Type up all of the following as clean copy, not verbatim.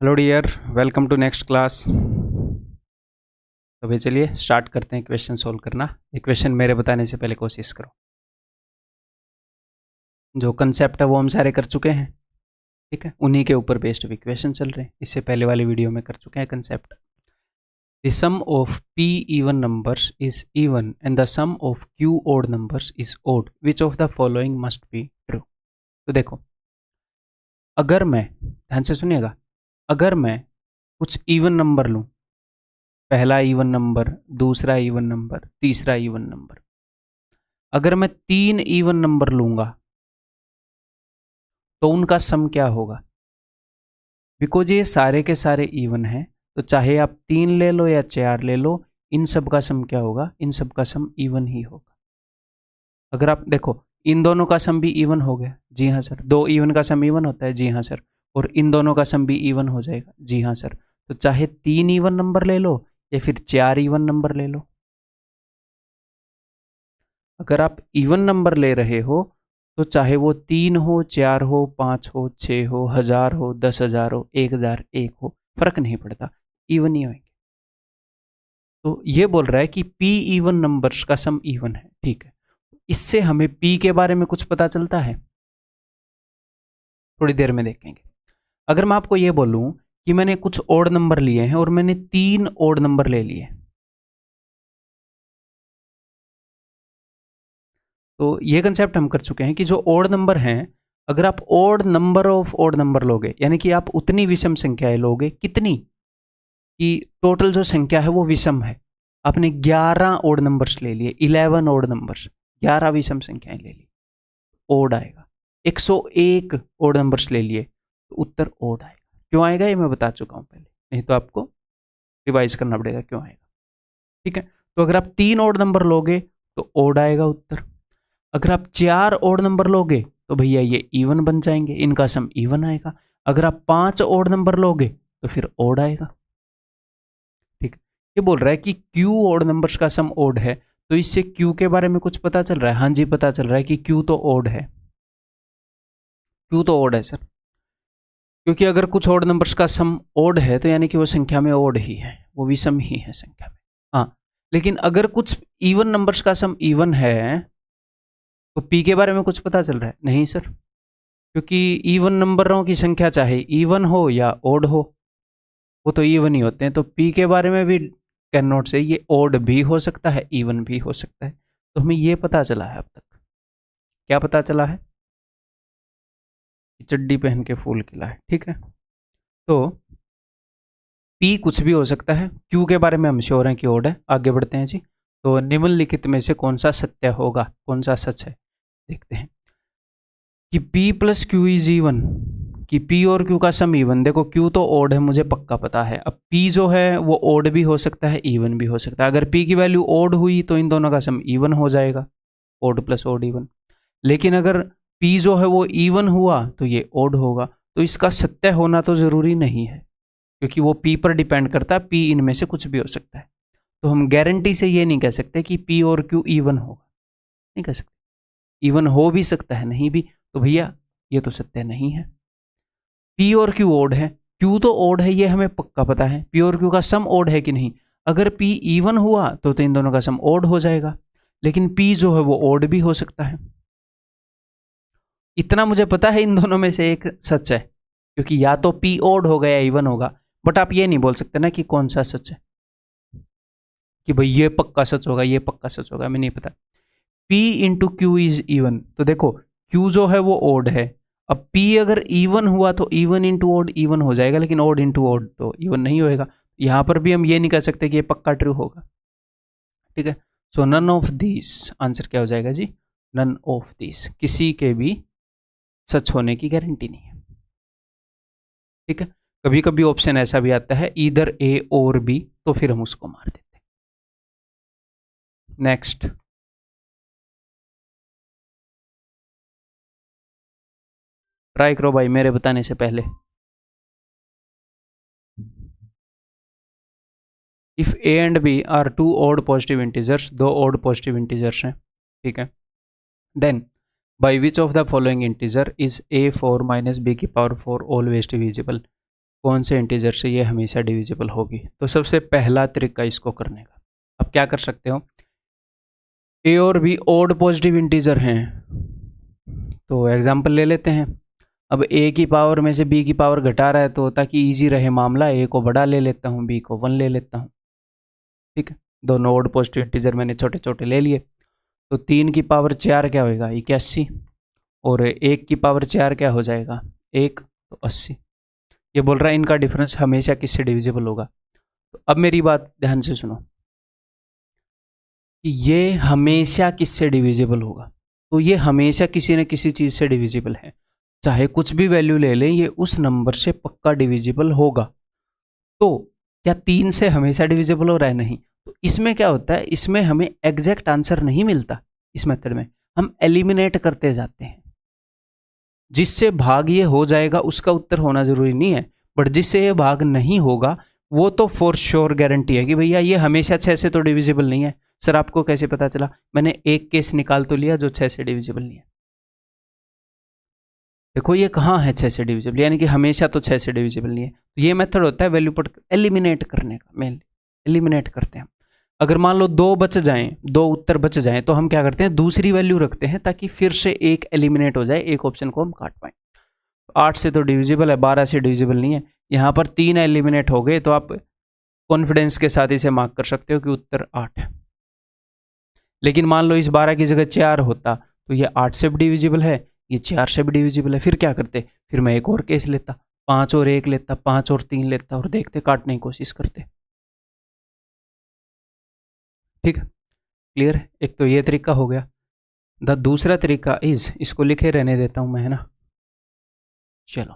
Hello dear, welcome to next class. तो भाई चलिए स्टार्ट करते हैं क्वेश्चन सोल्व करना। इक्वेशन मेरे बताने से पहले कोशिश करो। जो कंसेप्ट है वो हम सारे कर चुके हैं, ठीक है। उन्हीं के ऊपर बेस्ड भी क्वेश्चन चल रहे हैं। इससे पहले वाली वीडियो में कर चुके हैं concept. The sum of p even numbers is even and the sum of q odd numbers is odd, which of the following must be true. तो देखो, अगर मैं, ध्यान से सुनिएगा, अगर मैं कुछ इवन नंबर लूँ, पहला इवन नंबर, दूसरा इवन नंबर, तीसरा इवन नंबर, अगर मैं 3 इवन नंबर लूंगा तो उनका सम क्या होगा? बिकॉज ये सारे के सारे इवन हैं, तो चाहे आप 3 ले लो या 4 ले लो, इन सब का सम क्या होगा? इन सब का सम इवन ही होगा। अगर आप देखो, इन दोनों का सम भी इवन हो गया, जी हाँ सर। 2 इवन का सम इवन होता है, जी हाँ सर। और इन दोनों का सम भी इवन हो जाएगा, जी हाँ सर। तो चाहे 3 इवन नंबर ले लो या फिर 4 इवन नंबर ले लो, अगर आप इवन नंबर ले रहे हो तो चाहे वो 3 हो, 4 हो, 5 हो, 6 हो, 1000 हो, 10,000 हो, 1001 हो, फर्क नहीं पड़ता, इवन ही होंगे। तो ये बोल रहा है कि p इवन नंबर्स का सम इवन है, ठीक है। इससे हमें p के बारे में कुछ पता चलता है, थोड़ी देर में देखेंगे। अगर मैं आपको ये बोलूं कि मैंने कुछ ओड नंबर लिए हैं और मैंने 3 ओड नंबर ले लिए, तो ये कंसेप्ट हम कर चुके हैं कि जो ओड नंबर हैं, अगर आप odd number of odd number लोगे, यानी कि आप उतनी विषम संख्याएं लोगे, कितनी कि टोटल जो संख्या है वो विषम है। आपने 11 ओड नंबर्स ले लिए, 11 ओड नंबर्स, 11 विषम संख्याएं ले ली, ओड आएगा। 101 ओड नंबर्स ले लिए तो उत्तर ओड आएगा। क्यों आएगा ये मैं बता चुका हूं पहले, नहीं तो आपको रिवाइज करना पड़ेगा क्यों आएगा, ठीक है। तो अगर आप 3 ओड नंबर लोगे तो ओड आएगा उत्तर। अगर आप 4 ओड नंबर लोगे तो भैया ये इवन बन जाएंगे, इनका सम इवन आएगा। अगर आप 5 ओड नंबर लोगे तो फिर ओड आएगा, ठीक है। ये बोल रहा है कि क्यू ओड नंबर्स का सम ओड है, तो इससे क्यू के बारे में कुछ पता चल रहा है? हाँ जी, पता चल रहा है कि क्यू तो ओड है, क्यू तो ओड है सर। क्योंकि अगर कुछ ओड नंबर्स का सम ओड है तो यानी कि वो संख्या में ओड ही है, वो विषम ही है संख्या में। हाँ, लेकिन अगर कुछ इवन नंबर्स का सम इवन है तो पी के बारे में कुछ पता चल रहा है? नहीं सर, क्योंकि इवन नंबरों की संख्या चाहे इवन हो या ओड हो, वो तो इवन ही होते हैं। तो पी के बारे में भी कैन नोट से ये ओड भी हो सकता है, इवन भी हो सकता है। तो हमें ये पता चला है अब तक। क्या पता चला है? चड्डी पहन के फूल खिला है, ठीक है। तो पी कुछ भी हो सकता है, क्यू के बारे में हम श्योर हैं कि ओड है। आगे बढ़ते हैं जी। तो निम्नलिखित में से कौन सा सत्य होगा, कौन सा सच है, देखते हैं। कि p plus Q is even, कि p और q का सम इवन। देखो q तो ओड है, मुझे पक्का पता है। अब p जो है वो ओड भी हो सकता है, इवन भी हो सकता है। अगर p की वैल्यू ओड हुई तो इन दोनों का सम इवन हो जाएगा, ओड प्लस ओड इवन। लेकिन अगर p जो है वो इवन हुआ तो ये ओड होगा। तो इसका सत्य होना तो जरूरी नहीं है, क्योंकि वो p पर डिपेंड करता है, p इनमें से कुछ भी हो सकता है। तो हम गारंटी से ये नहीं कह सकते कि p और q इवन होगा, नहीं कह सकते। इवन हो भी सकता है, नहीं भी। तो भैया ये तो सत्य नहीं है। p और q ओड है, q तो ओड है, ये हमें पक्का पता है। p और q का सम ओड है कि नहीं? अगर p इवन हुआ तो इन दोनों का सम ओड हो जाएगा, लेकिन p जो है वो ओड भी हो सकता है। इतना मुझे पता है, इन दोनों में से एक सच है, क्योंकि या तो p ओड होगा या इवन होगा। बट आप ये नहीं बोल सकते ना कि कौन सा सच है, कि भाई ये पक्का सच होगा, ये पक्का सच होगा, हमें नहीं पता। p into Q is even, तो देखो q जो है वो ओड है। अब p अगर इवन हुआ तो इवन इंटू ओड इवन हो जाएगा, लेकिन ओड इंटू ओड तो इवन नहीं होएगा। यहां पर भी हम ये नहीं कह सकते कि ये पक्का ट्रू होगा, ठीक है। सो नन ऑफ दिस, आंसर क्या हो जाएगा जी? नन ऑफ दिस, किसी के भी सच होने की गारंटी नहीं है, ठीक है। कभी कभी ऑप्शन ऐसा भी आता है इधर ए और बी, तो फिर हम उसको मार देते हैं। नेक्स्ट, ट्राई करो भाई मेरे बताने से पहले। If a and b are two odd positive integers, दो ऑड पॉजिटिव इंटीजर्स हैं, ठीक है। Then by which of the following integer is a4 minus b की पावर 4 ऑलवेज डिविजिबल। कौन से इंटीजर से ये हमेशा डिविजिबल होगी। तो सबसे पहला तरीका इसको करने का, अब क्या कर सकते हो, ए और बी ओड पॉजिटिव इंटीजर हैं, तो एग्जांपल ले लेते हैं। अब ए की पावर में से बी की पावर घटा रहा है, तो ताकि इजी रहे मामला, ए को बड़ा ले लेता हूँ, बी को 1 ले लेता हूँ। ठीक है, दोनों ओड पॉजिटिव इंटीजर मैंने छोटे छोटे ले लिए। तो 3 की पावर 4 क्या होएगा, 81, और 1 की पावर 4 क्या हो जाएगा, 1, तो 80। ये बोल रहा है इनका डिफरेंस हमेशा किससे डिविजिबल होगा। तो अब मेरी बात ध्यान से सुनो कि ये हमेशा किससे डिविजिबल होगा। तो ये हमेशा किसी न किसी चीज़ से डिविजिबल है, चाहे कुछ भी वैल्यू ले लें, ये उस नंबर से पक्का डिविजिबल होगा। तो क्या 3 से हमेशा डिविजिबल हो रहा है, नहीं। तो इसमें क्या होता है, इसमें हमें एग्जैक्ट आंसर नहीं मिलता। इस मेथड में हम एलिमिनेट करते जाते हैं, जिससे भाग ये हो जाएगा उसका उत्तर होना जरूरी नहीं है, बट जिससे ये भाग नहीं होगा वो तो फॉर श्योर गारंटी है कि भैया ये हमेशा 6 से तो डिविजिबल नहीं है। सर आपको कैसे पता चला, मैंने एक केस निकाल तो लिया जो 6 से डिविजिबल नहीं है। देखो ये कहाँ है 6 से डिविजिबल, यानी कि हमेशा तो 6 से डिविजिबल नहीं है। तो ये मेथड होता है वैल्यू पुट एलिमिनेट करने का, मेनली एलिमिनेट करते हैं। अगर मान लो 2 बच जाएं, 2 उत्तर बच जाएं, तो हम क्या करते हैं, दूसरी वैल्यू रखते हैं ताकि फिर से एक एलिमिनेट हो जाए, एक ऑप्शन को हम काट पाएं। 8 से तो डिविजिबल है, 12 से डिविजिबल नहीं है। यहाँ पर 3 एलिमिनेट हो गए, तो आप कॉन्फिडेंस के साथ इसे मार्क कर सकते हो कि उत्तर 8 है। लेकिन मान लो इस 12 की जगह 4 होता, तो ये 8 से भी डिविजिबल है, ये 4 से भी डिविजिबल है। फिर क्या करते, फिर मैं एक और केस लेता, 5 और 1 लेता, 5 और 3 लेता, और देखते, काटने की कोशिश करते। ठीक है, क्लियर है। एक तो ये तरीका हो गया। दूसरा तरीका इज, इसको लिखे रहने देता हूं मैं, है ना। चलो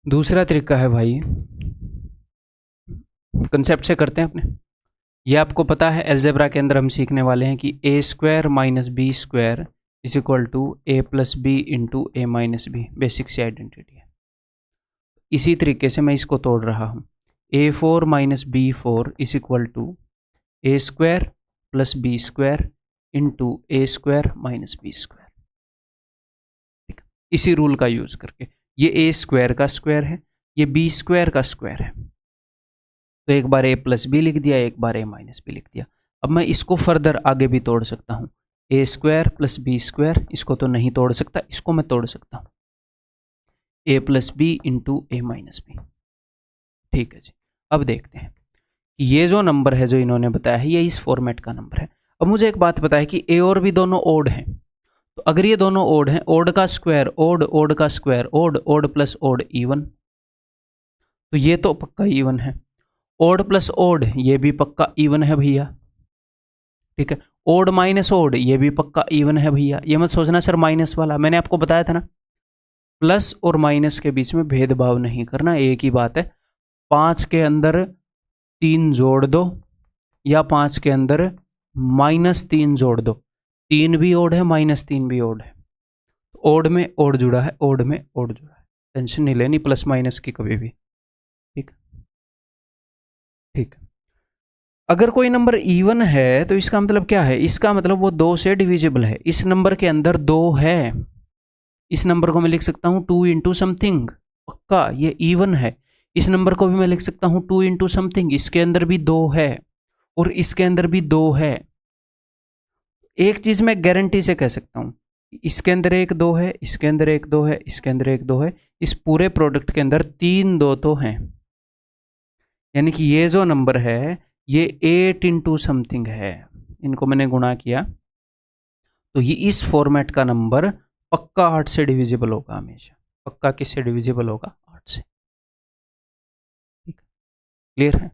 दूसरा तरीका है भाई, कंसेप्ट से करते हैं अपने। ये आपको पता है अलजेब्रा के अंदर हम सीखने वाले हैं कि a square minus b square is equal to a plus b into a minus b, basic सी आइडेंटिटी है। इसी तरीके से मैं इसको तोड़ रहा हूँ, a four minus b four is equal to a square plus B square into a square minus b square. ठीक, इसी रूल का यूज करके, ये ए स्क्वायर का स्क्वायर है, ये बी स्क्वायर का स्क्वायर है, तो एक बार ए प्लस बी लिख दिया, एक बार ए माइनस बी लिख दिया। अब मैं इसको फर्दर आगे भी तोड़ सकता हूँ, ए स्क्वायर प्लस बी स्क्वायर, इसको तो नहीं तोड़ सकता, इसको मैं तोड़ सकता हूँ, ए plus b into a minus B. ठीक है जी, अब देखते हैं कि ये जो नंबर है जो इन्होंने बताया है, ये इस फॉर्मेट का नंबर है। अब मुझे एक बात पता है कि ए और बी दोनों ओड हैं, तो अगर ये दोनों ओड हैं, ओड का स्क्वायर ओड, ओड का square odd, odd plus odd even, तो ये तो पक्का इवन है। ओड प्लस ओड ये भी पक्का इवन है भैया। ठीक है, ओड माइनस ओड ये भी पक्का इवन है भैया। ये मत सोचना सर माइनस वाला, मैंने आपको बताया था ना, प्लस और माइनस के बीच में भेदभाव नहीं करना, एक ही बात है। 5 के अंदर 3 जोड़ दो या 5 के अंदर -3 जोड़ दो, 3 भी ओड है, -3 भी ओड है। ओड में ओड जुड़ा है, ओड में ओड जुड़ा है, टेंशन नहीं लेनी प्लस माइनस की कभी भी। ठीक ठीक, अगर कोई नंबर इवन है तो इसका मतलब क्या है, इसका मतलब वो 2 से डिविजिबल है। इस नंबर के अंदर 2 है, इस नंबर को मैं लिख सकता हूँ 2 इंटू समथिंग, पक्का ये इवन है। इस नंबर को भी मैं लिख सकता हूँ 2 इंटू समथिंग, इसके अंदर भी 2 है और इसके अंदर भी 2 है। एक चीज मैं गारंटी से कह सकता हूँ, इसके अंदर 1 2 है, इसके अंदर 1 2 है, इसके अंदर 1 2 है, इस पूरे प्रोडक्ट के अंदर 3 2 तो हैं। यानी कि ये जो नंबर है ये 8 इंटू समथिंग है, इनको मैंने गुणा किया, तो ये इस फॉर्मेट का नंबर पक्का 8 से डिविजिबल होगा हमेशा। पक्का किससे डिविजिबल होगा, 8 से। ठीक, क्लियर है।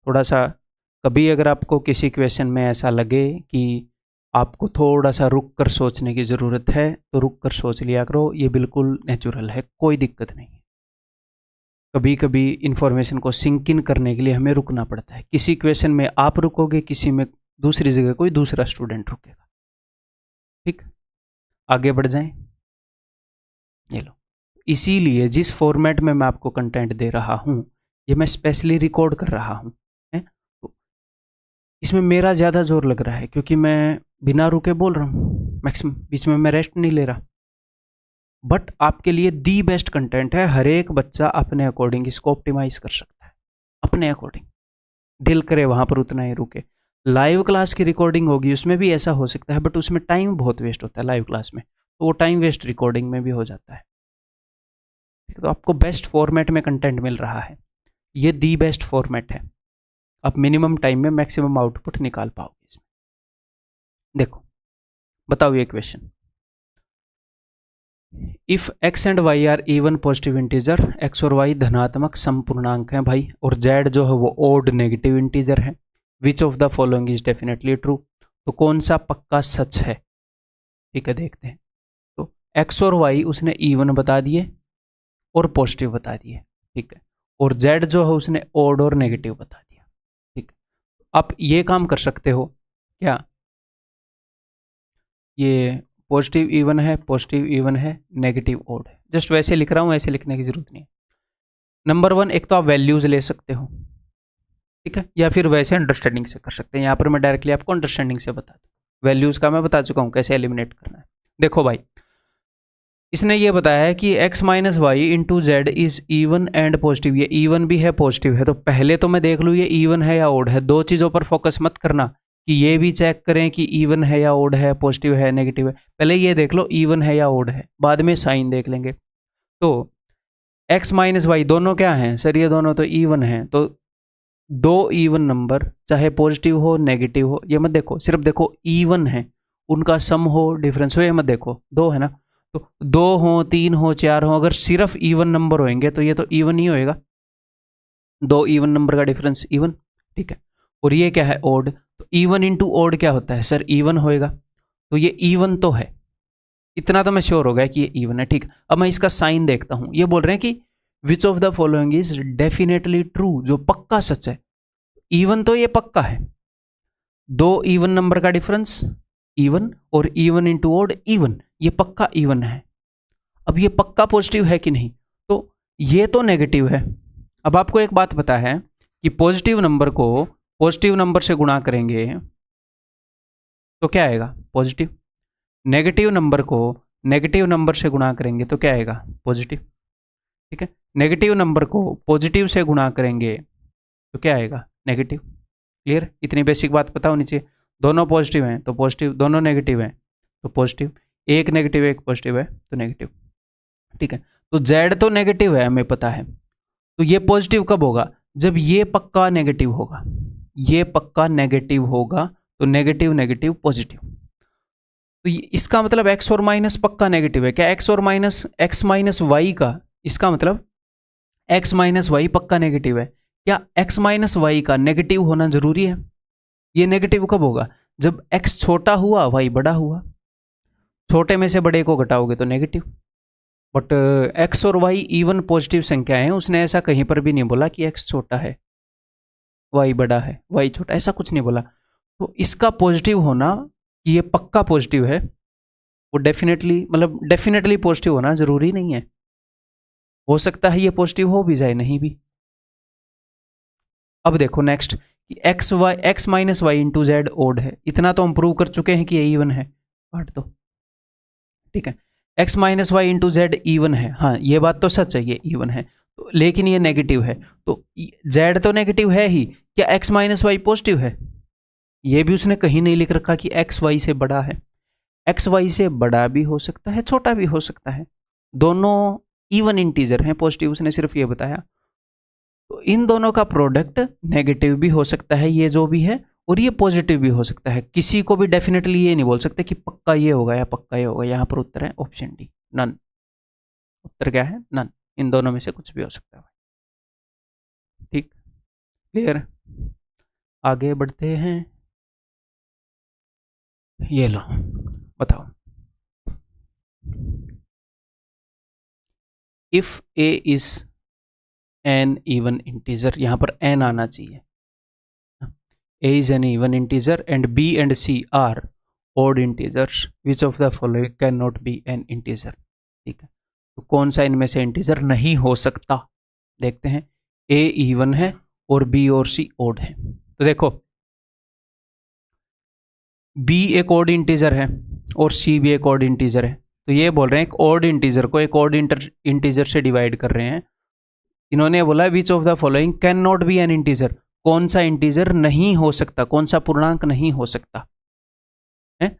थोड़ा सा कभी अगर आपको किसी क्वेश्चन में ऐसा लगे कि आपको थोड़ा सा रुक कर सोचने की ज़रूरत है, तो रुक कर सोच लिया करो, ये बिल्कुल नेचुरल है, कोई दिक्कत नहीं है। कभी कभी इंफॉर्मेशन को सिंक इन करने के लिए हमें रुकना पड़ता है। किसी क्वेश्चन में आप रुकोगे, किसी में दूसरी जगह कोई दूसरा स्टूडेंट रुकेगा। ठीक, आगे बढ़ जाएं। ये लो, इसीलिए जिस फॉर्मेट में मैं आपको कंटेंट दे रहा हूं, ये मैं स्पेशली रिकॉर्ड कर रहा हूं, तो इसमें मेरा ज़्यादा जोर लग रहा है क्योंकि मैं बिना रुके बोल रहा हूँ, मैक्सिमम बीच में मैं रेस्ट नहीं ले रहा। बट आपके लिए दी बेस्ट कंटेंट है। हर एक बच्चा अपने अकॉर्डिंग इसको ऑप्टिमाइज कर सकता है, अपने अकॉर्डिंग, दिल करे वहां पर उतना ही रुके। लाइव क्लास की रिकॉर्डिंग होगी, उसमें भी ऐसा हो सकता है, बट उसमें टाइम बहुत वेस्ट होता है लाइव क्लास में, तो वो टाइम वेस्ट रिकॉर्डिंग में भी हो जाता है। तो आपको बेस्ट फॉर्मेट में कंटेंट मिल रहा है, ये दी बेस्ट फॉर्मेट है, आप मिनिमम टाइम में मैक्सिमम आउटपुट निकाल पाओगे इसमें। देखो बताओ ये question, if x and y are even positive integer, x और y धनात्मक संपूर्णांक हैं भाई, और z जो है वो ओड नेगेटिव इंटीजर है, which of the following is definitely true, तो कौन सा पक्का सच है। ठीक है, देखते हैं। तो x और y उसने इवन बता दिए और पॉजिटिव बता दिए, ठीक है, और z जो है उसने ओड और नेगेटिव बता दिया। ठीक है, आप ये काम कर सकते हो क्या, ये पॉजिटिव इवन है, पॉजिटिव इवन है, नेगेटिव ओड है, जस्ट वैसे लिख रहा हूँ, ऐसे लिखने की जरूरत नहीं है। नंबर 1, एक तो आप वैल्यूज ले सकते हो, ठीक है, या फिर वैसे अंडरस्टैंडिंग से कर सकते हैं। यहाँ पर मैं डायरेक्टली आपको अंडरस्टैंडिंग से बता दूँ, वैल्यूज का मैं बता चुका हूँ कैसे एलिमिनेट करना है। देखो भाई, इसने ये बताया है कि x minus y into z is even and positive, ये इवन भी है पॉजिटिव है, तो पहले तो मैं देख लूँ ये इवन है या ओड है। दो चीज़ों पर फोकस मत करना कि ये भी चेक करें कि इवन है या ओड है, पॉजिटिव है नेगेटिव है, पहले ये देख लो इवन है या ओड है, बाद में साइन देख लेंगे। तो x माइनस वाई दोनों क्या हैं सर, ये दोनों तो इवन हैं, तो दो इवन नंबर चाहे पॉजिटिव हो नेगेटिव हो, ये मत देखो, सिर्फ देखो इवन है, उनका सम हो डिफरेंस हो, ये मत देखो, दो है ना, तो दो हो, तीन हो, चार हो, अगर सिर्फ इवन नंबर होंगे तो ये तो इवन ही होएगा, दो इवन नंबर का डिफरेंस इवन, ठीक है। और ये क्या है ओड, तो इवन इंटू ओड क्या होता है सर, इवन होएगा, तो ये इवन तो है, इतना तो मैं श्योर हो गया कि ये इवन है। ठीक, अब मैं इसका साइन देखता हूं, ये बोल रहे हैं कि विच of the following is definitely true, जो पक्का सच है। इवन तो ये पक्का है, दो इवन नंबर का डिफरेंस इवन, और इवन इंटू ओड इवन, ये पक्का इवन है। अब ये पक्का पॉजिटिव है कि नहीं, तो ये तो नेगेटिव है। अब आपको एक बात पता है कि पॉजिटिव नंबर को पॉजिटिव नंबर से गुणा करेंगे तो क्या आएगा, पॉजिटिव। नेगेटिव नंबर को नेगेटिव नंबर से गुणा करेंगे तो क्या आएगा, पॉजिटिव। ठीक है, नेगेटिव नंबर को पॉजिटिव से गुणा करेंगे तो क्या आएगा, नेगेटिव। क्लियर, इतनी बेसिक बात पता होनी चाहिए। दोनों पॉजिटिव हैं तो पॉजिटिव, दोनों नेगेटिव हैं तो पॉजिटिव, एक नेगेटिव एक पॉजिटिव है तो नेगेटिव। ठीक है, तो z तो नेगेटिव है हमें पता है, तो ये पॉजिटिव कब होगा, जब ये पक्का नेगेटिव होगा, ये पक्का नेगेटिव होगा, तो नेगेटिव नेगेटिव पॉजिटिव, तो इसका मतलब x और माइनस पक्का नेगेटिव है। क्या x और माइनस x माइनस वाई का, इसका मतलब x माइनस वाई पक्का नेगेटिव है। क्या x माइनस वाई का नेगेटिव होना जरूरी है, ये नेगेटिव कब होगा, जब x छोटा हुआ y बड़ा हुआ, छोटे में से बड़े को घटाओगे तो नेगेटिव। बट x और y इवन पॉजिटिव संख्याएं हैं, उसने ऐसा कहीं पर भी नहीं बोला कि x छोटा है y बड़ा है y छोटा, ऐसा कुछ नहीं बोला। तो इसका पॉजिटिव होना कि ये पक्का पॉजिटिव है, वो डेफिनेटली मतलब डेफिनेटली पॉजिटिव होना जरूरी नहीं है, हो सकता है ये पॉजिटिव हो भी जाए नहीं भी। अब देखो नेक्स्ट कि x minus y into z odd है, इतना तो हम प्रूव कर चुके हैं कि ये इवन है, काट दो। ठीक है, x minus y into z even है, हाँ ये बात तो सच है, ये इवन है, तो लेकिन ये नेगेटिव है, तो z तो नेगेटिव है ही, क्या x माइनस वाई पॉजिटिव है, ये भी उसने कहीं नहीं लिख रखा कि x y से बड़ा है। x y से बड़ा भी हो सकता है, छोटा भी हो सकता है, दोनों इवन इंटीजर हैं, पॉजिटिव उसने सिर्फ ये बताया। तो इन दोनों का प्रोडक्ट नेगेटिव भी हो सकता है, ये जो भी है, और ये पॉजिटिव भी हो सकता है। किसी को भी डेफिनेटली ये नहीं बोल सकते कि पक्का ये होगा या पक्का ये होगा। यहाँ पर उत्तर है ऑप्शन डी, नन। उत्तर क्या है, नन, इन दोनों में से कुछ भी हो सकता है। ठीक, क्लियर, आगे बढ़ते हैं। ये लो बताओ, if a is an even integer, यहां पर n आना चाहिए, a is an even integer and b and c are odd integers, which of the following can not be an integer. ठीक है, तो कौन सा इनमें से इंटीजर नहीं हो सकता, देखते हैं। a इवन है और b और c odd है, तो देखो b एक odd इंटीजर है और c भी एक odd इंटीजर है, तो ये बोल रहे हैं एक ऑड इंटीजर को एक ऑड इंटीजर से डिवाइड कर रहे हैं। इन्होंने बोला विच of the following can not be an integer, कौन सा इंटीजर नहीं हो सकता, कौन सा पूर्णांक नहीं हो सकता है।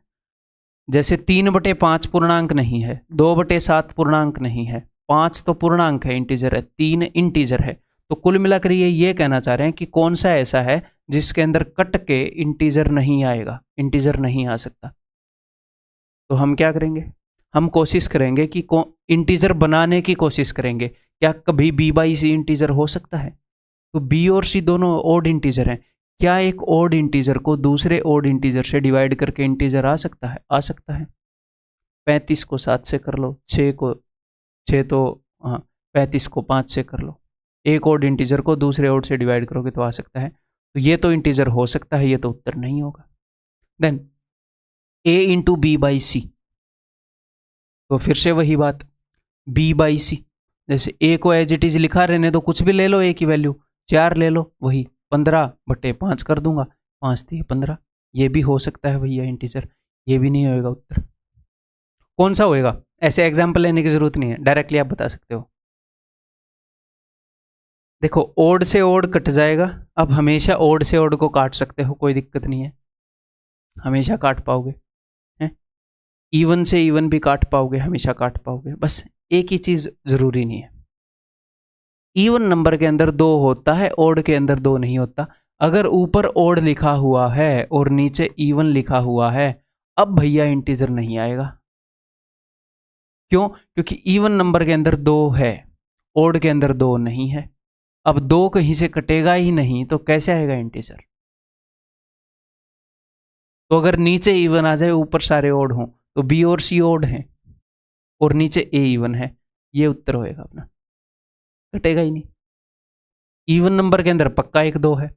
जैसे 3/5 पूर्णांक नहीं है, 2/7 पूर्णांक नहीं है, 5 तो पूर्णांक है, इंटीजर है, 3 इंटीजर है। तो कुल मिलाकर ये कहना चाह रहे हैं कि कौन सा ऐसा है जिसके अंदर कट के इंटीजर नहीं आएगा, इंटीजर नहीं आ सकता। तो हम क्या करेंगे, हम कोशिश करेंगे कि इंटीजर बनाने की कोशिश करेंगे। क्या कभी b/c इंटीजर हो सकता है? तो b और c दोनों ओड इंटीजर हैं। क्या एक ओड इंटीजर को दूसरे ओड इंटीजर से डिवाइड करके इंटीजर आ सकता है? आ सकता है। 35 को 7 से कर लो, 6 तो हाँ 35 को 5 से कर लो। एक ओड इंटीजर को दूसरे ओड से डिवाइड करोगे तो आ सकता है। तो ये तो इंटीजर हो सकता है, ये तो उत्तर नहीं होगा। देन a इंटू b/c, तो फिर से वही बात b/c, जैसे a को एज इट इज लिखा रहने दो, कुछ भी ले लो a की वैल्यू, 4 ले लो, वही 15/5 कर दूंगा, 5 × 15। ये भी हो सकता है भैया इंटीजर, ये भी नहीं होएगा उत्तर। कौन सा होएगा? ऐसे एग्जाम्पल लेने की जरूरत नहीं है, डायरेक्टली आप बता सकते हो। देखो ओड से ओड कट जाएगा, अब हमेशा ओड से ओड को काट सकते हो, कोई दिक्कत नहीं है, हमेशा काट पाओगे। इवन से इवन भी काट पाओगे, हमेशा काट पाओगे। बस एक ही चीज जरूरी नहीं है, इवन नंबर के अंदर 2 होता है, ओड के अंदर 2 नहीं होता। अगर ऊपर ओड लिखा हुआ है और नीचे इवन लिखा हुआ है, अब भैया इंटीजर नहीं आएगा। क्यों? क्योंकि इवन नंबर के अंदर 2 है, ओड के अंदर 2 नहीं है। अब 2 कहीं से कटेगा ही नहीं, तो कैसे आएगा इंटीजर? तो अगर नीचे इवन आ जाए, ऊपर सारे ओड हों, तो बी और सी ओड हैं और नीचे ए इवन है, ये उत्तर होएगा अपना, कटेगा ही नहीं। इवन नंबर के अंदर पक्का एक 2 है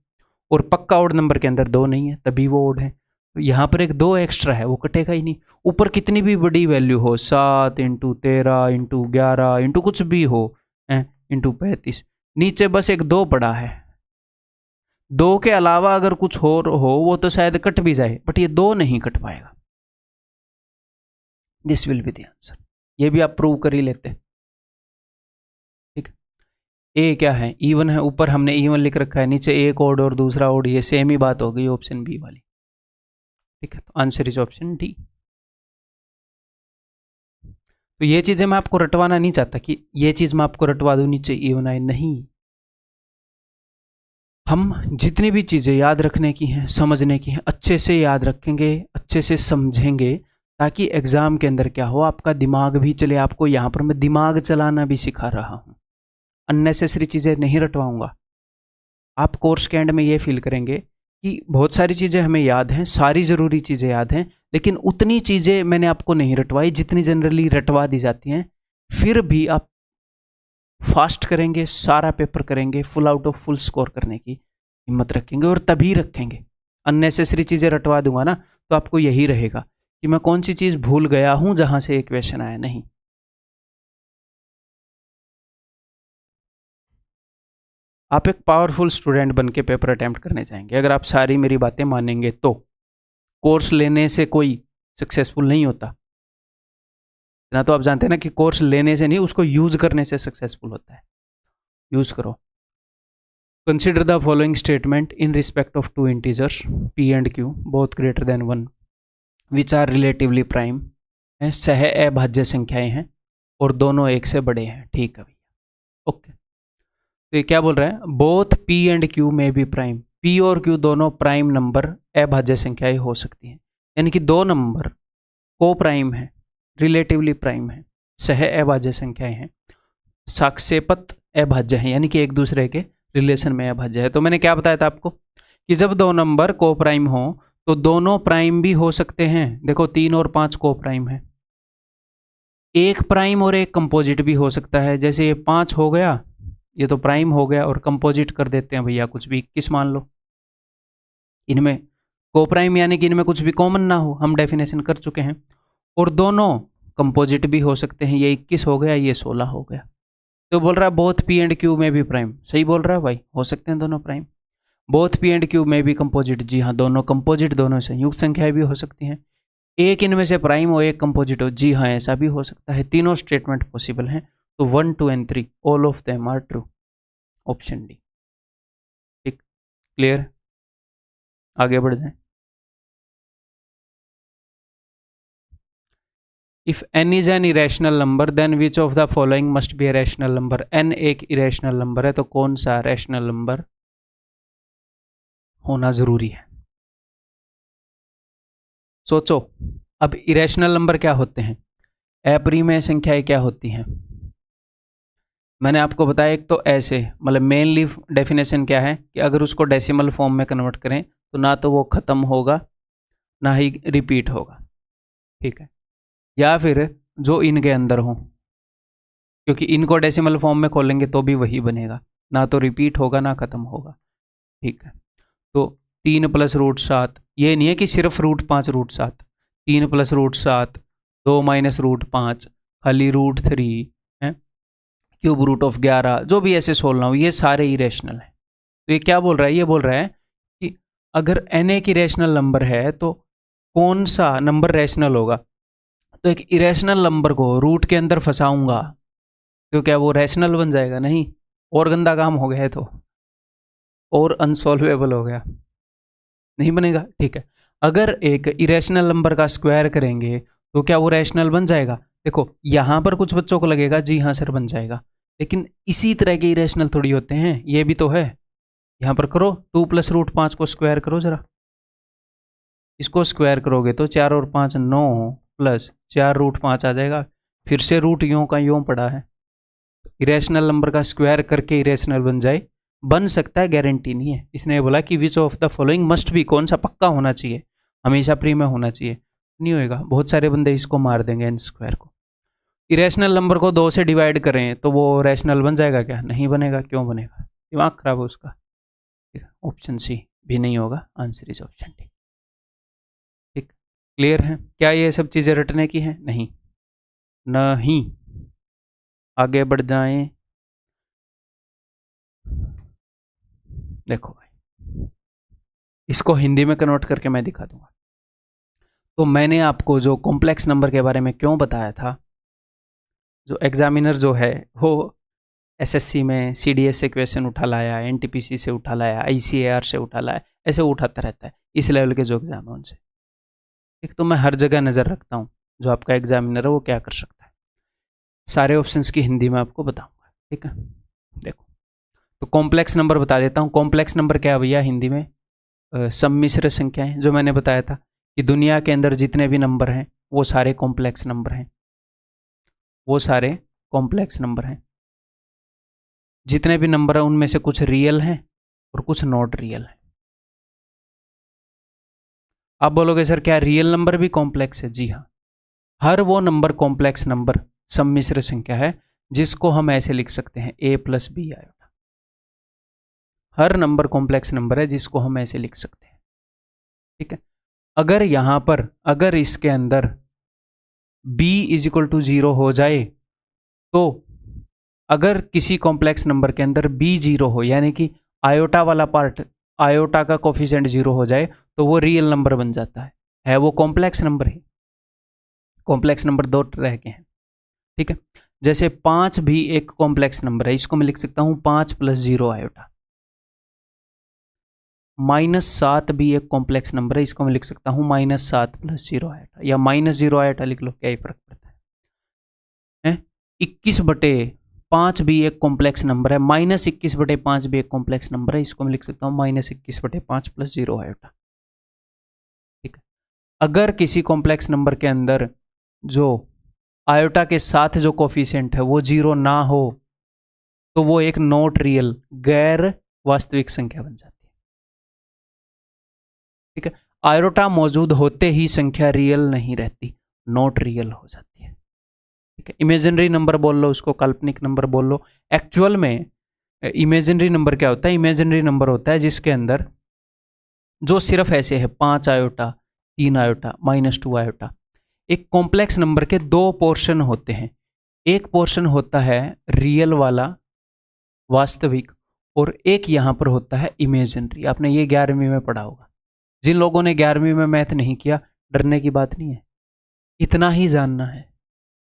और पक्का ओड नंबर के अंदर 2 नहीं है, तभी वो ओड है। तो यहाँ पर एक 2 एक्स्ट्रा है, वो कटेगा ही नहीं। ऊपर कितनी भी बड़ी वैल्यू हो, 7 × 13 × 11 × कुछ भी हो, × 35, नीचे बस एक 2 पड़ा है। 2 के अलावा अगर कुछ और हो वो तो शायद कट भी जाए, बट ये 2 नहीं कट पाएगा। This will be the answer. ये भी आप प्रूव कर ही लेते। ठीक है, ए क्या है? इवन है, ऊपर हमने इवन लिख रखा है, नीचे एक ओड और दूसरा ओड, ये सेम ही बात हो गई ऑप्शन बी वाली। ठीक है, तो आंसर इज ऑप्शन डी। तो ये चीजें मैं आपको रटवाना नहीं चाहता कि ये चीज मैं आपको रटवा दूं नीचे इवन आए, नहीं। हम जितनी भी चीजें याद रखने की हैं, समझने की हैं, अच्छे से याद रखेंगे, अच्छे से समझेंगे, ताकि एग्जाम के अंदर क्या हो, आपका दिमाग भी चले। आपको यहाँ पर मैं दिमाग चलाना भी सिखा रहा हूँ, अननेसेसरी चीज़ें नहीं रटवाऊंगा। आप कोर्स के एंड में ये फील करेंगे कि बहुत सारी चीज़ें हमें याद हैं, सारी ज़रूरी चीज़ें याद हैं, लेकिन उतनी चीज़ें मैंने आपको नहीं रटवाई जितनी जनरली रटवा दी जाती हैं। फिर भी आप फास्ट करेंगे, सारा पेपर करेंगे, full out of full score करने की हिम्मत रखेंगे, और तभी रखेंगे। अननेसेसरी चीज़ें रटवा दूंगा ना, तो आपको यही रहेगा कि मैं कौन सी चीज़ भूल गया हूं जहां से एक क्वेश्चन आया। नहीं, आप एक पावरफुल स्टूडेंट बन के पेपर अटेम्प्ट करने जाएंगे अगर आप सारी मेरी बातें मानेंगे तो। कोर्स लेने से कोई सक्सेसफुल नहीं होता ना, तो आप जानते हैं ना कि कोर्स लेने से नहीं, उसको यूज करने से सक्सेसफुल होता है। यूज करो। Consider the following statement in respect of 2 integers p and q both greater than 1 which are relatively prime. सह अभाज्य संख्याएं हैं और दोनों 1 से बड़े हैं। ठीक है भैया, ओके। तो ये क्या बोल रहा है? बोथ p एंड q में भी प्राइम, p और q दोनों प्राइम नंबर अभाज्य संख्याएं हो सकती हैं। यानी कि 2 नंबर को प्राइम है, रिलेटिवली प्राइम है, सह अभाज्य संख्याएं हैं, साक्षेपत अभाज्य हैं, यानी कि एक दूसरे के रिलेशन में अभाज्य है। तो मैंने क्या बताया था आपको कि जब 2 नंबर को प्राइम हो तो दोनों प्राइम भी हो सकते हैं। देखो 3 और 5 को प्राइम है, एक प्राइम और एक कंपोजिट भी हो सकता है। जैसे ये 5 हो गया, ये तो प्राइम हो गया, और कंपोजिट कर देते हैं भैया कुछ भी 21 मान लो। इनमें को प्राइम यानी कि इनमें कुछ भी कॉमन ना हो, हम डेफिनेशन कर चुके हैं। और दोनों कंपोजिट भी हो सकते हैं, ये 21 हो गया, ये 16 हो गया। तो बोल रहा है बोथ p एंड q में भी प्राइम। सही बोल रहा है भाई, हो सकते हैं दोनों prime. Both p and q में भी कंपोजिट, जी हाँ, दोनों कंपोजिट, दोनों संयुक्त संख्याएं भी हो सकती हैं। एक इनमें से प्राइम हो, एक कंपोजिट हो। जी हाँ, ऐसा भी हो सकता है। तीनों स्टेटमेंट पॉसिबल हैं। तो 1, 2 and 3 all of them are true. Option D. ठीक, क्लियर? आगे बढ़ जाएं। If n is an irrational number then which of the following must be a rational number. n एक इरेशनल नंबर है तो कौन सा रैशनल नंबर होना जरूरी है? सोचो। अब इरेशनल नंबर क्या होते हैं? अपरिमेय संख्याएं क्या होती हैं? मैंने आपको बताया, एक तो ऐसे मतलब मेनली डेफिनेशन क्या है कि अगर उसको डेसिमल फॉर्म में कन्वर्ट करें तो ना तो वो ख़त्म होगा ना ही रिपीट होगा। ठीक है, या फिर जो इनके अंदर हो, क्योंकि इनको डेसिमल फॉर्म में खोलेंगे तो भी वही बनेगा, ना तो रिपीट होगा ना ख़त्म होगा। ठीक है, तो 3 + √7, ये नहीं है कि सिर्फ √5 √7, 3 + √7, 2 - √5, खाली √3 है, क्यूब रूट ऑफ 11, जो भी ऐसे सोल रहा हूँ, ये सारे इरेशनल हैं। तो ये क्या बोल रहा है? ये बोल रहा है कि अगर n एक इरेशनल नंबर है तो कौन सा नंबर रैशनल होगा? तो एक इरेशनल नंबर को रूट के अंदर फंसाऊंगा तो क्या वो रैशनल बन जाएगा? नहीं, और गंदा काम हो गया है तो, और अनसॉल्वेबल हो गया, नहीं बनेगा। ठीक है, अगर एक इरेशनल नंबर का स्क्वायर करेंगे तो क्या वो रैशनल बन जाएगा? देखो यहां पर कुछ बच्चों को लगेगा जी हाँ सर बन जाएगा, लेकिन इसी तरह के इरेशनल थोड़ी होते हैं, ये भी तो है। यहां पर करो, 2 + √5 को स्क्वायर करो जरा, इसको स्क्वायर करोगे तो 4 और 5 9 प्लस 4 √5 आ जाएगा। फिर से रूट यूं का यूं पड़ा है। इरेशनल नंबर का स्क्वायर करके इरेशनल बन जाए, बन सकता है, गारंटी नहीं है। इसने बोला कि विच of the following must B, कौन सा पक्का होना चाहिए, हमेशा प्री में होना चाहिए, नहीं होएगा। बहुत सारे बंदे इसको मार देंगे, एन स्क्वायर को। इरेशनल नंबर को 2 से डिवाइड करें तो वो रैशनल बन जाएगा क्या? नहीं बनेगा। क्यों बनेगा? दिमाग खराब है उसका। ऑप्शन सी भी नहीं होगा, आंसर इज ऑप्शन डी। ठीक, क्लियर है? क्या ये सब चीज़ें रटने की हैं? नहीं, नहीं। आगे बढ़ जाएं। देखो भाई, इसको हिंदी में कन्वर्ट करके मैं दिखा दूंगा। तो मैंने आपको जो कॉम्प्लेक्स नंबर के बारे में क्यों बताया था, जो एग्जामिनर जो है वो एसएससी में सीडीएस से क्वेश्चन उठा लाया, एनटीपीसी से उठा लाया, आईसीएआर से उठा लाया, ऐसे उठाता रहता है इस लेवल के जो एग्जाम है उनसे। एक तो मैं हर जगह नज़र रखता हूँ, जो आपका एग्जामिनर है वो क्या कर सकता है। सारे ऑप्शंस की हिंदी में आपको बताऊंगा। ठीक है, देखो तो कॉम्प्लेक्स नंबर बता देता हूँ। कॉम्प्लेक्स नंबर क्या है भैया हिंदी में? सम्मिश्र संख्याएं, जो मैंने बताया था कि दुनिया के अंदर जितने भी नंबर हैं वो सारे कॉम्प्लेक्स नंबर हैं, वो सारे कॉम्प्लेक्स नंबर हैं। जितने भी नंबर हैं उनमें से कुछ रियल हैं और कुछ नॉट रियल हैं। आप बोलोगे सर क्या रियल नंबर भी कॉम्प्लेक्स है? जी हाँ, हर वो नंबर कॉम्प्लेक्स नंबर सम्मिश्र संख्या है जिसको हम ऐसे लिख सकते हैं a + b iota. Her number complex number है जिसको हम ऐसे लिख सकते हैं। ठीक है, अगर यहां पर अगर इसके अंदर b = 0 हो जाए, तो अगर किसी कॉम्प्लेक्स नंबर के अंदर b 0 हो, यानी कि आयोटा वाला पार्ट, आयोटा का कोफिशिएंट 0 हो जाए, तो वो रियल नंबर बन जाता है वो कॉम्प्लेक्स नंबर है। कॉम्प्लेक्स नंबर 2 तरह के हैं। ठीक है, जैसे 5 भी एक कॉम्प्लेक्स नंबर है, इसको मैं लिख सकता हूं 5 + 0 आयोटा। -7 भी एक कॉम्प्लेक्स नंबर है, इसको मैं लिख सकता हूं -7 + 0 आयोटा, या -0 आयोटा लिख लो, क्या ही फर्क पड़ता है। 21/5 भी एक कॉम्प्लेक्स नंबर है, -21/5 भी एक कॉम्प्लेक्स नंबर है, इसको मैं लिख सकता हूं -21/5 + 0 आयोटा। ठीक है, अगर किसी कॉम्प्लेक्स नंबर के अंदर जो आयोटा के साथ जो कोफिशिएंट है वो 0 ना हो, तो वो एक नॉट रियल, गैर वास्तविक संख्या बन जाती है। ठीक है, आयोटा मौजूद होते ही संख्या रियल नहीं रहती, नॉट रियल हो जाती है। ठीक है, इमेजिनरी नंबर बोल लो उसको, काल्पनिक नंबर बोल लो। एक्चुअल में इमेजिनरी नंबर क्या होता है? इमेजिनरी नंबर होता है जिसके अंदर जो सिर्फ ऐसे है 5 आयोटा, 3 आयोटा, -2 आयोटा। एक कॉम्प्लेक्स नंबर के 2 पोर्शन होते हैं। एक पोर्शन होता है रियल वाला, वास्तविक, और एक यहां पर होता है इमेजिनरी। आपने ये 11वीं में पढ़ा होगा। जिन लोगों ने 11वीं में मैथ नहीं किया, डरने की बात नहीं है, इतना ही जानना है।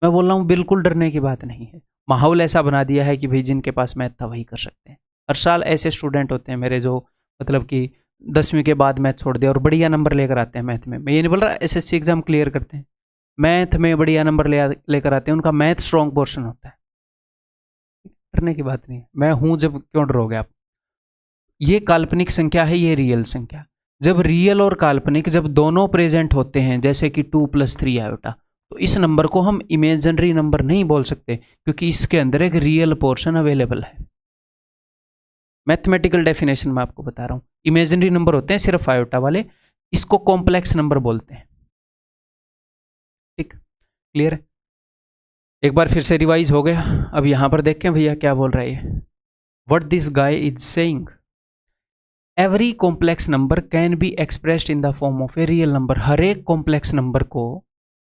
मैं बोल रहा हूँ बिल्कुल डरने की बात नहीं है। माहौल ऐसा बना दिया है कि भाई जिनके पास मैथ था वही कर सकते हैं। हर साल ऐसे स्टूडेंट होते हैं मेरे जो मतलब कि 10वीं के बाद मैथ छोड़ दिया और बढ़िया नंबर लेकर आते हैं मैथ में। मैं ये नहीं बोल रहा एसएससी एग्जाम क्लियर करते हैं, मैथ में बढ़िया नंबर लेकर आते हैं, उनका मैथ स्ट्रॉन्ग पोर्शन होता है। डरने की बात नहीं है। मैं हूं जब क्यों डरोगे आप। ये काल्पनिक संख्या है, ये रियल संख्या। जब रियल और काल्पनिक जब दोनों प्रेजेंट होते हैं, जैसे कि 2+3 आयोटा, तो इस नंबर को हम इमेजिनरी नंबर नहीं बोल सकते, क्योंकि इसके अंदर एक रियल पोर्शन अवेलेबल है। मैथमेटिकल डेफिनेशन में आपको बता रहा हूं। इमेजिनरी नंबर होते हैं सिर्फ आयोटा वाले, इसको कॉम्प्लेक्स नंबर बोलते हैं। ठीक, क्लियर है। एक बार फिर से रिवाइज हो गया। अब यहां पर देखें भैया क्या बोल रहा है। What this guy is saying, every complex number can be expressed in the form of a real number. हर एक कॉम्प्लेक्स नंबर को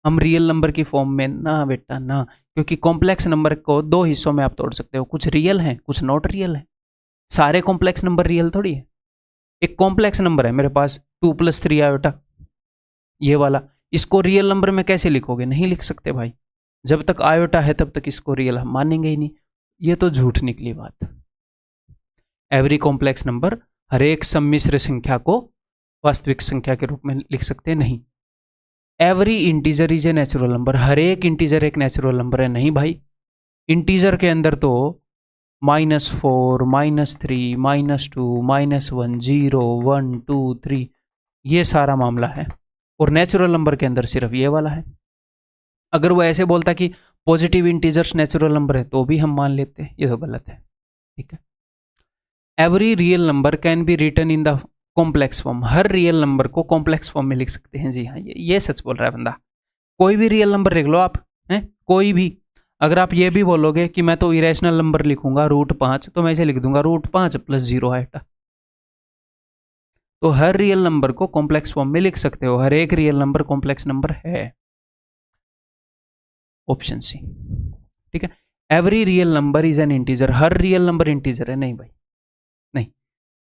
हम रियल नंबर की फॉर्म में ना बेटा ना, क्योंकि कॉम्प्लेक्स नंबर को दो हिस्सों में आप तोड़ सकते हो, कुछ रियल है कुछ नॉट रियल है। सारे कॉम्प्लेक्स नंबर रियल थोड़ी है। एक कॉम्प्लेक्स नंबर है मेरे पास 2+3 आयोटा, ये वाला, इसको रियल नंबर में कैसे लिखोगे, नहीं लिख सकते भाई। जब तक आयोटा है तब तक इसको रियल हम मानेंगे ही नहीं। ये तो झूठ निकली बात। एवरी कॉम्प्लेक्स नंबर, हर एक सम्मिश्र संख्या को वास्तविक संख्या के रूप में लिख सकते हैं, नहीं। Every integer is a natural number, हर एक इंटीजर एक नेचुरल नंबर है, नहीं भाई। इंटीजर के अंदर तो -4, -3, -2, -1, 0, 1, 2, 3 ये सारा मामला है, और नेचुरल नंबर के अंदर सिर्फ ये वाला है। अगर वो ऐसे बोलता कि पॉजिटिव इंटीजर्स नेचुरल नंबर है तो भी हम मान लेते हैं, ये तो गलत है। ठीक है। Every real number can be written in the complex form, हर रियल नंबर को कॉम्प्लेक्स फॉर्म में लिख सकते हैं। जी हाँ, ये सच बोल रहा है बंदा। कोई भी रियल नंबर लिख लो आप, हैं कोई भी। अगर आप ये भी बोलोगे कि मैं तो इरेशनल नंबर लिखूंगा √5, तो मैं इसे लिख दूंगा √5 + 0 आएगा। तो हर रियल नंबर को कॉम्प्लेक्स फॉर्म में लिख सकते हो, हर एक रियल नंबर कॉम्प्लेक्स नंबर है। Option C. ठीक है। Every real number is an integer, हर रियल नंबर इंटीजर है, नहीं भाई नहीं।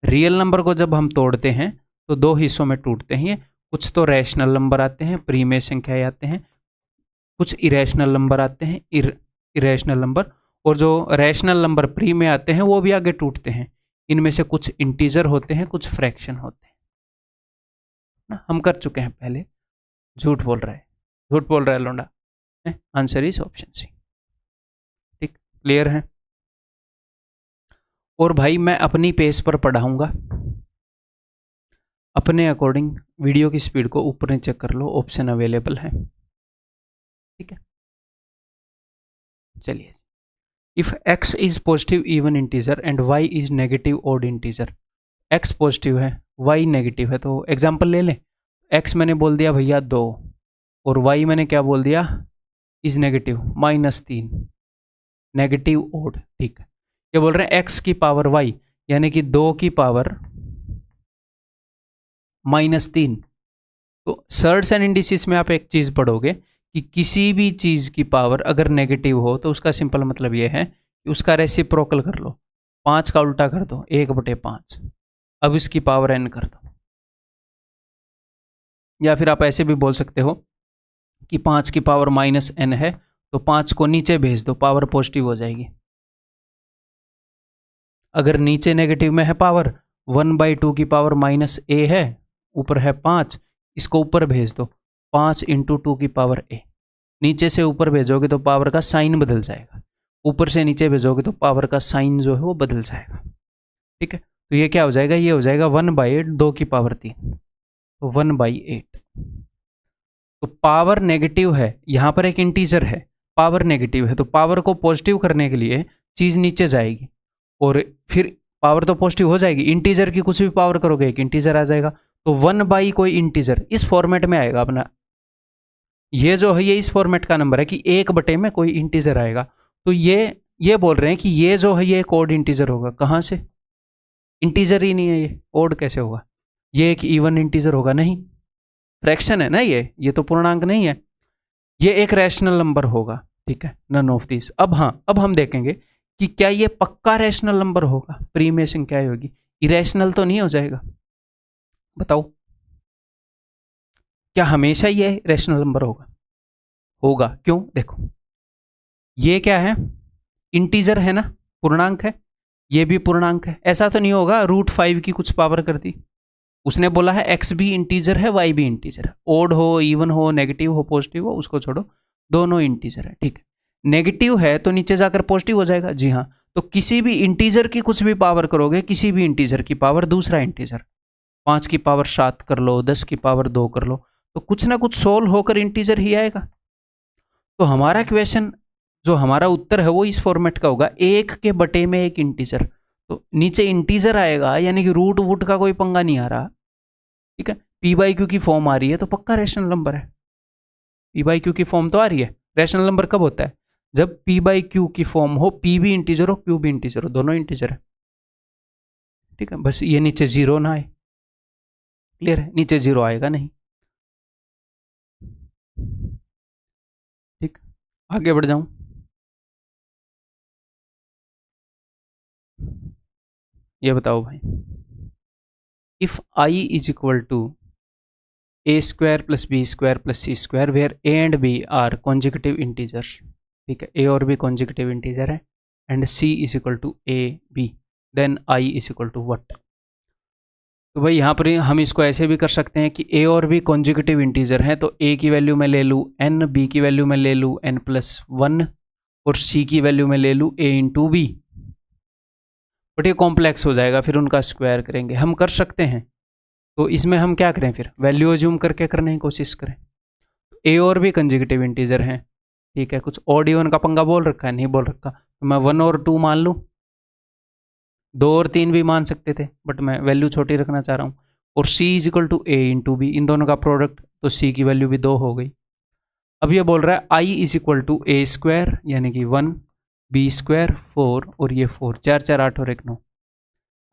रियल नंबर को जब हम तोड़ते हैं तो दो हिस्सों में टूटते हैं। कुछ तो रैशनल नंबर आते हैं, प्रीमेय संख्याएं आते हैं, कुछ इरेशनल नंबर आते हैं, इरेशनल नंबर, और जो रैशनल नंबर प्री में आते हैं वो भी आगे टूटते हैं। इनमें से कुछ इंटीजर होते हैं, कुछ फ्रैक्शन होते हैं ना, हम कर चुके हैं पहले। झूठ बोल रहा है, झूठ बोल रहा है लौंडा। Answer is option C. ठीक, क्लियर है। और भाई मैं अपनी पेस पर पढ़ाऊंगा, अपने अकॉर्डिंग वीडियो की स्पीड को ऊपर नीचे कर लो, ऑप्शन अवेलेबल है। ठीक है, चलिए। If x is positive even integer and y is negative odd integer, x positive है y नेगेटिव है, तो एग्जांपल ले लें। x मैंने बोल दिया भैया 2, और y मैंने क्या बोल दिया, इज नेगेटिव -3, नेगेटिव ऑड। ठीक है, ये बोल रहे हैं x की पावर y, यानी कि 2 की पावर -3। तो सर्ड्स एंड इंडिसेस में आप एक चीज पढ़ोगे कि किसी भी चीज की पावर अगर नेगेटिव हो तो उसका सिंपल मतलब यह है कि उसका रेसिप्रोकल कर लो, 5 का उल्टा कर दो, 1/5। अब इसकी पावर n कर दो। या फिर आप ऐसे भी बोल सकते हो कि 5 की पावर -n है, तो 5 को नीचे भेज दो, पावर पॉजिटिव हो जाएगी। अगर नीचे नेगेटिव में है पावर, 1/2 की पावर -a है, ऊपर है 5, इसको ऊपर भेज दो, 5 × 2 की पावर a। नीचे से ऊपर भेजोगे तो पावर का साइन बदल जाएगा, ऊपर से नीचे भेजोगे तो पावर का साइन जो है वो बदल जाएगा। ठीक है, तो ये क्या हो जाएगा, ये हो जाएगा 1/8, 2 की पावर 3, तो 1/8। तो पावर नेगेटिव है, यहां पर एक इंटीजर है, पावर नेगेटिव है, तो पावर को पॉजिटिव करने के लिए चीज नीचे जाएगी, और फिर पावर तो पॉजिटिव हो जाएगी। इंटीजर की कुछ भी पावर करोगे एक इंटीजर आ जाएगा, तो 1/ कोई इंटीजर इस फॉर्मेट में आएगा अपना। ये जो है ये इस फॉर्मेट का नंबर है कि 1/, में कोई इंटीजर आएगा, तो ये बोल रहे हैं कि ये जो है ये एक ऑड इंटीजर होगा। कहां से, इंटीजर ही नहीं है ये, ऑड कैसे होगा। ये एक इवन इंटीजर होगा, नहीं, फ्रैक्शन है ना, ये तो पूर्णांक नहीं है। ये एक रैशनल नंबर होगा। ठीक है, नन ऑफ दिस। अब हाँ, अब हम देखेंगे कि क्या ये पक्का रैशनल नंबर होगा, प्रीमेय संख्या होगी, इरेशनल तो नहीं हो जाएगा। बताओ, क्या हमेशा ये रैशनल नंबर होगा। होगा। क्यों? देखो ये क्या है, इंटीजर है ना, पूर्णांक है, ये भी पूर्णांक है। ऐसा तो नहीं होगा √5 की कुछ पावर कर दी। उसने बोला है एक्स भी इंटीजर है, वाई भी इंटीजर है, ओड हो, इवन हो, नेगेटिव हो, पॉजिटिव हो, उसको छोड़ो, दोनों इंटीजर है। ठीक है, नेगेटिव है तो नीचे जाकर पॉजिटिव हो जाएगा। जी हाँ, तो किसी भी इंटीजर की कुछ भी पावर करोगे, किसी भी इंटीजर की पावर दूसरा इंटीजर, 5 की पावर 7 कर लो, 10 की पावर 2 कर लो, तो कुछ ना कुछ सोल्व होकर इंटीजर ही आएगा। तो हमारा क्वेश्चन, जो हमारा उत्तर है वो इस फॉर्मेट का होगा, 1 के बटे में एक इंटीजर, तो नीचे इंटीजर आएगा, यानी कि रूट वूट का कोई पंगा नहीं आ रहा। ठीक है, पी बाई क्यू की फॉर्म आ रही है तो पक्का रैशनल नंबर है। पी बाई क्यू की फॉर्म तो आ रही है। रैशनल नंबर कब होता है? जब पी बाई क्यू की फॉर्म हो, पी भी इंटीजर हो, क्यू भी इंटीजर हो, दोनों इंटीजर है। ठीक है, बस ये नीचे जीरो ना आए। क्लियर है? नीचे जीरो आएगा नहीं। ठीक, आगे बढ़ जाऊं। ये बताओ भाई, if I is equal to a square plus B square plus c square where a and b are consecutive integers. ठीक है, ए और बी कॉन्जिक्यूटिव इंटीजर है, and c is equal to a b, then I is equal to what? तो भाई यहाँ पर हम इसको ऐसे भी कर सकते हैं कि ए और बी कॉन्जिक्यूटिव इंटीजर हैं, तो ए की वैल्यू मैं ले लूँ एन, बी की वैल्यू मैं ले लूँ n+1, और सी की वैल्यू मैं ले लूँ a इंटू बी। बट ये कॉम्प्लेक्स हो जाएगा, फिर उनका स्क्वायर करेंगे। हम कर सकते हैं, तो इसमें हम क्या करें, फिर वैल्यू अज्यूम करके करने की कोशिश करें। ए और भी कंजिक्यूटिव इंटीजर हैं। ठीक है, कुछ ऑड इवन का पंगा बोल रखा है? नहीं बोल रखा, तो मैं 1 और 2 मान लूँ, 2 और 3 भी मान सकते थे, बट मैं वैल्यू छोटी रखना चाह रहा हूँ। और c is equal to a into b, इन दोनों का प्रोडक्ट, तो c की वैल्यू भी 2 हो गई। अब ये बोल रहा है i is equal to a square, यानी कि 1, बी स्क्वायर 4, और ये 4, 4 4 8 और 1 9,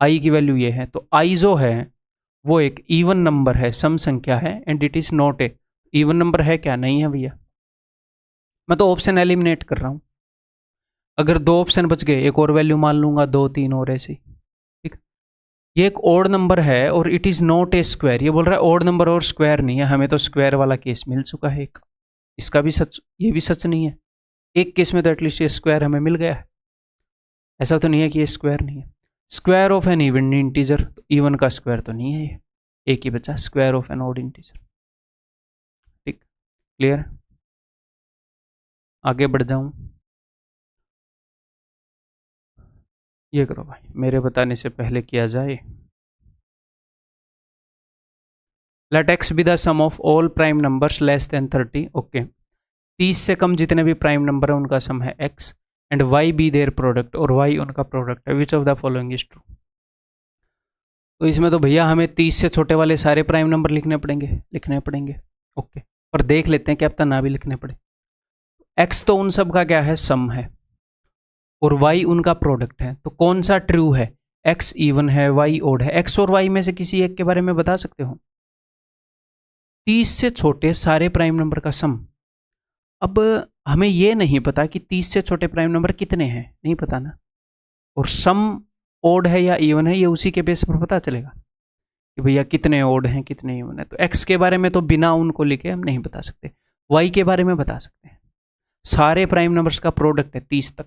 i की वैल्यू ये है। तो i जो है वो एक इवन नंबर है, सम संख्या है, and it is not a even number है क्या? नहीं है भैया। मैं तो ऑप्शन एलिमिनेट कर रहा हूं। अगर 2 ऑप्शन बच गए, एक और वैल्यू मान लूंगा, 2 3 और ऐसे। ठीक, ये एक ओड नंबर है और it is not a square. ये बोल रहा है ओड नंबर और स्क्वायर नहीं है, हमें तो स्क्वायर वाला केस मिल चुका है एक। इसका भी सच, ये भी सच नहीं है। एक केस में तो एटलीस्ट ये स्क्वायर हमें मिल गया है, ऐसा तो नहीं है कि ये स्क्वायर नहीं है। Square of an even integer, even का स्क्वायर तो नहीं है ये, एक ही बचा, square of an odd integer. ठीक, क्लियर? आगे बढ़ जाऊं। ये करो भाई, मेरे बताने से पहले किया जाए। Let x be the sum of all prime numbers less than 30। Okay, 30 से कम जितने भी प्राइम नंबर है उनका सम है x, and y be their product, और y उनका प्रोडक्ट है। Which of the following is true? तो इसमें तो भैया हमें 30 से छोटे वाले सारे प्राइम नंबर लिखने पड़ेंगे। ओके, पर देख लेते हैं क्या पता ना भी लिखने पड़े। x तो उन सब का क्या है, सम है, और y उनका प्रोडक्ट है, तो कौन सा ट्रू है? x इवन है, y ओड है। x और y में से किसी एक के बारे में बता सकते हो? 30 से छोटे सारे प्राइम नंबर का सम। अब हमें ये नहीं पता कि 30 से छोटे प्राइम नंबर कितने हैं, नहीं पता ना, और सम ओड है या इवन है, ये उसी के बेस पर पता चलेगा कि भैया कितने ओड हैं कितने इवन है। तो x के बारे में तो बिना उनको लिखे हम नहीं बता सकते, y के बारे में बता सकते हैं। सारे प्राइम नंबर्स का प्रोडक्ट है 30 तक।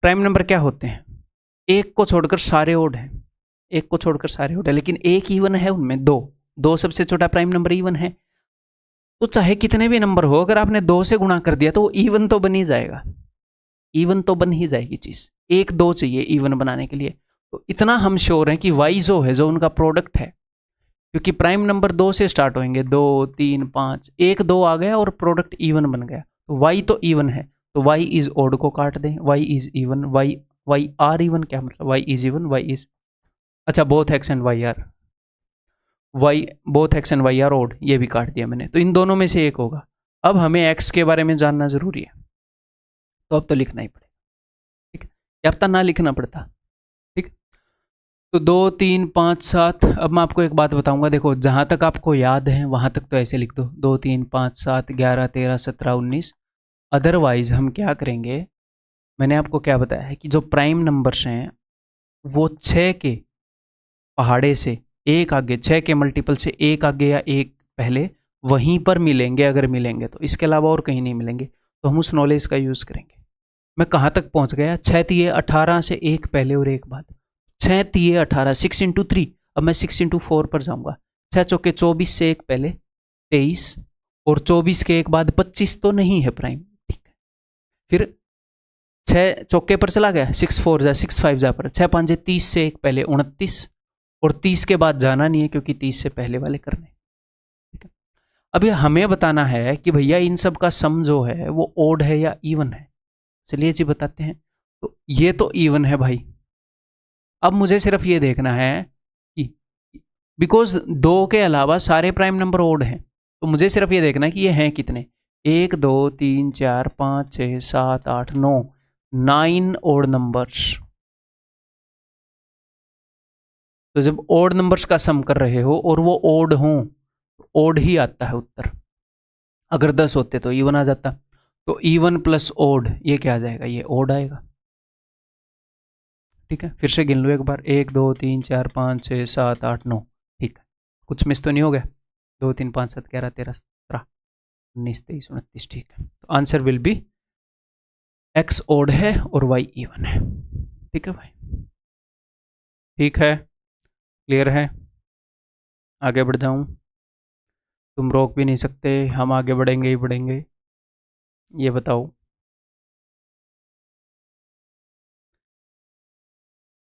प्राइम नंबर क्या होते हैं? एक को छोड़कर सारे ओड हैं, एक को छोड़कर सारे ओड है, लेकिन एक इवन है उनमें, दो सबसे छोटा प्राइम नंबर इवन है। तो चाहे कितने भी नंबर हो, अगर आपने 2 से गुणा कर दिया तो वो इवन तो बन ही जाएगा, इवन तो बन ही जाएगी चीज। 1 2 चाहिए इवन बनाने के लिए। तो इतना हम श्योर हैं कि y जो है, जो उनका प्रोडक्ट है, क्योंकि प्राइम नंबर 2 से स्टार्ट होंगे, 2 3 5, 1 2 आ गया और प्रोडक्ट इवन बन गया, तो y तो इवन है, तो y इज ओड को काट दें, y is even, y are even, क्या मतलब y is even, y is, अच्छा both x and y are, both x and y are odd, ये भी काट दिया मैंने, तो इन दोनों में से एक होगा। अब हमें x के बारे में जानना जरूरी है, तो अब तो लिखना ही पड़ेगा। ठीक है, या पता ना लिखना पड़ता। ठीक, तो 2 3 5 7। अब मैं आपको एक बात बताऊंगा, देखो जहां तक आपको याद है वहां तक तो ऐसे लिख दो, 2 3 5 7 11 13 17 19। अदरवाइज हम क्या करेंगे, मैंने आपको क्या बताया है कि जो प्राइम नंबर्स हैं वो 6 के पहाड़े से एक आगे, 6 के मल्टीपल से एक आगे या एक पहले वहीं पर मिलेंगे अगर मिलेंगे तो, इसके अलावा और कहीं नहीं मिलेंगे। तो हम उस नॉलेज का यूज़ करेंगे। मैं कहाँ तक पहुँच गया? 6 तिये 18 से एक पहले और एक बाद। 6 तिये 18, 6 इंटू 3। अब मैं 6 इंटू 4 पर जाऊँगा। 6 चौके 24 से एक पहले 23 और 24 के एक बाद 25 तो नहीं है प्राइम, ठीक है। फिर 6 चौके पर चला गया, 6 4 जा 6 5 जा पर 6 5 30 से एक पहले 29 और 30 के बाद जाना नहीं है क्योंकि 30 से पहले वाले करने, ठीक है। अब ये हमें बताना है कि भैया इन सब का सम जो है वो ओड है या इवन है। चलिए जी बताते हैं। तो ये तो इवन है भाई। अब मुझे सिर्फ ये देखना है कि बिकॉज 2 के अलावा सारे प्राइम नंबर ओड हैं, तो मुझे सिर्फ ये देखना है कि ये हैं कितने। 1 2 3 4 5 6 7 8 9 9 ओड नंबर्स। तो जब ओड नंबर्स का सम कर रहे हो और वो ओड हों, ओड ही आता है उत्तर। अगर 10 होते तो इवन आ जाता। तो इवन प्लस ओड ये क्या आ जाएगा? ये ओड आएगा, ठीक है। फिर से गिन लो एक बार, 1 2 3 4 5 6 7 8 9, ठीक है। कुछ मिस तो नहीं हो गया? 2 3 5 7 11 13 17 19 23 29, ठीक है। तो answer will be x odd है और वाई इवन है, ठीक है भाई। ठीक है, क्लियर है? आगे बढ़ जाऊं? तुम रोक भी नहीं सकते, हम आगे बढ़ेंगे ही बढ़ेंगे। ये बताओ,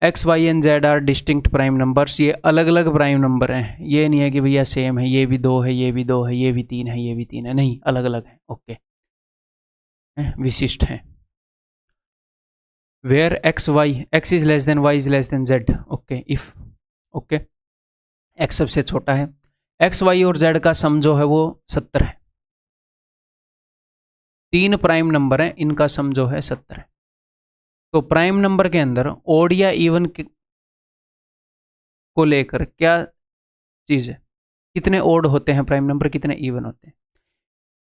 x y and z are distinct prime numbers. ये अलग अलग प्राइम नंबर हैं, ये नहीं है कि भैया सेम है, ये भी 2 है, ये भी 2 है, ये भी 3 है, ये भी 3 है, नहीं, अलग अलग है, ओके, विशिष्ट हैं। Where x y, x is less than y is less than z, okay, if, okay, x सबसे छोटा है, एक्स वाई और जेड का सम जो है वो 70 है। 3 प्राइम नंबर हैं, इनका सम जो है 70 है। तो प्राइम नंबर के अंदर ओड या इवन को लेकर क्या चीज है? कितने ओड होते हैं प्राइम नंबर, कितने इवन होते हैं?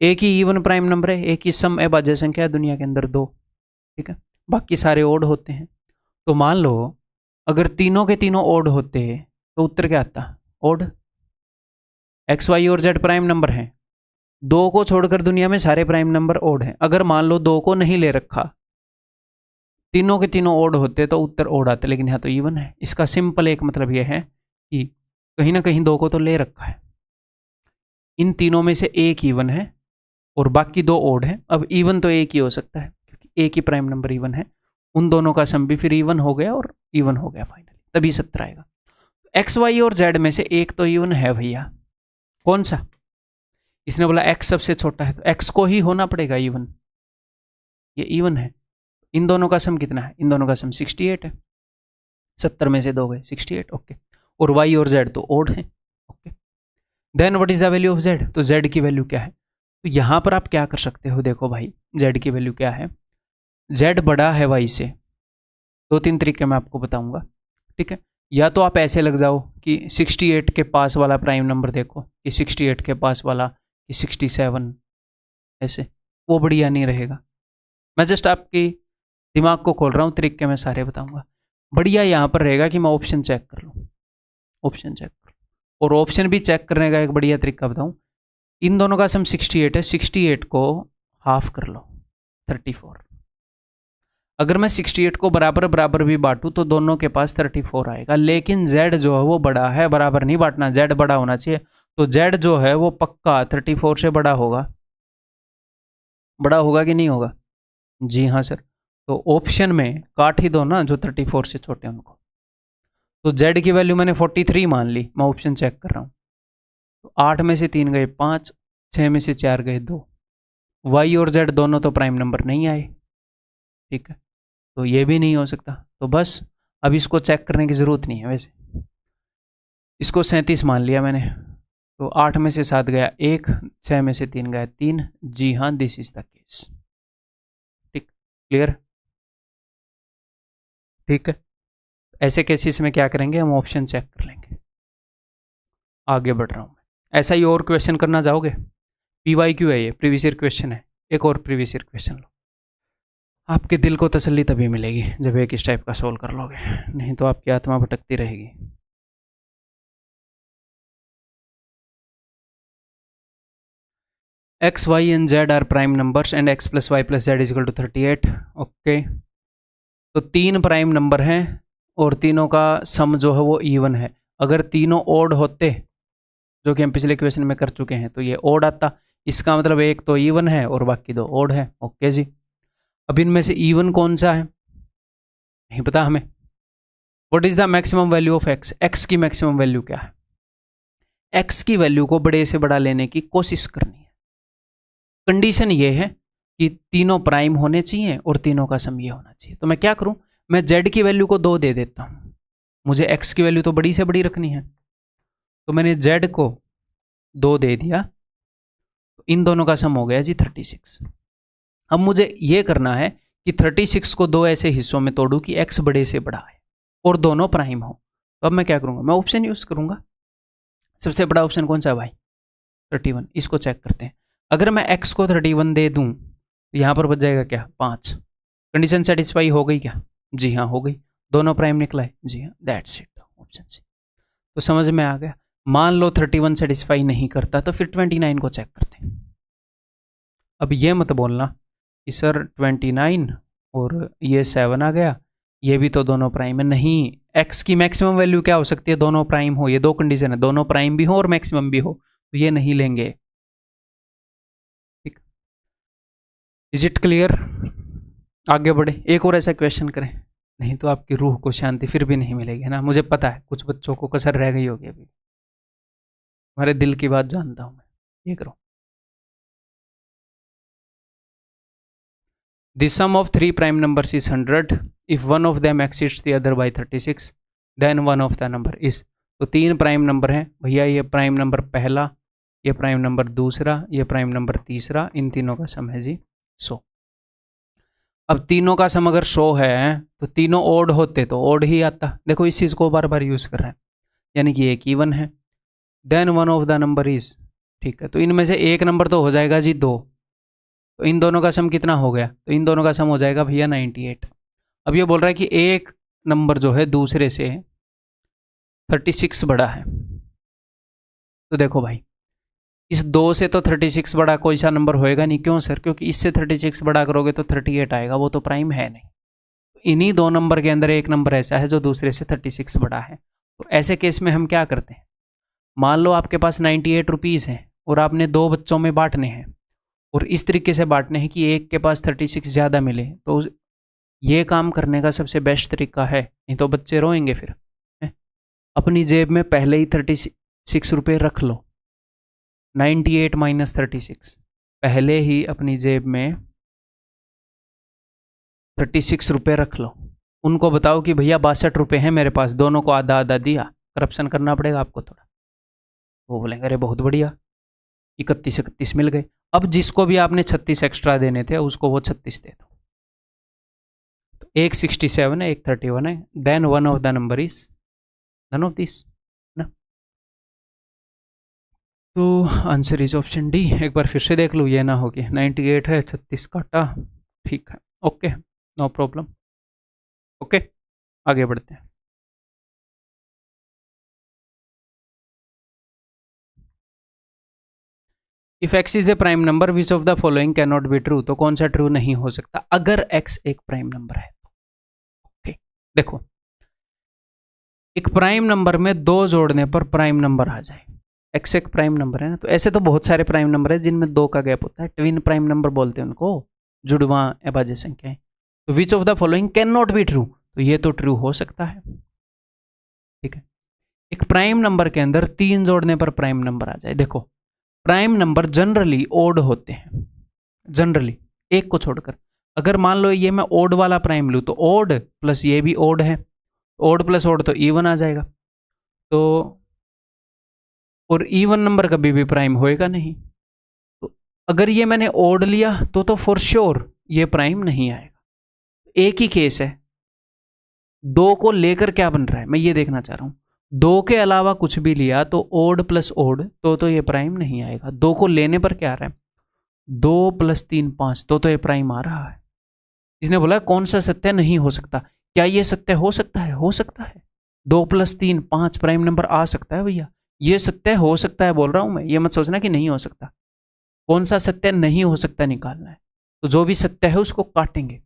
एक ही इवन प्राइम नंबर है, एक ही सम अभाज्य संख्या है दुनिया के अंदर, 2, ठीक है। बाकी सारे ओड होते हैं। तो मान लो अगर तीनों के तीनों ओड होते तो उत्तर क्या आता? ओड। एक्स वाई और जेड प्राइम नंबर हैं, 2 को छोड़कर दुनिया में सारे प्राइम नंबर ओड हैं। अगर मान लो 2 को नहीं ले रखा, तीनों के तीनों ओड होते तो उत्तर ओड आते, लेकिन यहाँ तो इवन है। इसका सिंपल एक मतलब यह है कि कहीं ना कहीं 2 को तो ले रखा है। इन तीनों में से एक इवन है और बाकी 2 ओड है। अब इवन तो एक ही हो सकता है क्योंकि एक ही प्राइम नंबर इवन है। उन दोनों का सम भी फिर इवन हो गया और इवन हो गया फाइनली, तभी 70 आएगा। एक्स वाई और जेड में से एक तो इवन है भैया, कौन सा? इसने बोला एक्स सबसे छोटा है, तो एक्स को ही होना पड़ेगा इवन, ये इवन है। इन दोनों का सम कितना है? इन दोनों का सम 68 है। 70 में से 2 गए, 68, ओके। और वाई और जेड तो ओड है, okay. Then what is the value of z? तो जेड की वैल्यू क्या है? तो यहां पर आप क्या कर सकते हो, देखो भाई, जेड की वैल्यू क्या है? जेड बड़ा है वाई से, 2-3 तरीके मैं आपको बताऊंगा, ठीक है। या तो आप ऐसे लग जाओ कि 68 के पास वाला प्राइम नंबर देखो, कि 68 के पास वाला, कि 67, ऐसे, वो बढ़िया नहीं रहेगा। मैं जस्ट आपकी दिमाग को खोल रहा हूँ, तरीके मैं सारे बताऊंगा। बढ़िया यहाँ पर रहेगा कि मैं ऑप्शन चेक कर लूँ, ऑप्शन चेक कर, और ऑप्शन भी चेक करने का एक बढ़िया तरीका बताऊँ। इन दोनों का सम 68 है, 68 को हाफ कर लो, 34। अगर मैं 68 को बराबर बराबर भी बांटूं तो दोनों के पास 34 आएगा, लेकिन z जो है वो बड़ा है, बराबर नहीं बांटना, z बड़ा होना चाहिए। तो z जो है वो पक्का 34 से बड़ा होगा। बड़ा होगा कि नहीं होगा? जी हाँ सर। तो ऑप्शन में काट ही दो ना जो 34 से छोटे हैं उनको। तो z की वैल्यू मैंने 43 मान ली, मैं ऑप्शन चेक कर रहा हूँ। तो 8 में से 3 गए 5, 6 में से 4 गए 2। y और z दोनों तो प्राइम नंबर नहीं आए, ठीक है, तो ये भी नहीं हो सकता। तो बस अब इसको चेक करने की ज़रूरत नहीं है। वैसे इसको 37 मान लिया मैंने, तो 8 में से 7 गया 1, 6 में से 3 गया 3। जी हाँ, दिस इज द केस, ठीक, क्लियर, ठीक है। ऐसे केसेस में क्या करेंगे, हम ऑप्शन चेक कर लेंगे। आगे बढ़ रहा हूँ मैं। ऐसा ही और क्वेश्चन करना चाहोगे? PYQ है ये, प्रीवियस ईयर क्वेश्चन है। एक और प्रीवियस ईयर क्वेश्चन लो, आपके दिल को तसल्ली तभी मिलेगी जब एक इस टाइप का सोल्व कर लोगे, नहीं तो आपकी आत्मा भटकती रहेगी। X y and z are prime numbers and x plus y plus z equal to 38। Okay, तो 3 प्राइम नंबर हैं और तीनों का सम जो है वो इवन है। अगर तीनों ओड होते, जो कि हम पिछले क्वेश्चन में कर चुके हैं, तो ये ओड आता। इसका मतलब एक तो इवन है और बाकी 2 ओड है। ओके जी, अब इनमें से इवन कौन सा है नहीं पता हमें। What is the maximum value of x? X की मैक्सिमम वैल्यू क्या है? एक्स की वैल्यू को बड़े से बड़ा लेने की कोशिश करनी है। कंडीशन ये है कि तीनों प्राइम होने चाहिए और तीनों का सम ये होना चाहिए। तो मैं क्या करूं, मैं जेड की वैल्यू को 2 दे देता हूं। मुझे एक्स की वैल्यू तो बड़ी से बड़ी रखनी है, तो मैंने जेड को 2 दे दिया। तो इन दोनों का सम हो गया जी 36। अब मुझे ये करना है कि 36 को 2 ऐसे हिस्सों में तोड़ूं कि एक्स बड़े से बड़ा है और दोनों प्राइम हो। तो अब मैं क्या करूंगा, मैं ऑप्शन यूज करूंगा। सबसे बड़ा ऑप्शन कौन सा है भाई? 31। इसको चेक करते हैं। अगर मैं x को 31 दे दूं तो यहां पर बच जाएगा क्या? 5। कंडीशन सेटिस्फाई हो गई क्या? जी हाँ, हो गई। दोनों प्राइम निकला है। जी हाँ, दैट्स इट, ऑप्शन सी। तो समझ में आ गया। मान लो 31 सेटिस्फाई नहीं करता तो फिर 29 को चेक करते हैं। अब ये मत बोलना कि सर 29 और ये 7 आ गया, ये भी तो दोनों प्राइम है। नहीं, x की मैक्सिमम वैल्यू क्या हो सकती है? दोनों प्राइम हो। ये 2 कंडीशन है, दोनों प्राइम भी हो और मैक्सिमम भी हो, तो ये नहीं लेंगे। ठीक, इज इट क्लियर? आगे बढ़े, एक और ऐसा क्वेश्चन करें, नहीं तो आपकी रूह को शांति फिर भी नहीं मिलेगी ना। मुझे पता है कुछ बच्चों को कसर रह गई होगी, अभी हमारे दिल की बात जानता हूं मैं। ये करो, the sum of 3 prime numbers is 100 if one of them exceeds the other by 36 then one of the number is। तो 3 प्राइम नंबर हैं भैया, ये प्राइम नंबर पहला, ये प्राइम नंबर दूसरा, ये प्राइम नंबर तीसरा, इन तीनों का सम है जी 100। अब तीनों का सम अगर 100 है तो तीनों ओड होते तो ओड ही आता। देखो इस चीज़ को बार बार यूज़ कर रहे हैं, यानी कि एक इवन है। Then one of the number is, ठीक है, तो इनमें से एक नंबर तो हो जाएगा जी 2। तो इन दोनों का सम कितना हो गया? तो इन दोनों का सम हो जाएगा भैया 98। अब ये बोल रहा है कि एक नंबर जो है दूसरे से 36 बड़ा है। तो देखो भाई, इस 2 से तो 36 बड़ा कोई सा नंबर होएगा नहीं। क्यों सर? क्योंकि इससे 36 बड़ा करोगे तो 38 आएगा, वो तो प्राइम है नहीं। इन्हीं 2 नंबर के अंदर एक नंबर ऐसा है जो दूसरे से 36 बड़ा है। तो ऐसे केस में हम क्या करते हैं, मान लो आपके पास 98 रुपीज़ हैं और आपने 2 बच्चों में बांटने हैं, और इस तरीके से बांटने हैं कि एक के पास 36 ज़्यादा मिले। तो ये काम करने का सबसे बेस्ट तरीका है, नहीं तो बच्चे रोएंगे फिर। अपनी जेब में पहले ही 36 रुपये रख लो। 98 माइनस 36, पहले ही अपनी जेब में 36 रुपये रख लो। उनको बताओ कि भैया 62 रुपये हैं मेरे पास, दोनों को आधा आधा दिया। करप्शन करना पड़ेगा आपको थोड़ा। वो बोलेंगे अरे बहुत बढ़िया, 31 मिल गए। अब जिसको भी आपने 36 एक्स्ट्रा देने थे उसको वो 36 दे दो। तो एक 67 है, एक 31 है। Then one of the number is none of this ना। तो आंसर इज ऑप्शन डी। एक बार फिर से देख लूँ, ये ना हो कि 98 है 36 काटा। ठीक है, ओके, नो प्रॉब्लम। ओके, आगे बढ़ते हैं। If x is a prime number which of the following can not B true. तो कौन सा ट्रू नहीं हो सकता अगर x एक प्राइम नंबर है? ओके, देखो एक प्राइम नंबर में 2 जोड़ने पर प्राइम नंबर आ जाए। x एक प्राइम नंबर है ना, तो ऐसे तो बहुत सारे प्राइम नंबर है जिनमें 2 का गैप होता है, ट्विन प्राइम नंबर बोलते हैं उनको, जुड़वा अभाज्य संख्याएं। तो विच of the following can not B true, तो ये तो ट्रू हो सकता है। ठीक है, एक प्राइम नंबर के अंदर 3 जोड़ने पर प्राइम नंबर आ जाए। देखो प्राइम नंबर जनरली ओड होते हैं, जनरली एक को छोड़कर। अगर मान लो ये मैं ओड वाला प्राइम लूँ तो ओड प्लस ये भी ओड है, ओड प्लस ओड तो इवन आ जाएगा। तो और इवन नंबर कभी भी प्राइम होएगा नहीं। तो अगर ये मैंने ओड लिया तो फॉर श्योर ये प्राइम नहीं आएगा। एक ही केस है, 2 को लेकर क्या बन रहा है मैं ये देखना चाह रहा हूँ। 2 के अलावा कुछ भी लिया तो ओड प्लस ओड तो ये प्राइम नहीं आएगा। 2 को लेने पर क्या आ रहा है? 2 + 3 5, तो ये प्राइम आ रहा है। इसने बोला कौन सा सत्य नहीं हो सकता। क्या ये सत्य हो सकता है? हो सकता है। 2 + 3 5 प्राइम नंबर आ सकता है भैया, ये सत्य हो सकता है बोल रहा हूं मैं, ये मत सोचना कि नहीं हो सकता। कौन सा सत्य नहीं हो सकता निकालना है। तो जो भी सत्य है उसको काटेंगे।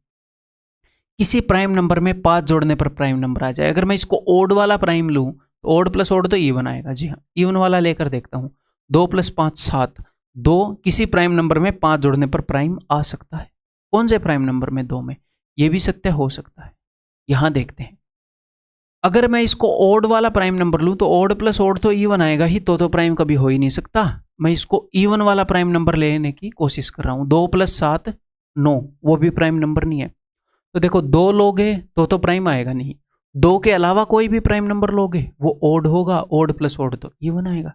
किसी प्राइम नंबर में 5 जोड़ने पर प्राइम नंबर आ जाए। अगर मैं इसको ओड वाला प्राइम लूँ तो ओड प्लस ओड तो इवन आएगा। जी हाँ, इवन वाला लेकर देखता हूँ। 2 + 5 7। 2 किसी प्राइम नंबर में 5 जोड़ने पर प्राइम आ सकता है। कौन से प्राइम नंबर में? 2 में। ये भी सत्य हो सकता है। यहां देखते हैं। अगर मैं इसको ओड वाला प्राइम नंबर लूं तो ओड प्लस ओड तो इवन आएगा ही, तो प्राइम कभी हो ही नहीं सकता। मैं इसको इवन वाला प्राइम नंबर लेने की कोशिश कर रहा हूं। 2 + 7 9, वो भी प्राइम नंबर नहीं है। तो देखो 2 लोगे तो प्राइम आएगा नहीं। 2 के अलावा कोई भी प्राइम नंबर लोगे वो ओड होगा। ओड प्लस ओड तो इवन आएगा।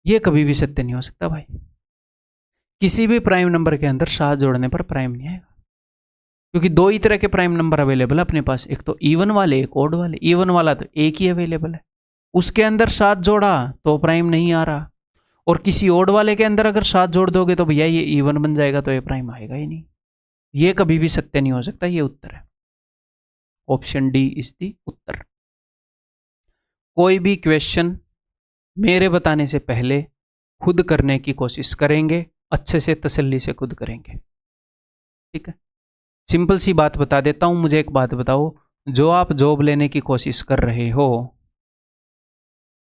ये कभी भी सत्य नहीं हो सकता भाई। किसी भी प्राइम नंबर के अंदर 7 जोड़ने पर प्राइम नहीं आएगा, क्योंकि 2 ही तरह के प्राइम नंबर अवेलेबल है अपने पास, एक तो इवन वाले, एक ओड वाले। इवन वाला तो एक ही अवेलेबल है, उसके अंदर 7 जोड़ा तो प्राइम नहीं आ रहा। और किसी ओड वाले के अंदर अगर 7 जोड़ दोगे तो भैया ये इवन बन जाएगा, तो ये प्राइम आएगा ही नहीं। ये कभी भी सत्य नहीं हो सकता। ये उत्तर है, ऑप्शन डी इज द उत्तर। कोई भी क्वेश्चन मेरे बताने से पहले खुद करने की कोशिश करेंगे, अच्छे से तसल्ली से खुद करेंगे, ठीक है। सिंपल सी बात बता देता हूं। मुझे एक बात बताओ, जो आप जॉब लेने की कोशिश कर रहे हो,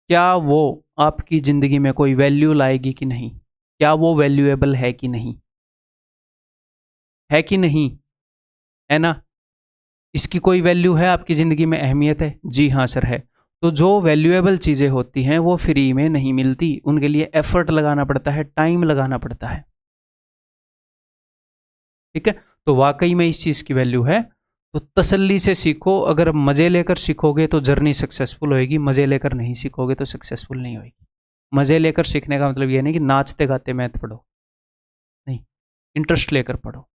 क्या वो आपकी जिंदगी में कोई वैल्यू लाएगी कि नहीं? क्या वो वैल्यूएबल है कि नहीं? है कि नहीं? है ना? इसकी कोई वैल्यू है आपकी जिंदगी में, अहमियत है? जी हाँ सर है। तो जो वैल्यूएबल चीजें होती हैं वो फ्री में नहीं मिलती, उनके लिए एफर्ट लगाना पड़ता है, टाइम लगाना पड़ता है, ठीक है। तो वाकई में इस चीज की वैल्यू है। तो तसल्ली से सीखो। अगर मजे लेकर सीखोगे तो जर्नी सक्सेसफुल होएगी, मजे लेकर नहीं सीखोगे तो सक्सेसफुल नहीं होएगी। मजे लेकर सीखने का मतलब ये नहीं कि नाचते गाते मैथ पढ़ो, नहीं, इंटरेस्ट लेकर पढ़ो।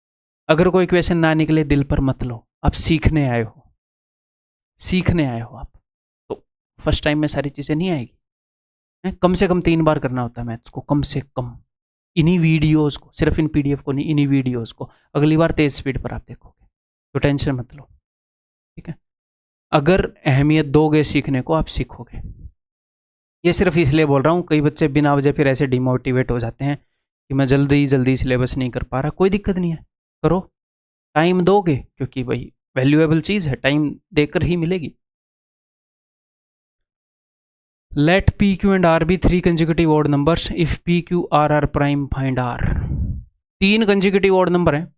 अगर कोई क्वेश्चन ना निकले दिल पर मत लो, आप सीखने आए हो, सीखने आए हो आप। तो फर्स्ट टाइम में सारी चीजें नहीं आएगी, कम से कम 3 बार करना होता है मैथ्स को, कम से कम। इन्हीं वीडियोस को, सिर्फ इन पीडीएफ को नहीं, इन्हीं वीडियोस को। अगली बार तेज स्पीड पर आप देखोगे, तो टेंशन मत लो, ठीक है। अगर अहमियत दोगे सीखने को, आप सीखोगे। ये सिर्फ इसलिए बोल रहा हूँ, कई बच्चे बिना वजह फिर ऐसे डिमोटिवेट हो जाते हैं कि मैं जल्दी सिलेबस नहीं कर पा रहा। कोई दिक्कत नहीं है, करो, टाइम दोगे, क्योंकि भाई वैल्यूएबल चीज़ है, टाइम देकर ही मिलेगी। Let PQ and R be 3 consecutive odd numbers. If PQ are prime, find R. 3 consecutive odd number हैं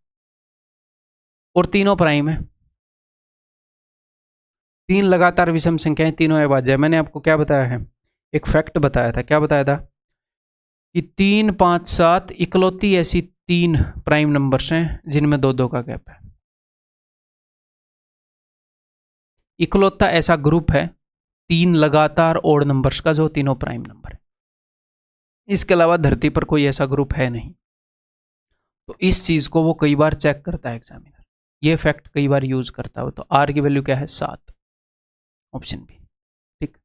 और तीनों प्राइम है। 3 लगातार विषम संख्याएं, तीनों अभाज्य। मैंने आपको क्या बताया है? एक फैक्ट बताया था। क्या बताया था? कि 3 5 7 इकलौती ऐसी 3 प्राइम नंबर्स हैं जिनमें 2-2 का गैप है। इकलौता ऐसा ग्रुप है 3 लगातार ओड नंबर्स का जो तीनों प्राइम नंबर है। इसके अलावा धरती पर कोई ऐसा ग्रुप है नहीं। तो इस चीज को वो कई बार चेक करता है एग्जामिनर, ये फैक्ट कई बार यूज करता है। तो आर की वैल्यू क्या है? 7, ऑप्शन बी, ठीक।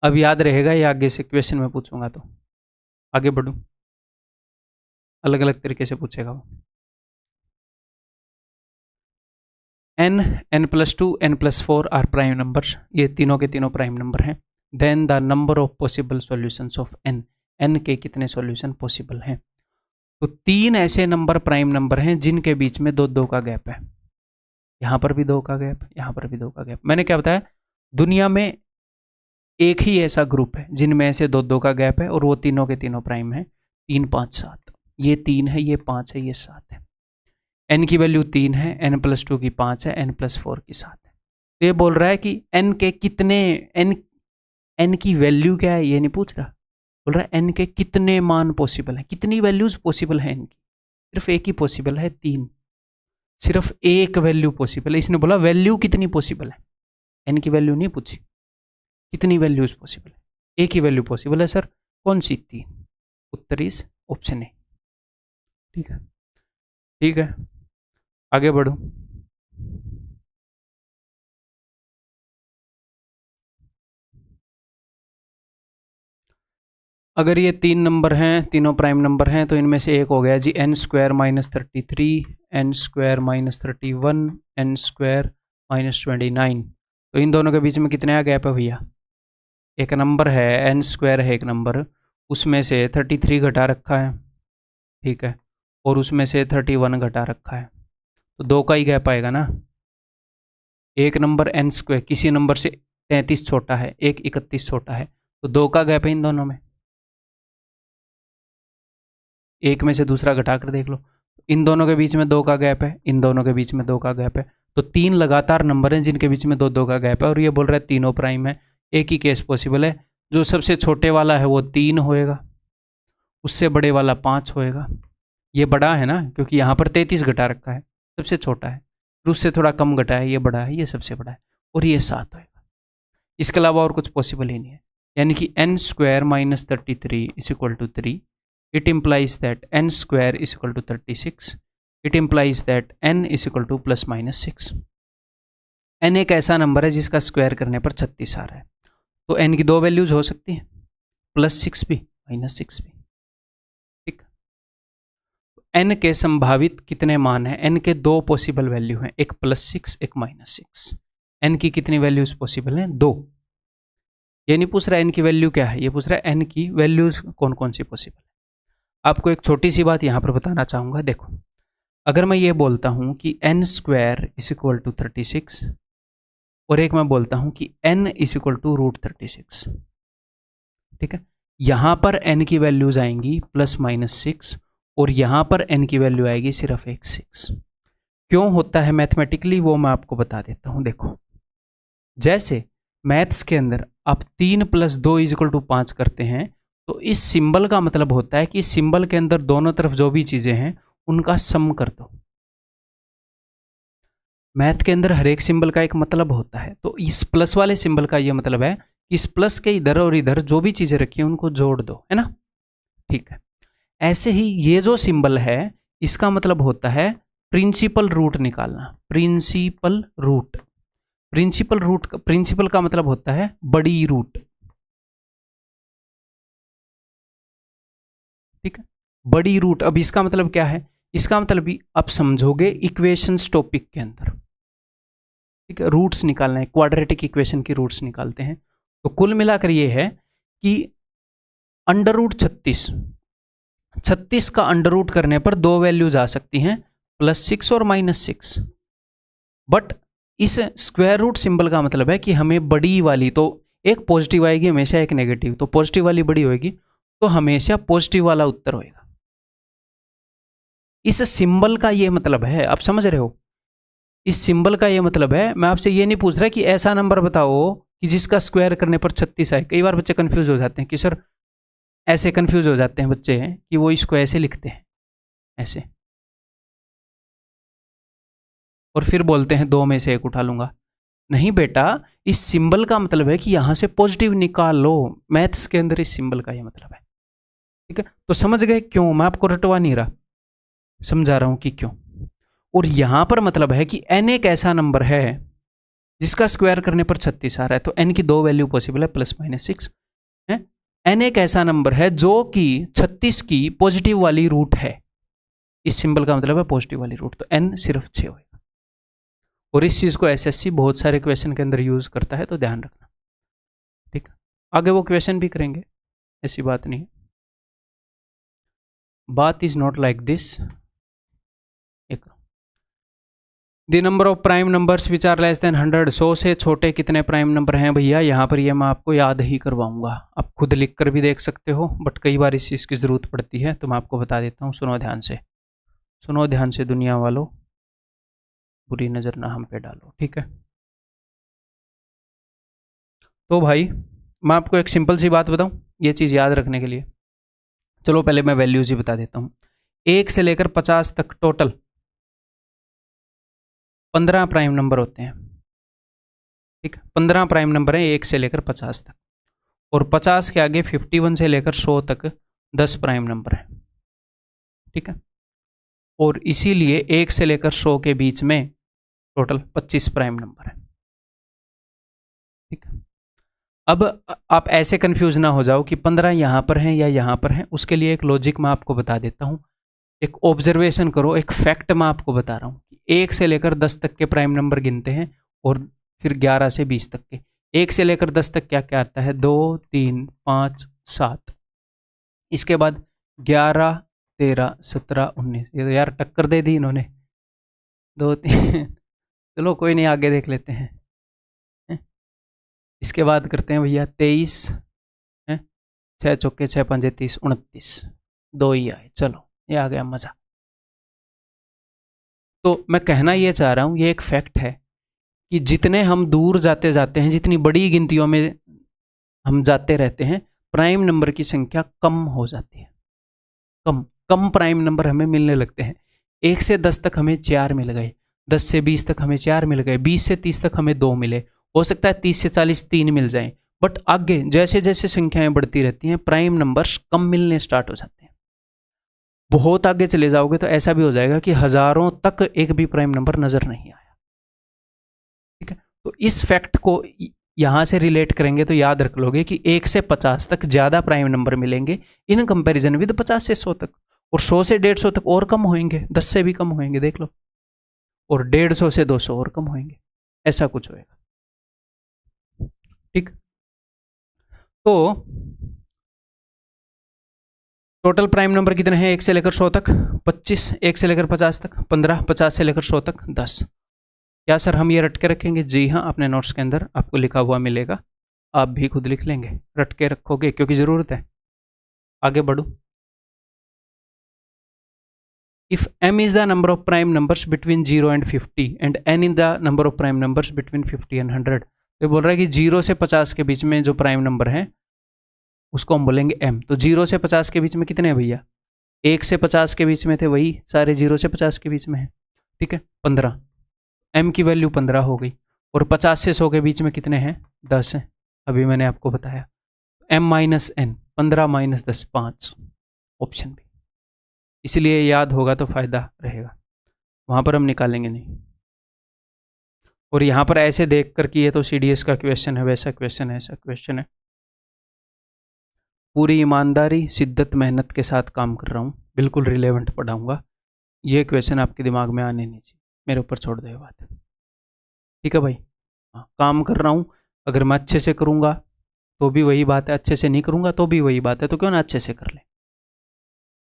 अब याद रहेगा ये, आगे से क्वेश्चन में पूछूंगा तो आगे बढ़ूं, अलग अलग तरीके से पूछेगा वो। n, n+2, n+4 are prime numbers. ये तीनों के तीनों प्राइम नंबर हैं। Then the number of possible solutions of n, n के कितने सॉल्यूशन पॉसिबल हैं? तो 3 ऐसे नंबर प्राइम नंबर हैं जिनके बीच में 2-2 का गैप है। यहां पर भी 2 का गैप, यहां पर भी 2 का गैप। मैंने क्या बताया? दुनिया में एक ही ऐसा ग्रुप है जिनमें से 2-2 का गैप है और वो तीनों के तीनों प्राइम है। 3 5 7, ये 3 है, ये 5 है, ये 7 है। n की वैल्यू 3 है, n+2 की 5 है, n+4 की 7 है। तो ये बोल रहा है कि n के कितने, n की वैल्यू क्या है ये नहीं पूछ रहा, बोल रहा है n के कितने मान पॉसिबल हैं, कितनी वैल्यूज पॉसिबल है n की। सिर्फ एक ही पॉसिबल है, 3। सिर्फ एक वैल्यू पॉसिबल है। इसने बोला वैल्यू कितनी पॉसिबल है, n की वैल्यू नहीं पूछी, कितनी वैल्यूज पॉसिबल है। एक ही वैल्यू पॉसिबल है सर, कौन सी? 3। उत्तर इस ऑप्शन ए, ठीक है, ठीक है। आगे बढ़ो। अगर ये 3 नंबर हैं, तीनों प्राइम नंबर हैं, तो इनमें से एक हो गया जी n² - 33, n² - 31, n² - 29। तो इन दोनों के बीच में कितने का गैप है भैया? एक नंबर है n² है, एक नंबर, उसमें से 33 घटा रखा है, ठीक है, और उसमें से 31 घटा रखा है, तो 2 का ही गैप आएगा ना। एक नंबर n स्क्वायर किसी नंबर से 33 छोटा है, एक 31 छोटा है, तो 2 का गैप है इन दोनों में। एक में से दूसरा घटा कर देख लो, इन दोनों के बीच में 2 का गैप है, इन दोनों के बीच में 2 का गैप है, तो 3 लगातार नंबर हैं जिनके बीच में 2-2 का गैप है, और ये बोल रहा है तीनों प्राइम है। एक ही केस पॉसिबल है, जो सबसे छोटे वाला है वो 3 होएगा, उससे बड़े वाला 5 होएगा। ये बड़ा है ना, क्योंकि यहाँ पर 33 घटा रखा है, सबसे छोटा है, फिर उससे थोड़ा कम घटा है, ये बड़ा है, ये सबसे बड़ा है, और ये 7 होएगा। इसके अलावा और कुछ पॉसिबल ही नहीं है। यानी कि n square minus 33 is equal to 3, it implies that n square is equal to 36, it implies that n is equal to plus minus 6। n एक ऐसा नंबर है जिसका स्क्वायर करने पर 36 आ रहा है, तो n की 2 वैल्यूज हो सकती हैं, +6 भी -6 भी, ठीक। n के संभावित कितने मान हैं? n के 2 पॉसिबल वैल्यू हैं, एक +6 एक -6। n की कितनी वैल्यूज पॉसिबल हैं? 2। ये नहीं पूछ रहा n की वैल्यू क्या है, ये पूछ रहा है n की वैल्यूज कौन कौन सी पॉसिबल है। आपको एक छोटी सी बात यहाँ पर बताना चाहूँगा, देखो अगर मैं ये बोलता हूँ कि n square is equal to 36, और एक मैं बोलता हूँ कि n इज इक्वल टू √36, ठीक है, यहाँ पर n की वैल्यूज आएंगी +-6, और यहाँ पर n की वैल्यू आएगी सिर्फ एक 6। क्यों होता है मैथमेटिकली, वो मैं आपको बता देता हूँ। देखो, जैसे मैथ्स के अंदर आप 3 + 2 = 5 करते हैं, तो इस सिंबल का मतलब होता है कि इस सिंबल के अंदर दोनों तरफ जो भी चीजें हैं उनका सम कर दो। मैथ के अंदर हर एक सिंबल का एक मतलब होता है, तो इस प्लस वाले सिंबल का ये मतलब है कि इस प्लस के इधर और इधर जो भी चीजें रखी हैं उनको जोड़ दो, है ना, ठीक है। ऐसे ही ये जो सिंबल है इसका मतलब होता है प्रिंसिपल रूट निकालना। प्रिंसिपल रूट, प्रिंसिपल का मतलब होता है बड़ी रूट, ठीक है, बड़ी रूट। अब इसका मतलब क्या है? इसका मतलब भी आप समझोगे इक्वेशंस टॉपिक के अंदर, ठीक है, रूट्स निकालना है, क्वाड्रेटिक इक्वेशन की रूट्स निकालते हैं। तो कुल मिलाकर ये है कि √36 का अंडर रूट करने पर 2 वैल्यूज आ सकती हैं, +6 और -6। बट इस स्क्वायर रूट सिंबल का मतलब है कि हमें बड़ी वाली, तो एक पॉजिटिव आएगी हमेशा, एक नेगेटिव, तो पॉजिटिव वाली बड़ी होगी तो हमेशा पॉजिटिव वाला उत्तर होएगा। इस सिंबल का ये मतलब है, आप समझ रहे हो, इस सिंबल का ये मतलब है। मैं आपसे ये नहीं पूछ रहा कि ऐसा नंबर बताओ कि जिसका स्क्वायर करने पर 36 आए। कई बार बच्चे कंफ्यूज हो जाते हैं कि सर, ऐसे कंफ्यूज हो जाते हैं बच्चे हैं कि वो इसको ऐसे लिखते हैं, ऐसे, और फिर बोलते हैं 2 में से 1 उठा लूंगा। नहीं बेटा, इस सिंबल का मतलब है कि यहां से पॉजिटिव निकाल लो। मैथ्स के अंदर इस सिंबल का ये मतलब है, ठीक है। तो समझ गए क्यों? मैं आपको रटवा नहीं रहा, समझा रहा हूं कि क्यों। और यहां पर मतलब है कि n एक ऐसा नंबर है जिसका स्क्वायर करने पर 36 आ रहा है, तो n की 2 वैल्यू पॉसिबल है, +-6 है। n एक ऐसा नंबर है जो कि 36 की पॉजिटिव वाली रूट है, इस सिंबल का मतलब है पॉजिटिव वाली रूट, तो n सिर्फ 6 होगा। और इस चीज को एसएससी बहुत सारे क्वेश्चन के अंदर यूज करता है, तो ध्यान रखना, ठीक है। आगे वो क्वेश्चन भी करेंगे, ऐसी बात नहीं है। बात is not like this. The number of prime numbers which are less than 100, 100 से छोटे कितने प्राइम नंबर हैं भैया? यहाँ पर ये मैं आपको याद ही करवाऊंगा, आप खुद लिख कर भी देख सकते हो, बट कई बार इस चीज़ की ज़रूरत पड़ती है, तो मैं आपको बता देता हूँ। सुनो ध्यान से, सुनो ध्यान से दुनिया वालों, बुरी नज़र ना हम पे डालो, ठीक है। तो भाई मैं आपको एक सिंपल सी बात बताऊँ ये चीज़ याद रखने के लिए। चलो पहले मैं वैल्यूज ही बता देता हूँ। 1 से लेकर 50 तक टोटल 15 प्राइम नंबर होते हैं, ठीक है। 15 प्राइम नंबर हैं 1 से लेकर 50 तक, और 50 के आगे 51 से लेकर 100 तक 10 प्राइम नंबर हैं, ठीक है। और इसीलिए 1 से लेकर 100 के बीच में टोटल 25 प्राइम नंबर है, ठीक है। अब आप ऐसे कंफ्यूज ना हो जाओ कि 15 यहाँ पर हैं या यहाँ पर हैं, उसके लिए एक लॉजिक मैं आपको बता देता हूँ। एक ऑब्जर्वेशन करो, एक फैक्ट मैं आपको बता रहा हूँ। 1 से लेकर 10 तक के प्राइम नंबर गिनते हैं, और फिर 11 से 20 तक के। 1 से लेकर 10 तक क्या क्या आता है? 2, 3, 5, 7। इसके बाद 11, 13, 17, 19। ये तो यार टक्कर दे दी इन्होंने, 2, 3। चलो कोई नहीं, आगे देख लेते हैं। इसके बाद करते हैं भैया 23 है, 6 चौके 6 पंजे 30, 29, 2 ही आए। चलो ये आ गया मज़ा। तो मैं कहना ये चाह रहा हूँ, ये एक फैक्ट है कि जितने हम दूर जाते जाते हैं, जितनी बड़ी गिनतियों में हम जाते रहते हैं, प्राइम नंबर की संख्या कम हो जाती है। कम कम प्राइम नंबर हमें मिलने लगते हैं। 1 से 10 तक हमें 4 मिल गए, 10 से 20 तक हमें 4 मिल गए, 20 से 30 तक हमें 2 मिले, हो सकता है 30 से 40 3 मिल जाएं। बट आगे जैसे जैसे संख्याएं बढ़ती रहती हैं, प्राइम नंबर्स कम मिलने स्टार्ट हो जाते हैं। बहुत आगे चले जाओगे तो ऐसा भी हो जाएगा कि हजारों तक एक भी प्राइम नंबर नजर नहीं आया। ठीक है, तो इस फैक्ट को यहां से रिलेट करेंगे तो याद रख लोगे कि 1 से 50 तक ज्यादा प्राइम नंबर मिलेंगे इन कंपैरिजन विद 50 से 100 तक, और 100 से 150 तक और कम होंगे, 10 से भी कम होंगे, देख लो, और 150 से 200 और कम होंगे, ऐसा कुछ होएगा। ठीक, तो टोटल प्राइम नंबर कितने हैं 1 से लेकर 100 तक? 25, 1 से लेकर 50 तक 15, 50 से लेकर 100 तक 10। क्या सर हम ये रट के रखेंगे? जी हाँ, अपने नोट्स के अंदर आपको लिखा हुआ मिलेगा, आप भी खुद लिख लेंगे, रट के रखोगे क्योंकि ज़रूरत है। आगे बढ़ो। If m is the number of prime numbers between 0 and 50 and n is the number of prime numbers between 50 and 100, तो बोल रहा है कि 0 से 50 के बीच में जो प्राइम नंबर है उसको हम बोलेंगे m। तो 0 से 50 के बीच में कितने हैं भैया? 1 से 50 के बीच में थे, वही सारे 0 से 50 के बीच में है। ठीक है, 15, m की वैल्यू 15 हो गई। और 50 से 100 के बीच में कितने हैं? 10 हैं, अभी मैंने आपको बताया। m minus n, 15 minus 10, 5, option B. इसलिए याद होगा तो फायदा रहेगा, वहां पर हम निकालेंगे नहीं। और यहां पर ऐसे देख कर कि ये तो CDS का क्वेश्चन है, वैसा क्वेश्चन है, ऐसा क्वेश्चन है, पूरी ईमानदारी शिद्दत मेहनत के साथ काम कर रहा हूँ, बिल्कुल रिलेवेंट पढ़ाऊंगा। ये क्वेश्चन आपके दिमाग में आने नहीं चाहिए, मेरे ऊपर छोड़ दो ये बात। ठीक है भाई, हाँ, काम कर रहा हूँ, अगर मैं अच्छे से करूँगा तो भी वही बात है, अच्छे से नहीं करूँगा तो भी वही बात है, तो क्यों ना अच्छे से कर ले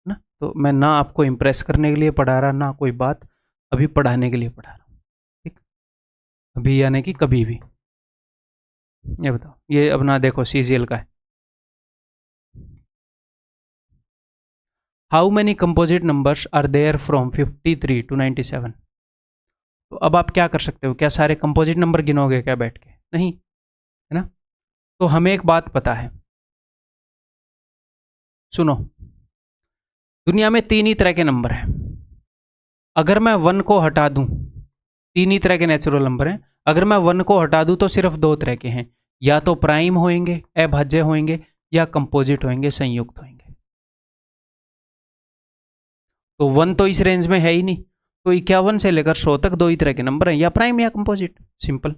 ना। तो मैं ना आपको इम्प्रेस करने के लिए पढ़ा रहा, ना कोई बात, अभी पढ़ाने के लिए पढ़ा रहा हूँ। ठीक, अभी यानी कि कभी भी। ये बताओ, ये अपना देखो CGL का है। How many composite numbers are there from 53 to 97? तो अब आप क्या कर सकते हो? क्या सारे कंपोजिट नंबर गिनोगे क्या बैठ के? नहीं, है ना। तो हमें एक बात पता है, सुनो, दुनिया में 3 ही तरह के नंबर हैं। अगर मैं 1 को हटा दूं, 3 ही तरह के नेचुरल नंबर हैं, अगर मैं 1 को हटा दूं तो सिर्फ 2 तरह के हैं, या तो प्राइम होंगे, अभाज्य होंगे, या कंपोजिट होंगे, संयुक्त होंगे। तो 1 तो इस रेंज में है ही नहीं, तो 51 से लेकर 100 तक 2 ही तरह के नंबर हैं, या प्राइम या कंपोजिट, सिंपल।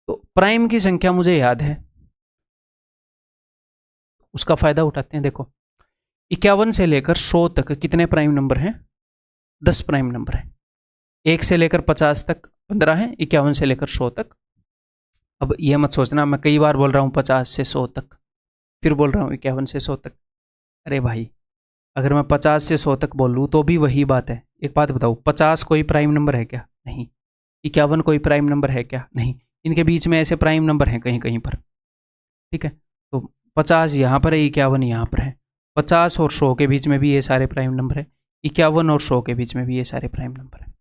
तो प्राइम की संख्या मुझे याद है, उसका फायदा उठाते हैं। देखो 51 से लेकर 100 तक कितने प्राइम नंबर हैं? 10 प्राइम नंबर हैं। 1 से लेकर 50 तक 15 हैं, 51 से लेकर 100 तक। अब ये मत सोचना मैं कई बार बोल रहा हूँ 50 से 100 तक, फिर बोल रहा हूँ 51 से 100 तक। अरे भाई, अगर मैं 50 से 100 तक बोलूँ तो भी वही बात है। एक बात बताओ, 50 कोई प्राइम नंबर है क्या? नहीं। 51 कोई प्राइम नंबर है क्या? नहीं। इनके बीच में ऐसे प्राइम नंबर हैं कहीं कहीं पर। ठीक है, तो 50 यहाँ पर है, 51 यहाँ पर है, 50 और 100 के बीच में भी ये सारे प्राइम नंबर है, 51 और 100 के बीच में भी ये सारे प्राइम नंबर है।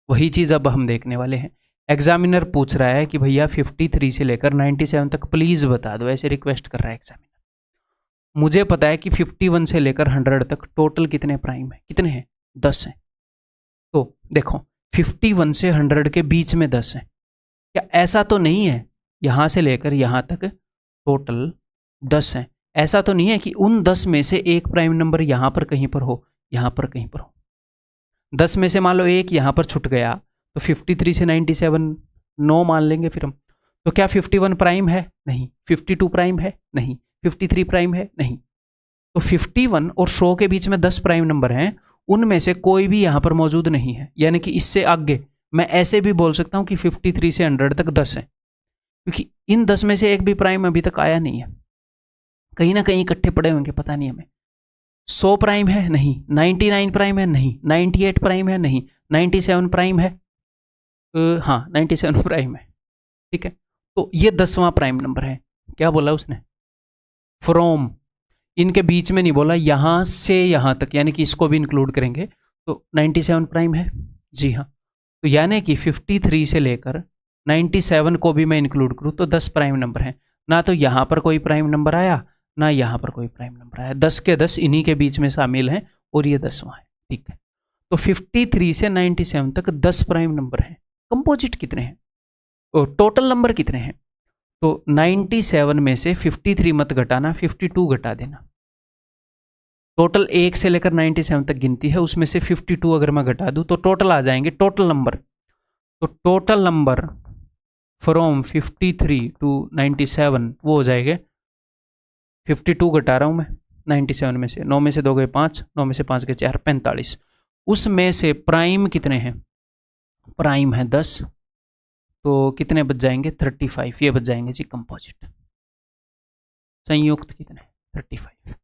वही चीज़ अब हम देखने वाले हैं। एग्जामिनर पूछ रहा है कि भैया 53 से लेकर 97 तक प्लीज़ बता दो, ऐसे रिक्वेस्ट कर रहा है एग्जामिनर। मुझे पता है कि 51 से लेकर 100 तक टोटल कितने प्राइम है? कितने हैं? 10 हैं। तो देखो 51 से 100 के बीच में 10 हैं। क्या ऐसा तो नहीं है यहाँ से लेकर यहाँ तक टोटल 10 हैं? ऐसा तो नहीं है कि उन 10 में से एक प्राइम नंबर यहाँ पर कहीं पर हो, यहाँ पर कहीं पर हो। 10 में से मान लो एक यहाँ पर छूट गया, तो 53 से 97 9 मान लेंगे फिर हम। तो क्या 51 प्राइम है? नहीं। 52 प्राइम है? नहीं। 53 प्राइम है? नहीं। तो 51 और 100 के बीच में 10 प्राइम नंबर हैं, उनमें से कोई भी यहाँ पर मौजूद नहीं है। यानी कि इससे आगे मैं ऐसे भी बोल सकता हूँ कि 53 से 100 तक 10 है, क्योंकि इन 10 में से एक भी प्राइम अभी तक आया नहीं है, कहीं ना कहीं इकट्ठे पड़े होंगे, पता नहीं हमें। 100 प्राइम है? नहीं। 99 प्राइम है? नहीं। 98 प्राइम है? नहीं। 97 प्राइम है? हाँ 97 प्राइम है। ठीक है, तो ये 10वां प्राइम नंबर है। क्या बोला उसने? फ्रॉम, इनके बीच में नहीं बोला, यहां से यहां तक, यानी कि इसको भी इंक्लूड करेंगे तो 97 प्राइम है। जी हाँ, तो यानी कि 53 से लेकर 97 को भी मैं इंक्लूड करूँ तो 10 प्राइम नंबर है। ना तो यहाँ पर कोई प्राइम नंबर आया, ना यहाँ पर कोई प्राइम नंबर आया। 10 के 10 इन्हीं के बीच में शामिल हैं और ये 10वां है। ठीक है, तो 53 से 97 तक 10 प्राइम नंबर हैं। कंपोजिट कितने हैं और टोटल नंबर कितने हैं? तो 97 में से 53 मत घटाना, 52 घटा देना। टोटल 1 से लेकर 97 तक गिनती है, उसमें से 52 अगर मैं घटा दूं तो टोटल आ जाएंगे टोटल नंबर। तो टोटल नंबर फ्रॉम 53 टू 97 वो हो जाएगा 52 घटा रहा हूं मैं 97 में से, 9 में से 2 गए 5, 9 में से 5 गए 4, 45। उसमें से प्राइम कितने हैं? प्राइम है 10, तो कितने बच जाएंगे? 35, ये बच जाएंगे जी कंपोजिट। संयुक्त कितने? 35।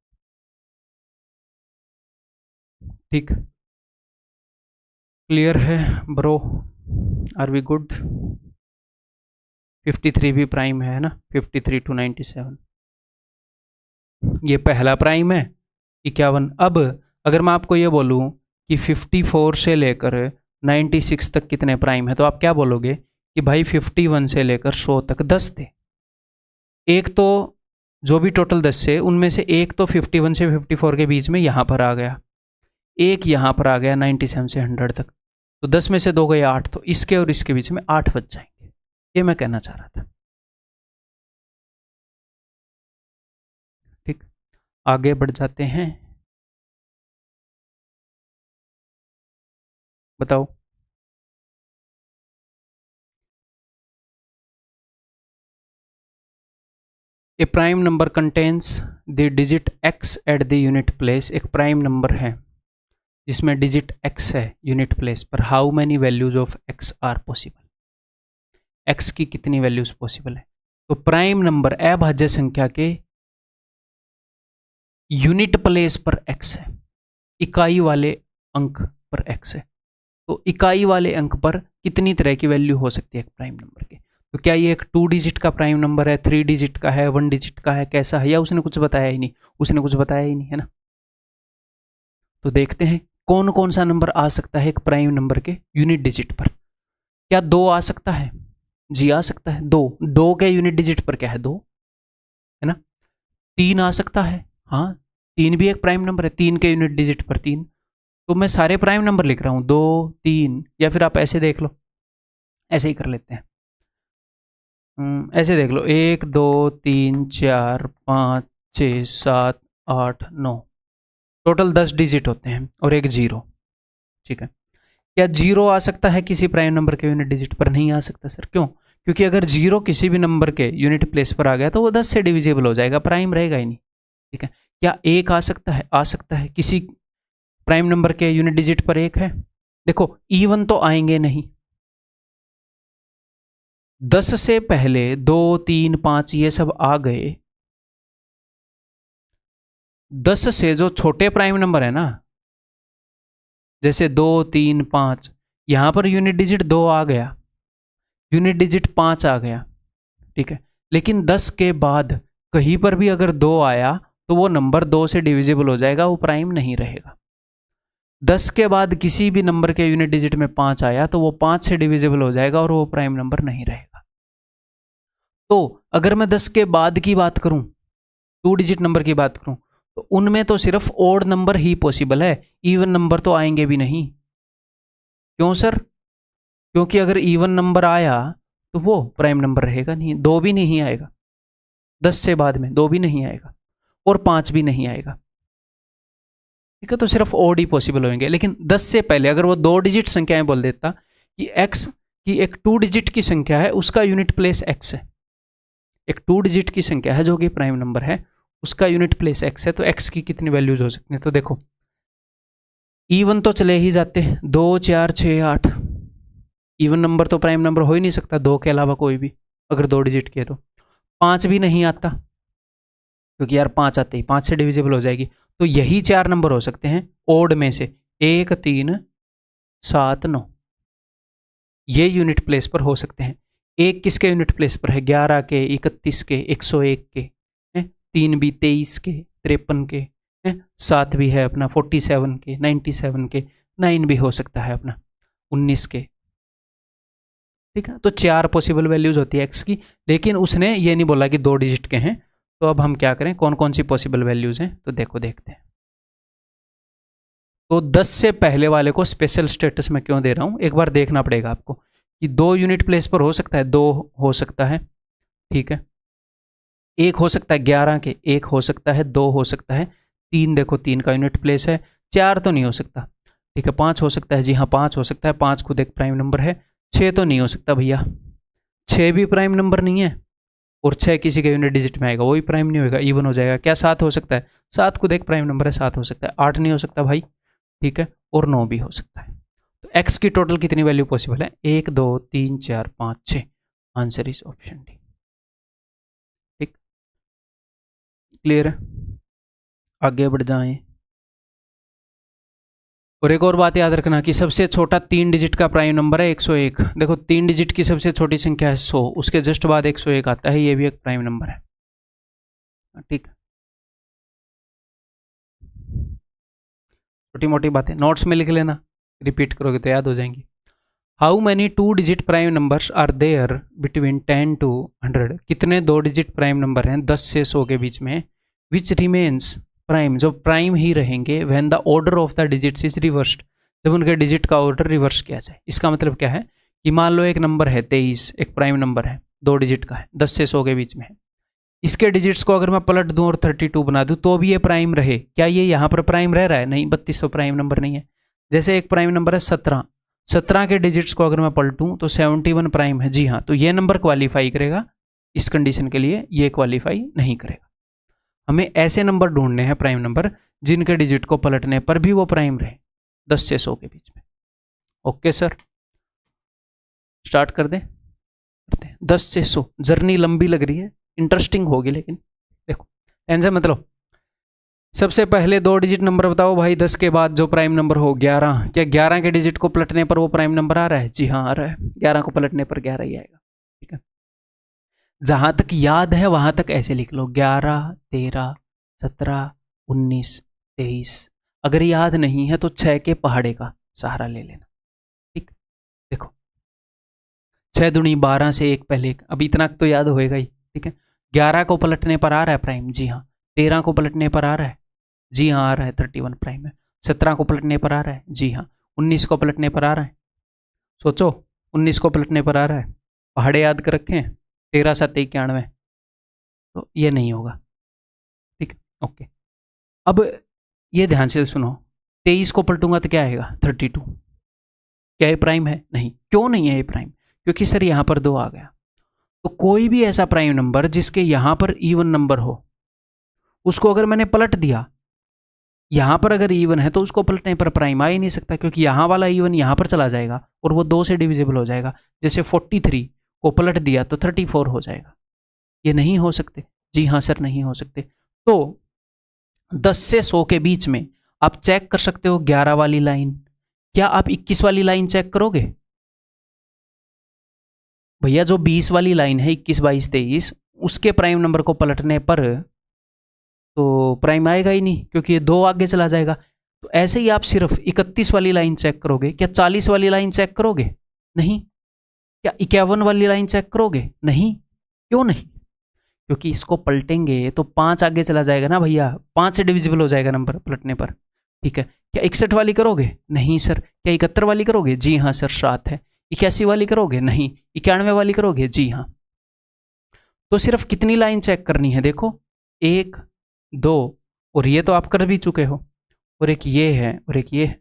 ठीक, क्लियर है ब्रो? Are we good? 53 भी प्राइम है ना, 53 टू 97, ये पहला प्राइम है 51। अब अगर मैं आपको ये बोलूं कि 54 से लेकर 96 तक कितने प्राइम है, तो आप क्या बोलोगे कि भाई 51 से लेकर 100 तक 10 थे। एक तो जो भी टोटल 10 से, उनमें से एक तो 51 से 54 के बीच में यहाँ पर आ गया, एक यहाँ पर आ गया 97 से 100 तक, तो 10 में से 2 गए 8, तो इसके और इसके बीच में 8 बच जाएंगे। ये मैं कहना चाह रहा था। ठीक, आगे बढ़ जाते हैं। बताओ। A prime number contains the digit x at the unit place. एक प्राइम नंबर है जिसमें डिजिट x है यूनिट प्लेस पर। How many values of x are possible? x की कितनी वैल्यूज पॉसिबल है? तो प्राइम नंबर अभाज्य संख्या के यूनिट प्लेस पर x है, इकाई वाले अंक पर x है। तो इकाई वाले अंक पर कितनी तरह की वैल्यू हो सकती है एक प्राइम नंबर के? तो क्या ये एक 2 डिजिट का प्राइम नंबर है, 3 डिजिट का है, 1 डिजिट का है, कैसा है? या उसने कुछ बताया ही नहीं? उसने कुछ बताया ही नहीं है ना। तो देखते हैं कौन कौन सा नंबर आ सकता है एक प्राइम नंबर के यूनिट डिजिट पर। क्या 2 आ सकता है? जी आ सकता है। 2 के यूनिट डिजिट पर क्या है? 2 है ना। 3 आ सकता है, हाँ 3 भी एक प्राइम नंबर है, 3 के यूनिट डिजिट पर 3। तो मैं सारे प्राइम नंबर लिख रहा हूँ 2, 3, या फिर आप ऐसे देख लो, ऐसे ही कर लेते हैं। ऐसे देख लो 1 2 3 4 5 6 7 8 9, टोटल 10 डिजिट होते हैं और एक 0। ठीक है, क्या 0 आ सकता है किसी प्राइम नंबर के यूनिट डिजिट पर? नहीं आ सकता सर। क्यों? क्योंकि अगर 0 किसी भी नंबर के यूनिट प्लेस पर आ गया तो वो 10 से डिविजिबल हो जाएगा, प्राइम रहेगा ही नहीं। ठीक है, क्या 1 आ सकता है? आ सकता है, किसी प्राइम नंबर के यूनिट डिजिट पर 1 है। देखो इवन तो आएंगे नहीं, 10 से पहले 2 3 5 ये सब आ गए। 10 से जो छोटे प्राइम नंबर है ना, जैसे 2 3 5, यहां पर यूनिट डिजिट 2 आ गया, यूनिट डिजिट 5 आ गया। ठीक है, लेकिन 10 के बाद कहीं पर भी अगर 2 आया तो वो नंबर 2 से डिविजिबल हो जाएगा, वो प्राइम नहीं रहेगा। 10 के बाद किसी भी नंबर के यूनिट डिजिट में 5 आया तो वो 5 से डिविजिबल हो जाएगा और वो प्राइम नंबर नहीं रहेगा। तो अगर मैं 10 के बाद की बात करूं, 2 डिजिट नंबर की बात करूं, तो उनमें तो सिर्फ ओड नंबर ही पॉसिबल है, इवन नंबर तो आएंगे भी नहीं। क्यों सर? क्योंकि अगर इवन नंबर आया तो वो प्राइम नंबर रहेगा नहीं, 2 भी नहीं आएगा, 10 से बाद में 2 भी नहीं आएगा और 5 भी नहीं आएगा। ठीक है, तो सिर्फ ओड ही पॉसिबल होंगे। लेकिन 10 से पहले अगर वो 2 डिजिट संख्याएं बोल देता कि x की एक 2 डिजिट की संख्या है, उसका यूनिट प्लेस x है, एक 2 डिजिट की संख्या है जो कि प्राइम नंबर है, उसका यूनिट प्लेस x है, तो x की कितनी वैल्यूज हो सकती हैं? तो देखो इवन तो चले ही जाते हैं, 2 4 6 8, इवन नंबर तो प्राइम नंबर हो ही नहीं सकता 2 के अलावा कोई भी, अगर 2 डिजिट की है तो। 5 भी नहीं आता क्योंकि यार 5 आते ही 5 से डिविजिबल हो जाएगी, तो यही 4 नंबर हो सकते हैं ओड में से, 1 3 7 9, ये यूनिट प्लेस पर हो सकते हैं। एक किसके यूनिट प्लेस पर है? 11 के, 31 के, 101 के, 3 भी 23 के, 53 के, 7 भी है अपना 47 के, 97 के, 9 भी हो सकता है अपना 19 के। ठीक है, तो 4 पॉसिबल वैल्यूज होती है एक्स की, लेकिन उसने ये नहीं बोला कि 2 डिजिट के हैं। तो अब हम क्या करें, कौन कौन सी पॉसिबल वैल्यूज हैं, तो देखो देखते हैं। तो 10 से पहले वाले को स्पेशल स्टेटस में क्यों दे रहा हूं, एक बार देखना पड़ेगा आपको कि 2 यूनिट प्लेस पर हो सकता है, 2 हो सकता है, ठीक है, 1 हो सकता है, 11 के 1 हो सकता है, 2 हो सकता है, 3 देखो 3 का यूनिट प्लेस है, 4 तो नहीं हो सकता, ठीक है, 5 हो सकता है, जी हाँ 5 हो सकता है, 5 खुद एक प्राइम नंबर है, 6 तो नहीं हो सकता भैया, 6 भी प्राइम नंबर नहीं है, और 6 किसी के यूनिट डिजिट में आएगा वो भी प्राइम नहीं होगा, इवन हो जाएगा। क्या 7 हो सकता है? 7 खुद एक प्राइम नंबर है, 7 हो सकता है। 8 नहीं हो सकता भाई, ठीक है, और 9 भी हो सकता है। तो एक्स की टोटल कितनी वैल्यू पॉसिबल है? 1 2 3 4 5 6। Answer is option D. ठीक, क्लियर है? आगे बढ़ जाएं। और एक और बात याद रखना कि सबसे छोटा 3 डिजिट का प्राइम नंबर है 101। देखो 3 डिजिट की सबसे छोटी संख्या है 100, उसके जस्ट बाद 101 आता है, ये भी एक प्राइम नंबर है। ठीक, छोटी मोटी बातें नोट्स में लिख लेना, रिपीट करोगे तो याद हो जाएंगी। How many 2 digit prime numbers are there between 10 to 100? कितने 2 डिजिट प्राइम नंबर हैं 10 से 100 के बीच में? विच रिमेन्स प्राइम, जो प्राइम ही रहेंगे, when the order of the digits is reversed, जब उनके डिजिट का ऑर्डर रिवर्स किया जाए। इसका मतलब क्या है कि मान लो एक नंबर है 23, एक प्राइम नंबर है 2 डिजिट का है, 10 से 100 के बीच में है, इसके डिजिट्स को अगर मैं पलट दूं और 32 बना दूं तो भी ये प्राइम रहे। क्या ये यहाँ पर प्राइम रह रहा है? नहीं, 32 तो प्राइम नंबर नहीं है। जैसे एक प्राइम नंबर है 17, 17 के डिजिट्स को अगर मैं पलटूं तो 71 प्राइम है, जी हाँ, तो ये नंबर क्वालिफाई करेगा इस कंडीशन के लिए, ये क्वालिफाई नहीं करेगा। हमें ऐसे नंबर ढूंढने हैं प्राइम नंबर जिनके डिजिट को पलटने पर भी वो प्राइम रहे 10 से 100 के बीच में। ओके सर, स्टार्ट कर दें? करते हैं। 10 से 100 जर्नी लंबी लग रही है, इंटरेस्टिंग होगी, लेकिन देखो टेंशन मतलब सबसे पहले 2 डिजिट नंबर बताओ भाई, 10 के बाद जो प्राइम नंबर हो 11। क्या 11 के डिजिट को पलटने पर वो प्राइम नंबर आ रहा है? जी हाँ आ रहा है, 11 को पलटने पर 11 ही आएगा। ठीक है, जहां तक याद है वहां तक ऐसे लिख लो, 11 13 17 19 23। अगर याद नहीं है तो 6 के पहाड़े का सहारा ले लेना। ठीक, देखो 6 दूनी 12 से एक पहले, अब इतना तो याद होएगा ही। ठीक है, 11 को पलटने पर आ रहा है प्राइम, जी हाँ। 13 को पलटने पर आ रहा है, जी हाँ आ रहा है, 31 प्राइम है। 17 को पलटने पर आ रहा है, जी हाँ। 19 को पलटने पर आ रहा है, सोचो 19 को पलटने पर आ रहा है, पहाड़े याद कर रखे हैं, 13 7 91, तो ये नहीं होगा। ठीक है, ओके। अब ये ध्यान से सुनो, 23 को पलटूंगा तो क्या आएगा? 32। क्या ये प्राइम है? नहीं। क्यों नहीं है ये प्राइम? क्योंकि सर यहाँ पर 2 आ गया। तो कोई भी ऐसा प्राइम नंबर जिसके यहाँ पर इवन नंबर हो, उसको अगर मैंने पलट दिया, यहाँ पर अगर इवन है तो उसको पलटने पर प्राइम आ ही नहीं सकता, क्योंकि यहाँ वाला इवन यहाँ पर चला जाएगा और वो 2 से डिविजिबल हो जाएगा। जैसे 43 को पलट दिया तो 34 हो जाएगा। ये नहीं हो सकते, जी हाँ सर नहीं हो सकते। तो 10 से 100 के बीच में आप चेक कर सकते हो 11 वाली लाइन। क्या आप 21 वाली लाइन चेक करोगे? भैया जो 20 वाली लाइन है 21 22 23, उसके प्राइम नंबर को पलटने पर तो प्राइम आएगा ही नहीं, क्योंकि ये 2 आगे चला जाएगा। तो ऐसे ही आप सिर्फ 31 वाली लाइन चेक करोगे। क्या 40 वाली लाइन चेक करोगे? नहीं। क्या 51 वाली लाइन चेक करोगे? नहीं। क्यों नहीं? क्योंकि इसको पलटेंगे तो 5 आगे चला जाएगा ना भैया, 5 से डिविजिबल हो जाएगा नंबर पलटने पर। ठीक है, क्या 61 वाली करोगे? नहीं सर। क्या 71 वाली करोगे? जी हाँ सर 7 है। 81 वाली करोगे? नहीं। 91 वाली करोगे? जी हाँ। तो सिर्फ कितनी लाइन चेक करनी है? देखो 1 2, और ये तो आप कर भी चुके हो, और एक ये है और एक ये है।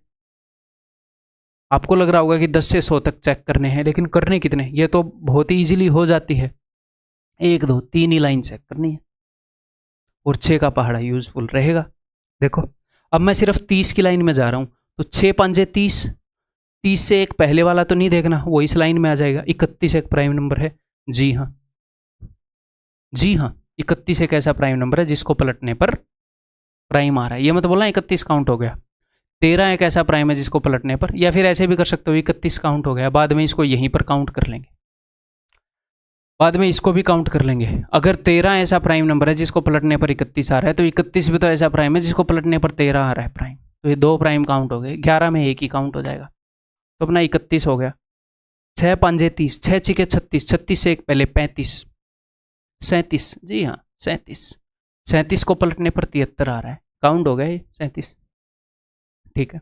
आपको लग रहा होगा कि 10 से 100 तक चेक करने हैं, लेकिन करने कितने? ये तो बहुत ही इजीली हो जाती है। 1 2 3 ही लाइन चेक करनी है, और 6 का पहाड़ा यूजफुल रहेगा। देखो अब मैं सिर्फ 30 की लाइन में जा रहा हूं, तो 6 5 30, 30 से एक पहले वाला तो नहीं देखना, वो इस लाइन में आ जाएगा। 31 एक प्राइम नंबर है, जी हाँ जी हाँ, 31 एक ऐसा प्राइम नंबर है जिसको पलटने पर प्राइम आ रहा है, ये मत बोलना 31 काउंट हो गया। 13 एक ऐसा प्राइम है जिसको पलटने पर, या फिर ऐसे भी कर सकते हो 31 काउंट हो गया, बाद में इसको यहीं पर काउंट कर लेंगे, बाद में इसको भी काउंट कर लेंगे। अगर 13 ऐसा प्राइम नंबर है जिसको पलटने पर 31 आ रहा है, तो 31 भी तो ऐसा प्राइम है जिसको पलटने पर 13 आ रहा है प्राइम, तो ये 2 प्राइम काउंट हो गए, 11 में एक ही काउंट हो जाएगा, तो अपना 31 हो गया। 6 5 30, 6 6 36, 36 से एक पहले 35, 37, जी हाँ 37, 37 को पलटने पर 73 आ रहा है, काउंट हो गया 37, ठीक है।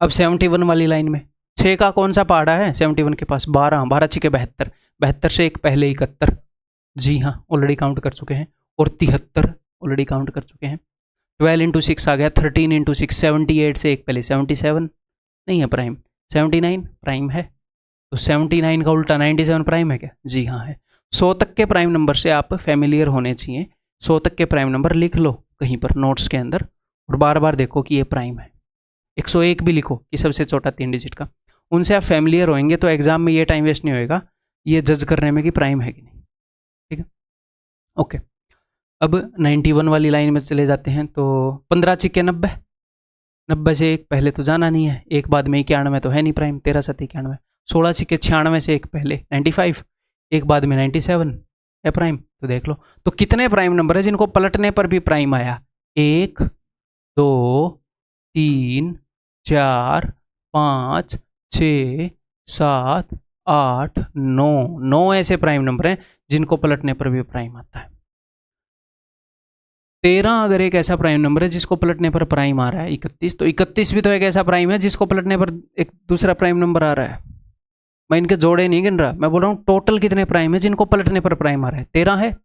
अब 71 वाली लाइन में 6 का कौन सा पहाड़ा है 71 के पास, 12, 12 6 72, 72 से एक पहले 71, जी हाँ ऑलरेडी काउंट कर चुके हैं, और 73 ऑलरेडी काउंट कर चुके हैं। 12 इंटू 6 आ गया, 13 इंटू 6, 78 से एक पहले 77 नहीं है प्राइम, 79 प्राइम है, तो 79 का उल्टा 97 प्राइम है क्या, जी हाँ है। 100 तक के प्राइम नंबर से आप फैमिलियर होने चाहिए, 100 तक के प्राइम नंबर लिख लो कहीं पर नोट्स के अंदर, और बार बार देखो कि ये प्राइम है। 101 भी लिखो कि सबसे छोटा 3 डिजिट का, उनसे आप फैमिलियर होंगे तो एग्जाम में ये टाइम वेस्ट नहीं होएगा ये जज करने में कि प्राइम है कि नहीं, ठीक है। ओके, अब 91 वाली लाइन में चले जाते हैं, तो 15 6 90, 90 से एक पहले तो जाना नहीं है, एक बाद में 91 तो है नहीं प्राइम, 13 7 91, 16 6 96 से एक पहले 95, एक बाद में 97 है प्राइम, तो देख लो तो कितने प्राइम नंबर है जिनको पलटने पर भी प्राइम आया, 1 2 3 4 5 6 7 8 9, 9 ऐसे प्राइम नंबर हैं जिनको पलटने पर भी प्राइम आता है। 13 अगर एक ऐसा प्राइम नंबर है जिसको पलटने पर प्राइम आ रहा है 31, तो 31 भी तो एक ऐसा प्राइम है जिसको पलटने पर एक दूसरा प्राइम नंबर आ रहा है। मैं इनके जोड़े नहीं गिन रहा, मैं बोल रहा हूँ टोटल कितने प्राइम है जिनको पलटने पर प्राइम आ रहा है, 13 है,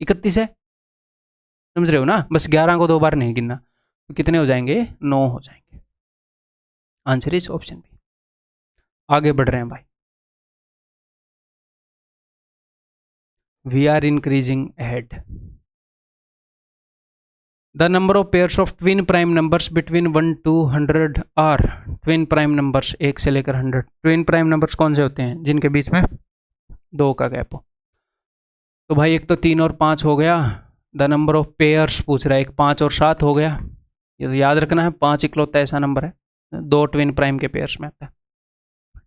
31 है, समझ रहे हो ना, बस 11 को 2 बार नहीं गिनना, तो कितने हो जाएंगे 9 हो जाएंगे। Answer is option B. आगे बढ़ रहे हैं भाई, we are increasing ahead. The number of pairs of twin prime numbers between 1 to 100 are, twin prime numbers 1 से लेकर 100, twin prime numbers कौन से होते हैं जिनके बीच में 2 का गैप हो, तो भाई एक तो 3 और 5 हो गया, द नंबर ऑफ पेयर्स पूछ रहा है, एक 5 और 7 हो गया, ये तो याद रखना है 5 इकलौता ऐसा नंबर है 2 ट्विन प्राइम के पेयर्स में आता है,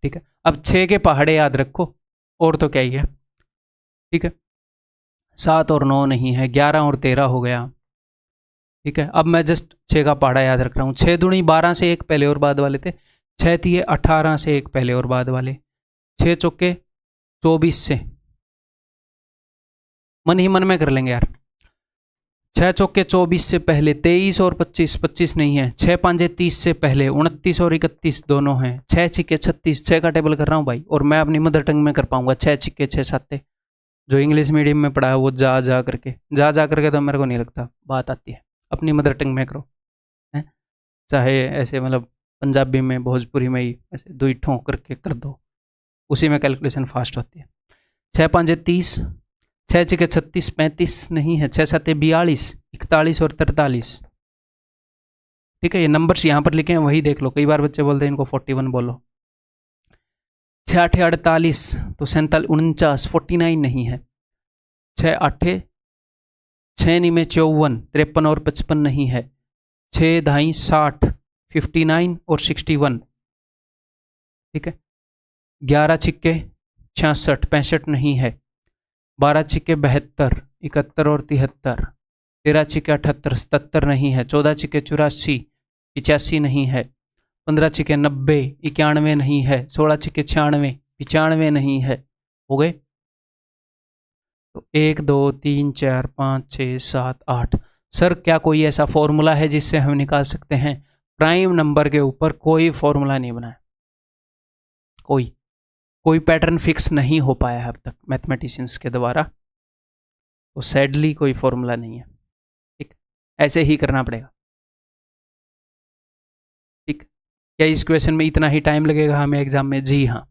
ठीक है। अब 6 के पहाड़े याद रखो, और तो क्या ही है, ठीक है। 7 और 9 नहीं है, 11 और 13 हो गया, ठीक है। अब मैं जस्ट 6 का पहाड़ा याद रख रहा हूँ, 6 दूनी 12 से एक पहले और बाद वाले थे, 6 तिये 18 से एक पहले और बाद वाले, 6 चौके 24 से, मन ही मन में कर लेंगे यार, 6 चौके 24 से पहले 23 और 25, 25 नहीं है, 6 पांजे 30 से पहले 29 और 31 दोनों हैं, 6 छिक्के 36, 6 का टेबल कर रहा हूँ भाई, और मैं अपनी मदर टंग में कर पाऊंगा 6 छिक्के 6 7, जो इंग्लिश मीडियम में पढ़ा है वो जा करके तो मेरे को नहीं लगता बात आती है, अपनी मदर टंग में करो, है चाहे ऐसे मतलब पंजाबी में भोजपुरी में ही ऐसे दुई ठों करके कर दो, उसी में कैलकुलेशन फास्ट होती है। 6 पांजे 30, 6 छिके 36, 35 नहीं है, 6 7 42, 41 और 43, ठीक है। ये नंबर्स यहाँ पर लिखे हैं वही देख लो, कई बार बच्चे बोलते हैं इनको 41 बोलो। 6 8 48, तो 47 49, 49 नहीं है, 6 8 6 नी में 54, 53 और 55 नहीं है, 6 ढाई 60, 59 और 61, ठीक है। 11 छिक्के 66, 65 नहीं है, 12 छिक्के 72, 71 और 73, 13 छिक्के 78, 77 नहीं है, 14 छिक्के 84, 85 नहीं है, 15 छिक्के 90, 91 नहीं है, 16 छिक्के 96, 95 नहीं है, हो गए। तो 1 2 3 4 5 6 7 8, सर क्या कोई ऐसा फॉर्मूला है जिससे हम निकाल सकते हैं प्राइम नंबर के ऊपर? कोई फॉर्मूला नहीं बना है, कोई पैटर्न फिक्स नहीं हो पाया है अब तक मैथमेटिशियंस के द्वारा, तो सैडली कोई फॉर्मूला नहीं है, ठीक, ऐसे ही करना पड़ेगा, ठीक। क्या इस क्वेश्चन में इतना ही टाइम लगेगा हमें एग्जाम में? जी हाँ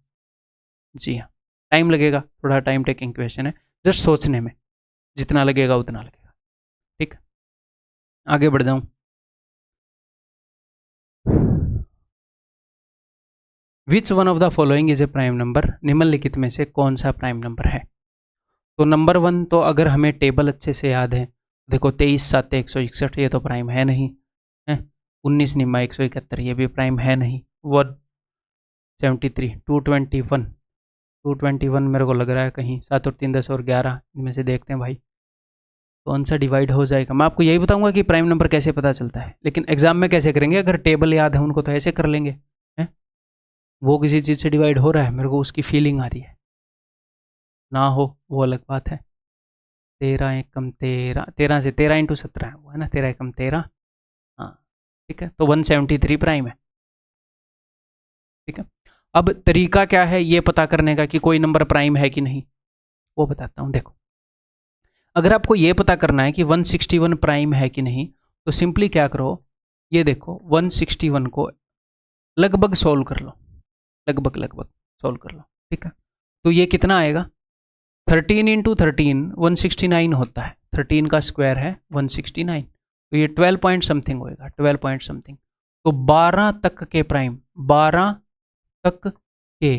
टाइम लगेगा, थोड़ा टाइम टेकिंग क्वेश्चन है, जस्ट सोचने में जितना लगेगा उतना लगेगा, ठीक। आगे बढ़ जाऊं, which one of the following is a prime number, निम्नलिखित में से कौन सा प्राइम नंबर है? तो नंबर 1 तो अगर हमें टेबल अच्छे से याद है देखो 23 7 161 ये तो प्राइम है नहीं है। 19 निम्मा 171 ये भी प्राइम है नहीं। 173 221 मेरे को लग रहा है कहीं 7 और 3 10 और 11 इनमें से देखते हैं भाई कौन सा डिवाइड हो जाएगा। मैं आपको यही बताऊंगा कि प्राइम नंबर कैसे पता चलता है, लेकिन एग्जाम में कैसे करेंगे। अगर टेबल याद है उनको तो ऐसे कर लेंगे हैं। वो किसी चीज़ से डिवाइड हो रहा है, मेरे को उसकी फीलिंग आ रही है, ना हो वो अलग बात है। 13 एकम 13, 13 से 13 इंटू 17 है वो, है ना, 13 एकम 13। हाँ ठीक है, तो 173 प्राइम है। ठीक है, अब तरीका क्या है ये पता करने का कि कोई नंबर प्राइम है कि नहीं, वो बताता हूँ। देखो अगर आपको ये पता करना है कि 161 प्राइम है कि नहीं, तो सिंपली क्या करो, ये देखो 161 को लगभग सोल्व कर लो, लगभग सोल्व कर लो। ठीक है, तो ये कितना आएगा, 13 इंटू 13 169 होता है, 13 का स्क्वायर है 169, तो ये 12 पॉइंट समथिंग होएगा, 12 पॉइंट समथिंग। तो 12 तक के प्राइम, 12 तक के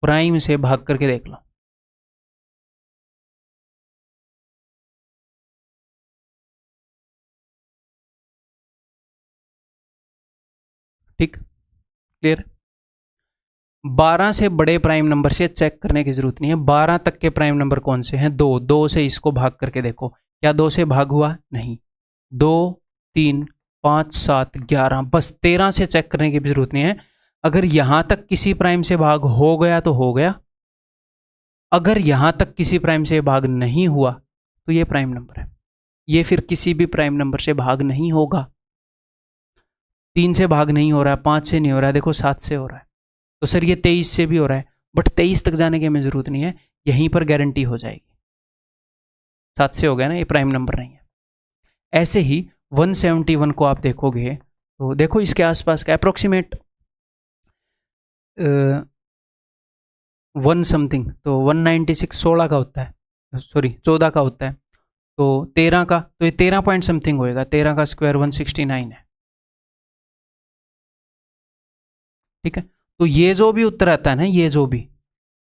प्राइम से भाग करके देख लो। ठीक, क्लियर। 12 से बड़े प्राइम नंबर से चेक करने की जरूरत नहीं है। 12 तक के प्राइम नंबर कौन से हैं, दो, दो से इसको भाग करके देखो, क्या दो से भाग हुआ, नहीं। 2 3 5 7 11, बस 13 से चेक करने की भी जरूरत नहीं है। अगर यहां तक किसी प्राइम से भाग हो गया तो हो गया, अगर यहां तक किसी प्राइम से भाग नहीं हुआ तो ये प्राइम नंबर है। ये फिर किसी भी प्राइम नंबर से भाग नहीं होगा। 3 से भाग नहीं हो रहा है, 5 से नहीं हो रहा है, देखो 7 से हो रहा है, तो सर ये 23 से भी हो रहा है, बट 23 तक जाने की हमें जरूरत नहीं है, यहीं पर गारंटी हो जाएगी। 7 से हो गया ना, ये प्राइम नंबर नहीं है। ऐसे ही 171 को आप देखोगे तो देखो इसके आसपास का अप्रोक्सीमेट 1 समथिंग, तो 196 16 का होता है, सॉरी 14 का होता है, तो 13 का, तो ये 13 पॉइंट समथिंग होएगा, 13 का स्क्वायर 169 है। ठीक है, तो ये जो भी उत्तर आता है ना, ये जो भी,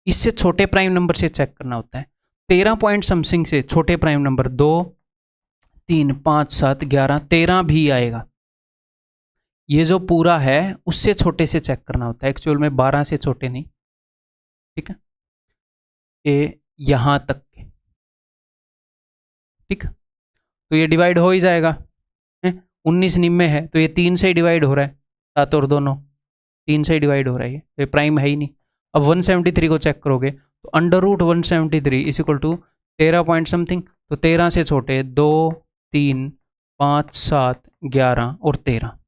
इससे छोटे प्राइम नंबर से चेक करना होता है। 13 पॉइंट समथिंग से छोटे प्राइम नंबर 2 3 5 7 11 13 भी आएगा। ये जो पूरा है उससे छोटे से चेक करना होता है, एक्चुअल में 12 से छोटे नहीं। ठीक है, ये यहां तक के। ठीक, तो ये डिवाइड हो ही जाएगा है? 19 निम्मे है तो ये 3 से ही डिवाइड हो रहा है, 7 और 2 9, 3 से ही डिवाइड हो रहा है, ये प्राइम है ही नहीं। अब 173 को चेक करोगे तो under root 173 is equal to 13 point something, तो 13 से छोटे 2 3 5 7 11 और 13।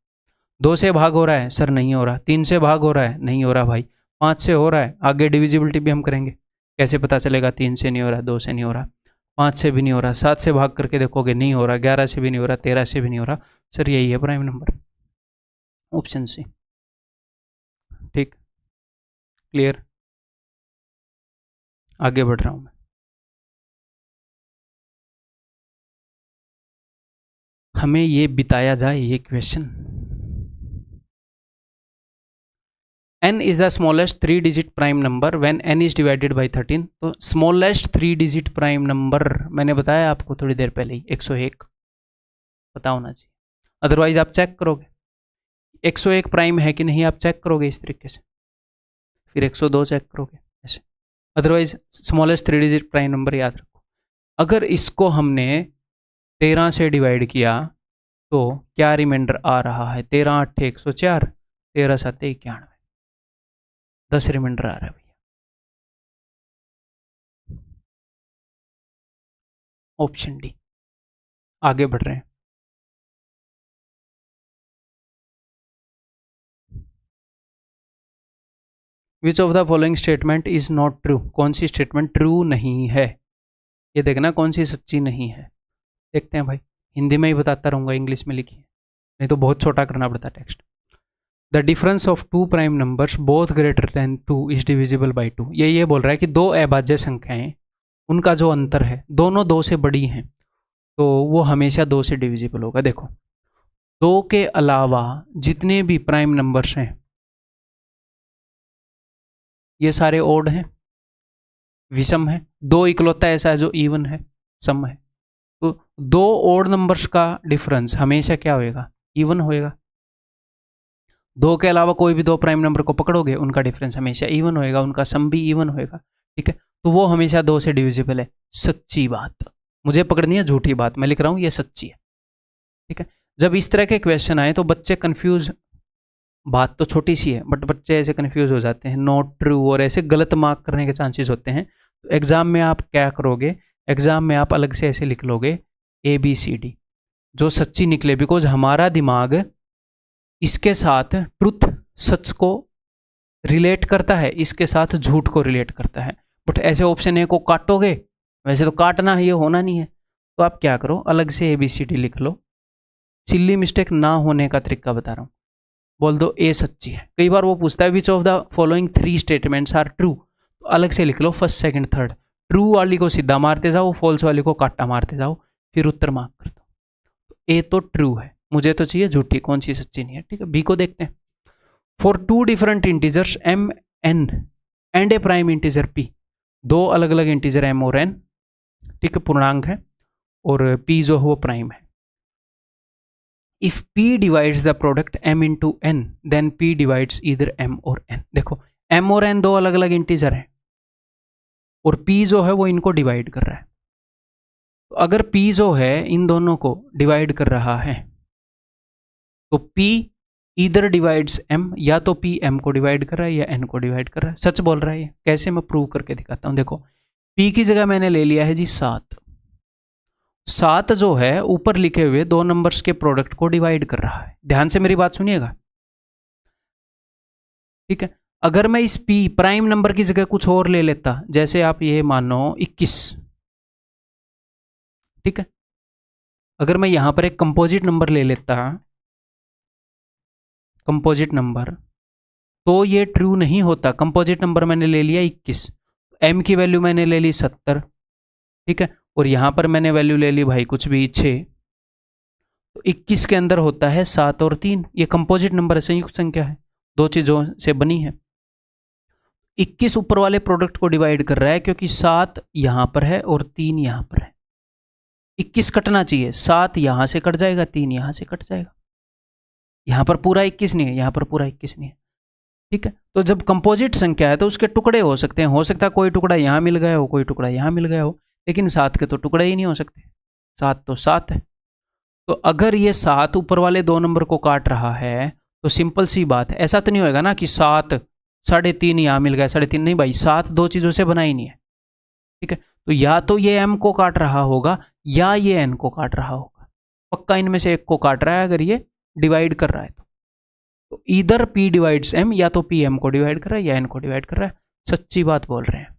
2 से भाग हो रहा है सर, नहीं हो रहा। 3 से भाग हो रहा है, नहीं हो रहा भाई। 5 से हो रहा है, आगे डिविजिबिलिटी भी हम करेंगे, कैसे पता चलेगा 3 से नहीं हो रहा, 2 से नहीं हो रहा, 5 से भी नहीं हो रहा, 7 से भाग करके देखोगे नहीं हो रहा, 11 से भी नहीं हो रहा, 13 से भी नहीं हो रहा। सर यही है प्राइम नंबर, ऑप्शन सी। ठीक, क्लियर, आगे बढ़ रहा हूं मैं। हमें ये बिताया जाए ये question. n is the smallest 3 digit prime number when n is divided by 13। तो स्मॉलेस्ट 3 डिजिट प्राइम नंबर मैंने बताया आपको थोड़ी देर पहले ही, 101 पता होना चाहिए, अदरवाइज आप चेक करोगे 101 प्राइम है कि नहीं, आप चेक करोगे इस तरीके से, फिर 102 चेक करोगे ऐसे। Otherwise smallest 3 digit prime number याद रखो। अगर इसको हमने 13 से डिवाइड किया तो क्या रिमाइंडर आ रहा है, 13 8 104, 13 7 91, 10 रिमाइंडर आ रहा है भैया, ऑप्शन डी। आगे बढ़ रहे हैं। विच of the following statement is not true, कौन सी स्टेटमेंट ट्रू नहीं है, ये देखना कौन सी सच्ची नहीं है। देखते हैं भाई, हिंदी में ही बताता रहूंगा, इंग्लिश में लिखिए नहीं तो बहुत छोटा करना पड़ता text. The difference of two prime numbers both greater than 2 is divisible by 2। ये बोल रहा है कि दो अभाज्य संख्याएं, उनका जो अंतर है, दोनों 2 से बड़ी हैं तो वो हमेशा 2 से डिविजिबल होगा। देखो 2 के अलावा जितने भी प्राइम नंबर्स हैं ये सारे ओड हैं, विषम है। 2 इकलौता ऐसा है जो इवन है, सम है, तो दो ओड नंबर्स का डिफरेंस हमेशा क्या होएगा, इवन होएगा। दो के अलावा कोई भी दो प्राइम नंबर को पकड़ोगे उनका डिफरेंस हमेशा इवन होएगा, उनका सम भी इवन होएगा, ठीक है। तो वो हमेशा दो से डिविजिबल है। सच्ची बात, मुझे पकड़नी है झूठी बात, मैं लिख रहा हूं ये सच्ची है, ठीक है। जब इस तरह के क्वेश्चन आए तो बच्चे कंफ्यूज, बात तो छोटी सी है बट बच्चे ऐसे कंफ्यूज हो जाते हैं, नॉट ट्रू और ऐसे गलत मार्क करने के चांसेस होते हैं। तो एग्जाम में आप क्या करोगे, एग्जाम में आप अलग से ऐसे लिख लोगे ABCD, जो सच्ची निकले, बिकॉज हमारा दिमाग इसके साथ ट्रुथ, सच को रिलेट करता है, इसके साथ झूठ को रिलेट करता है। बट ऐसे ऑप्शन ए को काटोगे, वैसे तो काटना है, ये होना नहीं है, तो आप क्या करो, अलग से ABCD लिख लो। सिल्ली मिस्टेक ना होने का तरीका बता रहा हूँ, बोल दो ए सच्ची है। कई बार वो पूछता है which of the following 3 statements are true, तो अलग से लिख लो फर्स्ट सेकंड थर्ड। ट्रू वाली को सीधा मारते जाओ, फॉल्स वाली को काटा मारते जाओ, फिर उत्तर मार्क कर दो। तो ए तो ट्रू है, मुझे तो चाहिए झूठी, कौन सी सच्ची नहीं है, ठीक है। बी को देखते हैं। For 2 different integers m n and A prime integer p, दो अलग अलग इंटीजर m और n, ठीक है, पूर्णांक है, और p जो है वो प्राइम है। If p divides the product m into n, then p divides इधर m और n। देखो m और n दो अलग अलग इंटीजर हैं और p जो है वो इनको डिवाइड कर रहा है। तो अगर p जो है इन दोनों को डिवाइड कर रहा है तो p इधर डिवाइड्स m, या तो p m को डिवाइड कर रहा है या n को डिवाइड कर रहा है। सच बोल रहा है ये, कैसे मैं प्रूव करके दिखाता हूं। देखो p की जगह मैंने ले लिया है जी 7, 7 जो है ऊपर लिखे हुए दो नंबर्स के प्रोडक्ट को डिवाइड कर रहा है। ध्यान से मेरी बात सुनिएगा, ठीक है। अगर मैं इस p प्राइम नंबर की जगह कुछ और ले लेता, जैसे आप ये मानो 21, ठीक है। अगर मैं यहां पर एक कंपोजिट नंबर ले लेता, कंपोजिट नंबर, तो ये ट्रू नहीं होता। कंपोजिट नंबर मैंने ले लिया 21, m की वैल्यू मैंने ले ली 70, ठीक है, और यहां पर मैंने वैल्यू ले ली भाई कुछ भी 6, तो 21 के अंदर होता है 7 और 3। ये कंपोजिट नंबर है, संयुक्त संख्या है, दो चीजों से बनी है। 21 ऊपर वाले प्रोडक्ट को डिवाइड कर रहा है क्योंकि 7 यहां पर है और 3 यहां पर है। 21 कटना चाहिए, 7 यहां से कट जाएगा, 3 यहां से कट जाएगा। यहां पर पूरा 21 नहीं है, यहां पर पूरा 21 नहीं है, ठीक है। तो जब कंपोजिट संख्या है तो उसके टुकड़े हो सकते हैं, हो सकता है कोई टुकड़ा यहां मिल गया हो, कोई टुकड़ा यहां मिल गया हो, लेकिन 7 के तो टुकड़े ही नहीं हो सकते, 7 तो 7 है। तो अगर ये 7 ऊपर वाले दो नंबर को काट रहा है तो सिंपल सी बात है, ऐसा तो नहीं होएगा ना कि 7 3.5 यहां मिल गया 3.5, नहीं भाई, 7 दो चीजों से बना ही नहीं है, ठीक है। तो या तो ये m को काट रहा होगा या ये n को काट रहा होगा, पक्का इनमें से एक को काट रहा है अगर ये डिवाइड कर रहा है तो इधर p डिवाइड्स m, या तो p m को डिवाइड कर रहा है या n को डिवाइड कर रहा है। सच्ची बात बोल रहे हैं,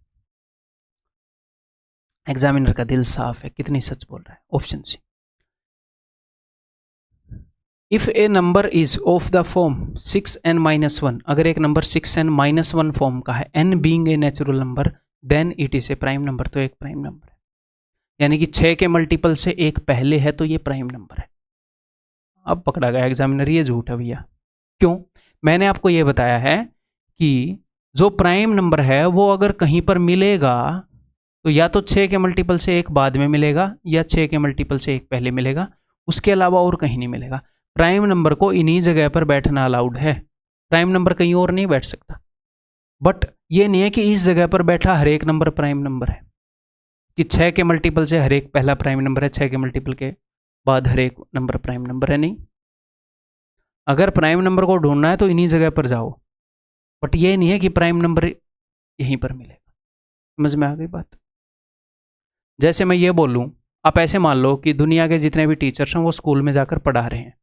एग्जामिनर का दिल साफ है, कितनी सच बोल रहा है। Option C, if a number is of the form 6n-1, अगर एक नंबर 6n-1 फॉर्म का है, n being a natural number, then it is a prime number, तो एक प्राइम नंबर है। यानी कि 6 के मल्टीपल से एक पहले है तो ये प्राइम नंबर है। अब पकड़ा गया एग्जामिनर, ये झूठ है भैया। क्यों? मैंने आपको ये बताया है कि जो प्राइम नंबर है वो अगर कहीं पर मिलेगा तो या तो 6 के मल्टीपल से एक बाद में मिलेगा या 6 के मल्टीपल से एक पहले मिलेगा, उसके अलावा और कहीं नहीं मिलेगा। प्राइम नंबर को इन्हीं जगह पर बैठना अलाउड है, प्राइम नंबर कहीं और नहीं बैठ सकता। बट ये नहीं है कि इस जगह पर बैठा हर एक नंबर प्राइम नंबर है, कि 6 के मल्टीपल से हर एक पहला प्राइम नंबर है, 6 के मल्टीपल के बाद हर एक नंबर प्राइम नंबर है, नहीं। अगर प्राइम नंबर को ढूंढना है तो इन्हीं जगह पर जाओ, बट ये नहीं है कि प्राइम नंबर यहीं पर मिलेगा। समझ में आ गई बात? जैसे मैं ये बोलूं, आप ऐसे मान लो कि दुनिया के जितने भी टीचर्स हैं वो स्कूल में जाकर पढ़ा रहे हैं,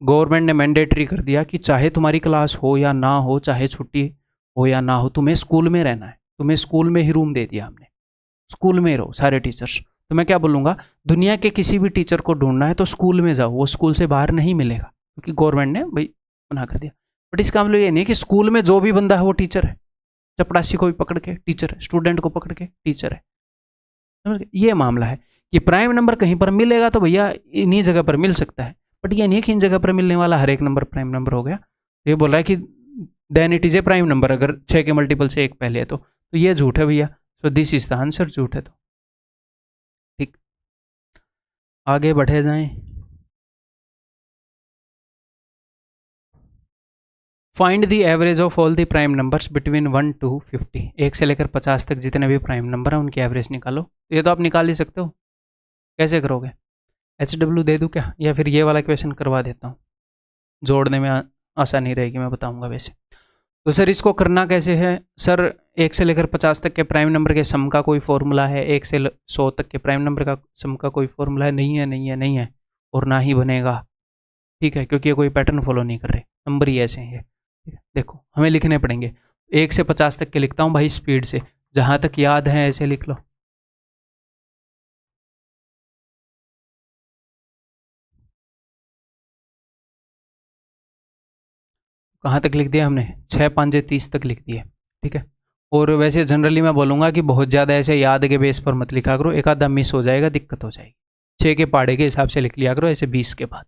गवर्नमेंट ने मैंडेटरी कर दिया कि चाहे तुम्हारी क्लास हो या ना हो, चाहे छुट्टी हो या ना हो, तुम्हें स्कूल में रहना है, तुम्हें स्कूल में ही रूम दे दिया हमने, स्कूल में रहो सारे टीचर्स। तो मैं क्या बोलूँगा, दुनिया के किसी भी टीचर को ढूंढना है तो स्कूल में जाओ, वो स्कूल से बाहर नहीं मिलेगा क्योंकि गवर्नमेंट ने भाई मना कर दिया। बट इसका मतलब ये नहीं है कि स्कूल में जो भी बंदा है वो टीचर है, चपड़ासी को भी पकड़ के टीचर है, स्टूडेंट को पकड़ के टीचर है। ये मामला है कि प्राइम नंबर कहीं पर मिलेगा तो भैया इन्हीं जगह पर मिल सकता है, बट ये नहीं है कि इन जगह पर मिलने वाला हर एक नंबर प्राइम नंबर हो गया। ये बोल रहा है कि then it is a prime number अगर 6 के मल्टीपल से एक पहले है तो ये झूठ है भैया। So this is the answer, झूठ है तो ठीक। आगे बढ़े जाएं। Find the average of all the prime numbers between 1 to 50। 1 से लेकर 50 तक जितने भी प्राइम नंबर हैं उनकी एवरेज निकालो। ये तो आप निकाल ही सकते हो, कैसे करोगे? HW दे दूँ क्या, या फिर ये वाला क्वेश्चन करवा देता हूँ, जोड़ने में आसानी रहेगी, मैं बताऊँगा वैसे। तो सर इसको करना कैसे है? सर 1 से लेकर 50 तक के प्राइम नंबर के सम का कोई फॉर्मूला है? 1 से 100 तक के प्राइम नंबर का सम का कोई फॉर्मूला है? नहीं है, नहीं है, नहीं है, और ना ही बनेगा, ठीक है, क्योंकि ये कोई पैटर्न फॉलो नहीं कर रहे, नंबर ही ऐसे हैं। ठीक है, देखो हमें लिखने पड़ेंगे। 1 से 50 तक के लिखता हूँ भाई स्पीड से, जहाँ तक याद है ऐसे लिख लो। कहाँ तक लिख दिया हमने? 6 5 30 तक लिख दिए, ठीक है। और वैसे जनरली मैं बोलूँगा कि बहुत ज़्यादा ऐसे याद के बेस पर मत लिखा करो, एक आधा मिस हो जाएगा, दिक्कत हो जाएगी। 6 के पहाड़े के हिसाब से लिख लिया करो, ऐसे 20 के बाद,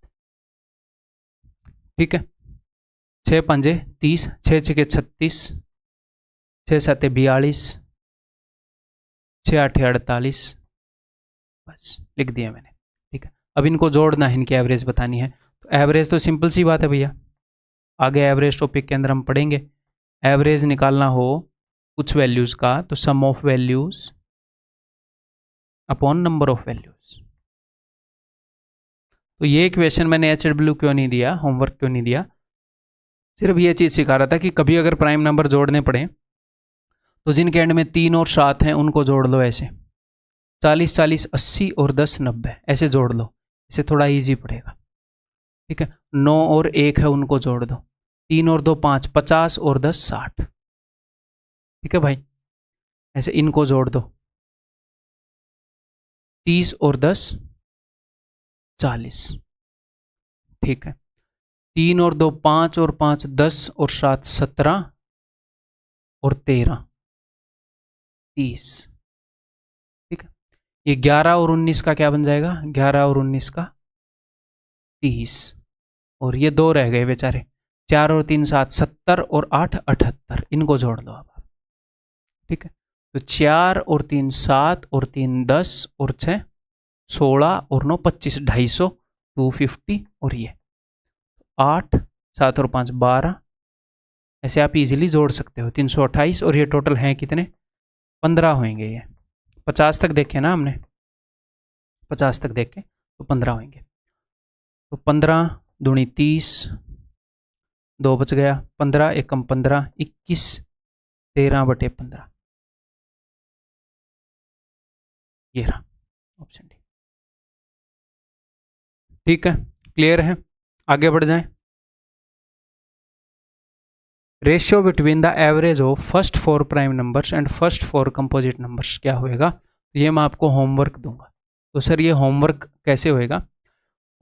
ठीक है। 6 5 30, 6 6 36, 6 7 42, 6 8 48, बस लिख दिया मैंने, ठीक है। अब इनको जोड़ना है, इनकी एवरेज बतानी है। तो एवरेज तो सिंपल सी बात है भैया, आगे एवरेज टॉपिक के अंदर हम पढ़ेंगे। एवरेज निकालना हो कुछ वैल्यूज़ का तो sum of values upon number of values. तो ये क्वेश्चन मैंने HW क्यों नहीं दिया, होमवर्क क्यों नहीं दिया, सिर्फ ये चीज़ सिखा रहा था कि कभी अगर प्राइम नंबर जोड़ने पड़े तो जिनके एंड में 3 और 7 हैं उनको जोड़ लो, ऐसे 40 40 80 और 10 90 ऐसे जोड़ लो, इसे थोड़ा इजी पड़ेगा, ठीक है। 9 और 1 है उनको जोड़ दो, 3 और 2 5, 50 और 10 60, ठीक है भाई। ऐसे इनको जोड़ दो, 30 और 10 40, ठीक है। 3 और 2 5 और 5 10 और 7 17 और 13 30, ठीक है। ये 11 और 19 का क्या बन जाएगा? 11 और 19 का 30, और ये 2 रह गए बेचारे, 4 और 3 7 70 और 8 78, इनको जोड़ लो अब आप, ठीक है। तो 4 और 3 7 और 3 10 और 6 16 और 9 25, 250, 250, और ये 8 7 और 5 12, ऐसे आप इजीली जोड़ सकते हो। 328, और ये टोटल हैं कितने? 15 होंगे। ये 50 तक देखे ना हमने, 50 तक देखे तो 15 होंगे। तो 15 दूनी 30, 2 बच गया, 15 एकम 15, 21, 13/15, ये रहा ऑप्शन डी, ठीक है। क्लियर है, आगे बढ़ जाएं। Ratio between the average of first 4 prime numbers and first 4 composite numbers क्या होएगा? ये मैं आपको होमवर्क दूंगा। तो सर ये होमवर्क कैसे होएगा?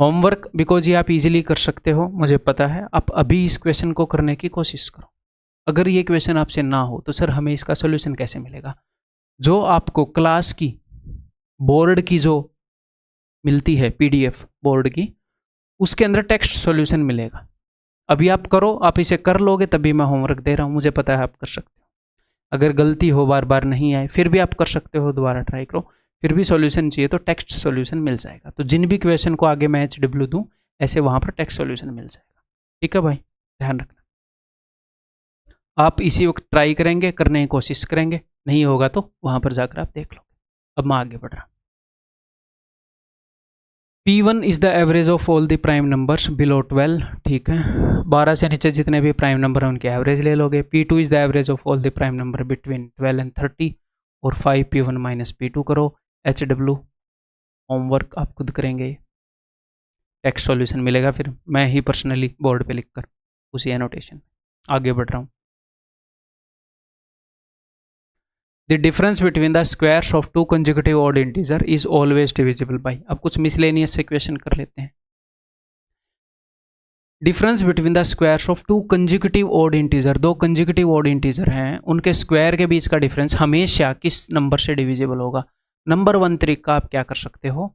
होमवर्क बिकॉज ये आप इजीली कर सकते हो, मुझे पता है। आप अभी इस क्वेश्चन को करने की कोशिश करो। अगर ये क्वेश्चन आपसे ना हो तो सर हमें इसका सोल्यूशन कैसे मिलेगा? जो आपको क्लास की बोर्ड की जो मिलती है PDF बोर्ड की, उसके अंदर टेक्स्ट सॉल्यूशन मिलेगा। अभी आप करो, आप इसे कर लोगे तभी मैं होमवर्क दे रहा हूँ, मुझे पता है आप कर सकते हो। अगर गलती हो, बार बार नहीं आए, फिर भी आप कर सकते हो, दोबारा ट्राई करो, फिर भी सॉल्यूशन चाहिए तो टेक्स्ट सॉल्यूशन मिल जाएगा। तो जिन भी क्वेश्चन को आगे मैं HW दूँ, ऐसे वहाँ पर टेक्स्ट सॉल्यूशन मिल जाएगा, ठीक है भाई, ध्यान रखना। आप इसी वक्त ट्राई करेंगे, करने की कोशिश करेंगे, नहीं होगा तो वहाँ पर जाकर आप देख लो। अब मैं आगे बढ़ रहा हूँ। P1 is the average of all the prime numbers below 12, ठीक है। 12 से नीचे जितने भी प्राइम नंबर हैं उनकी एवरेज ले लोगे। P2 is the average of all the prime number between 12 and 30, और 5 P1 माइनस P2 करो। HW होमवर्क आप खुद करेंगे, टेक्स्ट सॉल्यूशन मिलेगा, फिर मैं ही पर्सनली बोर्ड पे लिखकर उसी एनोटेशन। आगे बढ़ रहा हूँ। The difference between the squares of 2 consecutive odd integer is always divisible by. अब कुछ मिसलेनियस से क्वेश्चन कर लेते हैं। Difference between the squares of 2 consecutive odd integer, 2 consecutive odd integer हैं, उनके स्क्वायर के बीच का डिफरेंस हमेशा किस नंबर से डिविजिबल होगा? नंबर 1 तरीका आप क्या कर सकते हो,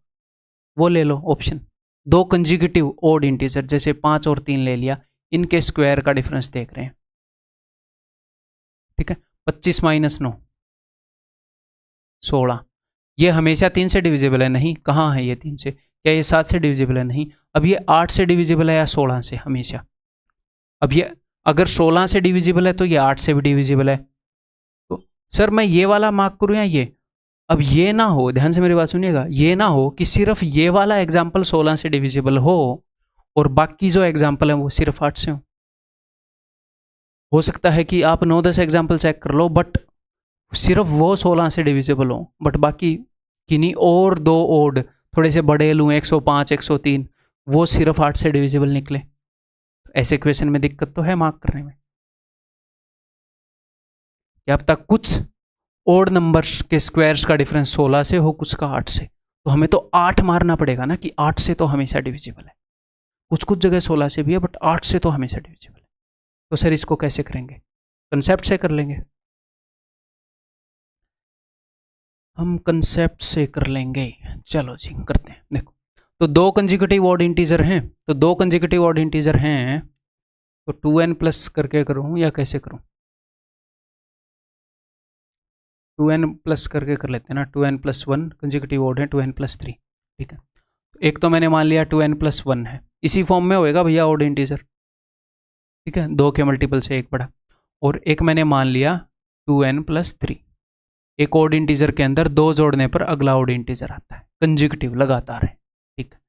वो ले लो ऑप्शन। 2 कंसेक्यूटिव ऑड इंटीजर जैसे 5 और 3 ले लिया, इनके स्क्वायर का डिफरेंस देख रहे हैं, ठीक है। 25 माइनस 9 16, ये हमेशा 3 से डिविजिबल है? नहीं, कहाँ है ये 3 से? क्या ये 7 से डिविजिबल है? नहीं। अब ये 8 से डिविजिबल है या 16 से? हमेशा। अब ये अगर 16 से डिविजिबल है तो ये 8 से भी डिविजिबल है। तो सर मैं ये वाला मार्क करूँ या ये? अब ये ना हो, ध्यान से मेरी बात सुनिएगा, ये ना हो कि सिर्फ ये वाला एग्जाम्पल 16 से डिविजिबल हो और बाकी जो एग्जाम्पल है वो सिर्फ 8 से हो सकता है कि आप 9-10 एग्जाम्पल चेक कर लो बट सिर्फ वो 16 से डिविजिबल हो, बट बाकी किन्हीं और 2 ओड थोड़े से बड़े लूँ 105, 103, वो सिर्फ 8 से डिविजिबल निकले। ऐसे क्वेश्चन में दिक्कत तो है मार्क करने में। या अब तक कुछ ओड नंबर्स के स्क्वायर्स का डिफरेंस 16 से हो, कुछ का 8 से, तो हमें तो 8 मारना पड़ेगा ना कि 8 से तो हमेशा डिविजिबल है। कुछ कुछ जगह 16 से भी है बट 8 से तो हमेशा डिविजिबल है। तो सर इसको कैसे करेंगे? कंसेप्ट से कर लेंगे। हम कंसेप्ट से कर लेंगे। चलो जी करते हैं। देखो तो 2 कंसेक्यूटिव ऑड इंटीजर हैं, तो 2 कंसेक्यूटिव ऑड इंटीजर हैं तो 2n प्लस करके करूँ या कैसे करूँ? 2n प्लस करके कर लेते हैं ना। 2n प्लस 1 कंसेक्यूटिव ऑड है, 2n प्लस 3। ठीक है, तो एक तो मैंने मान लिया 2n प्लस 1 है, इसी फॉर्म में होएगा भैया ऑड इंटीजर। ठीक है, 2 के मल्टीपल से एक बड़ा। और एक मैंने मान लिया 2n प्लस 3। एक ऑड इंटीजर के अंदर 2 जोड़ने पर अगला ऑड इंटीजर आता है, कंसेक्यूटिव लगातार है। ठीक है,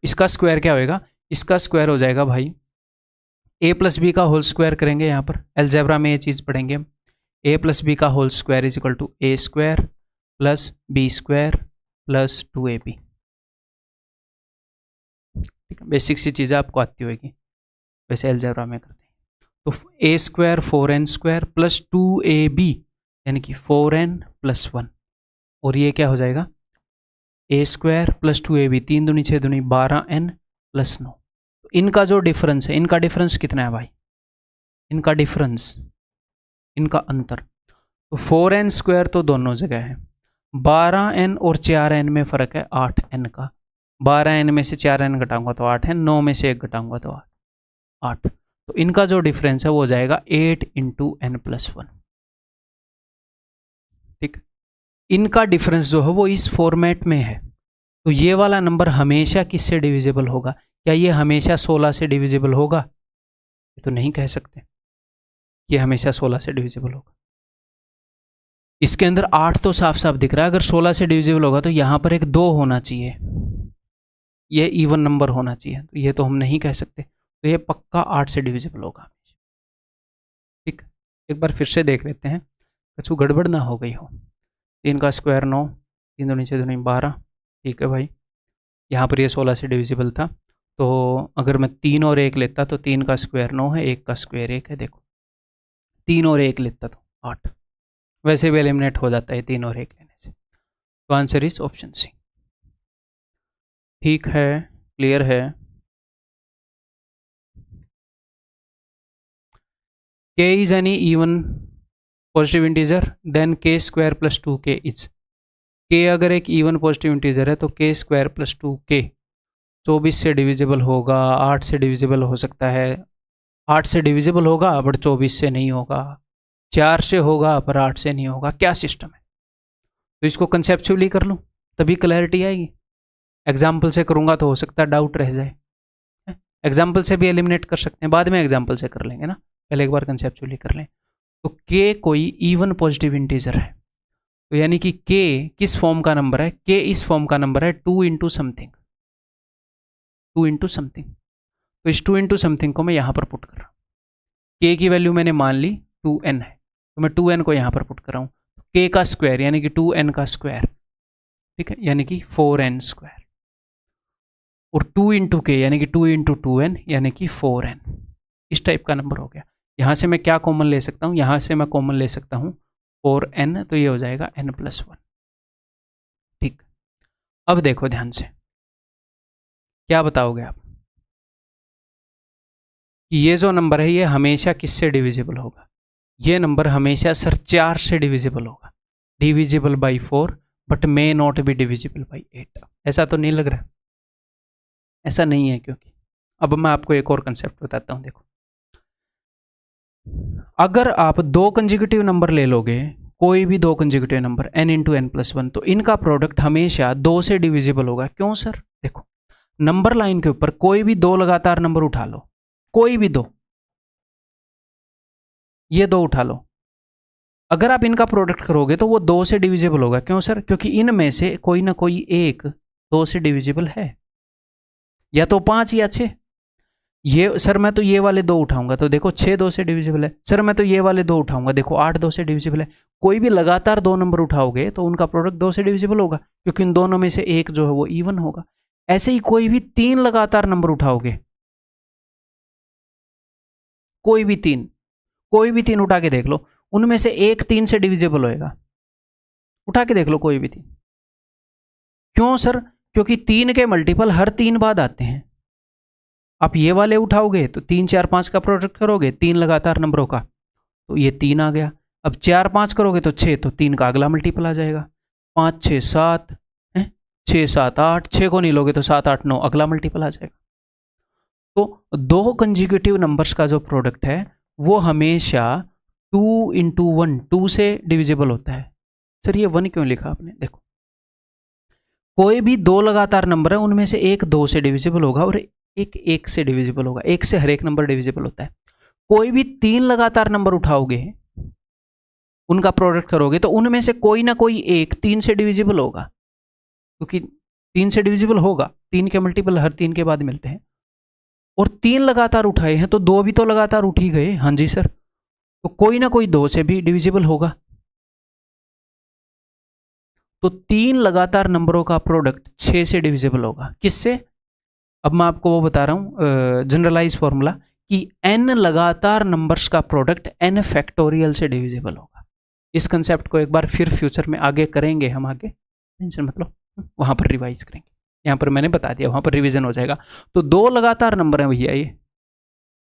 इसका स्क्वायर क्या होएगा? इसका स्क्वायर हो जाएगा भाई a प्लस बी का होल स्क्वायर करेंगे, यहाँ पर एलजेब्रा में ये चीज़ पढ़ेंगे हम। a प्लस बी का whole square is equal to a square plus B square plus 2ab। ठीक है, बेसिक सी चीज़ें आपको आती होगी, वैसे एलजेब्रा में करते हैं। तो a square 4n square plus 2ab यानी कि 4n प्लस 1, और ये क्या हो जाएगा? a स्क्वायर प्लस 2ab, 3 दूनी 6 दूनी 12n प्लस 9। तो इनका जो डिफरेंस है, इनका डिफरेंस कितना है भाई? इनका डिफरेंस, इनका अंतर, तो 4n स्क्वायर तो दोनों जगह है, 12n और 4n में फ़र्क है 8n का। 12n में से 4n घटाऊंगा तो 8 है, 9 में से 1 घटाऊंगा तो 8। तो इनका जो डिफरेंस है वो जाएगा 8 इंटू n प्लस 1। ठीक, इनका डिफरेंस जो है वो इस फॉर्मेट में है। तो ये वाला नंबर हमेशा किससे डिविजिबल होगा? क्या ये हमेशा 16 से डिविजिबल होगा? ये तो नहीं कह सकते ये हमेशा 16 से डिविजिबल होगा। इसके अंदर 8 तो साफ साफ दिख रहा है, अगर 16 से डिविजिबल होगा तो यहाँ पर एक 2 होना चाहिए, ये इवन नंबर होना चाहिए, तो ये तो हम नहीं कह सकते, तो ये पक्का 8 से डिविजिबल होगा। ठीक, एक बार फिर से देख लेते हैं, कुछ गड़बड़ ना हो गई हो। 3 का स्क्वायर 9, 3 दूनी 6 दूनी 12। ठीक है भाई, यहाँ पर ये 16 से डिविजिबल था, तो अगर मैं 3 और 1 लेता तो 3 का स्क्वायर 9 है, 1 का स्क्वायर 1 है। देखो 3 और 1 लेता तो 8, वैसे भी एलिमिनेट हो जाता है 3 और 1 लेने से। तो आंसर इज ऑप्शन सी। ठीक है, क्लियर है? k is any even positive integer then k square plus 2k is. k अगर एक इवन पॉजिटिव इंटीजर है तो k स्क्वायर प्लस 2k 24 से डिविजिबल होगा, 8 से डिविजिबल हो सकता है, 8 से डिविजिबल होगा बट 24 से नहीं होगा, 4 से होगा पर 8 से नहीं होगा। क्या सिस्टम है? तो इसको कंसेप्चुअली कर लूँ तभी क्लैरिटी आएगी। एग्जाम्पल से करूँगा तो हो सकता है डाउट रह जाए। एग्जाम्पल से भी एलिमिनेट कर सकते हैं, बाद में एग्जाम्पल से कर लेंगे ना, पहले एक बार कंसेप्चुअली कर लें। तो k कोई इवन पॉजिटिव इंटीजर है, तो यानी कि k किस फॉर्म का नंबर है? k इस फॉर्म का नंबर है 2 इंटू समथिंग, 2 इंटू समथिंग। तो इस 2 इंटू समथिंग को मैं यहाँ पर पुट कर रहा हूँ। k की वैल्यू मैंने मान ली 2n है, तो मैं 2n को यहाँ पर पुट कर रहा हूँ। k का स्क्वायर यानी कि 2n का स्क्वायर, ठीक है, यानी कि 4n स्क्वायर, और 2 इंटू के यानी कि 2 इंटू 2n यानी कि 4n। इस टाइप का नंबर हो गया। यहाँ से मैं क्या कॉमन ले सकता हूँ? यहाँ से मैं कॉमन ले सकता हूँ 4n, तो ये हो जाएगा n प्लस 1। ठीक, अब देखो ध्यान से, क्या बताओगे आप कि ये जो नंबर है ये हमेशा किससे डिविजिबल होगा? ये नंबर हमेशा सर 4 से डिविजिबल होगा, divisible by 4 but may not be divisible by 8। ऐसा तो नहीं लग रहा? ऐसा नहीं है, क्योंकि अब मैं आपको एक और कंसेप्ट बताता हूँ। देखो, अगर आप 2 कंसेक्यूटिव नंबर ले लोगे, कोई भी 2 consecutive number n into n plus 1, तो इनका प्रोडक्ट हमेशा 2 से डिविजिबल होगा। क्यों सर? देखो नंबर लाइन के ऊपर कोई भी दो लगातार नंबर उठा लो, कोई भी दो, ये दो उठा लो, अगर आप इनका प्रोडक्ट करोगे तो वो 2 से डिविजिबल होगा। क्यों सर? क्योंकि इनमें से कोई ना कोई एक 2 से डिविजिबल है, या तो 5 या 6। ये सर मैं तो ये वाले दो उठाऊंगा तो देखो 6 2 से डिविजिबल है। सर मैं तो ये वाले दो उठाऊंगा, देखो 8 2 से डिविजिबल है। कोई भी लगातार दो नंबर उठाओगे तो उनका प्रोडक्ट 2 से डिविजिबल होगा, क्योंकि इन दोनों में से एक जो है वो इवन होगा। ऐसे ही कोई भी 3 लगातार नंबर उठाओगे, कोई भी 3 उठा के देख लो, उनमें से एक 3 से डिविजिबल होएगा। उठा के देख लो कोई भी 3। क्यों सर? क्योंकि 3 के मल्टीपल हर 3 बाद आते हैं। आप ये वाले उठाओगे तो 3 4 5 का प्रोडक्ट करोगे 3 लगातार नंबरों का, तो ये 3 आ गया। अब 4 5 करोगे तो 6, तो 3 का अगला मल्टीपल आ जाएगा। 5 6 7 है, 6 7 8, 6 को नहीं लोगे तो 7 8 9 अगला मल्टीपल आ जाएगा। तो दो कंजिक्यूटिव नंबर्स का जो प्रोडक्ट है वो हमेशा 2 इंटू 1 2 से डिविजिबल होता है। सर ये 1 क्यों लिखा आपने? देखो कोई भी दो लगातार नंबर है उनमें से एक 2 से डिविजिबल होगा और एक 1 से डिविजिबल होगा। 1 से हर एक नंबर डिविजिबल होता है। कोई भी 3 लगातार नंबर उठाओगे, उनका प्रोडक्ट करोगे तो उनमें से कोई ना कोई एक 3 से डिविजिबल होगा, क्योंकि 3 से डिविजिबल होगा, 3 के मल्टीपल हर 3 के बाद मिलते हैं। और 3 लगातार उठाए हैं तो 2 भी तो लगातार उठ ही गए। हाँ जी सर, तो कोई ना कोई 2 से भी डिविजिबल होगा। तो 3 लगातार नंबरों का प्रोडक्ट 6 से डिविजिबल होगा। किससे? अब मैं आपको वो बता रहा हूं जनरलाइज फॉर्मूला कि n लगातार नंबर्स का प्रोडक्ट n फैक्टोरियल से डिविजिबल होगा। इस कंसेप्ट को एक बार फिर फ्यूचर में आगे करेंगे हम, आगे टेंशन मतलब वहां पर रिवाइज करेंगे। यहां पर मैंने बता दिया, वहां पर रिवीजन हो जाएगा। तो 2 लगातार नंबर हैं भैया, ये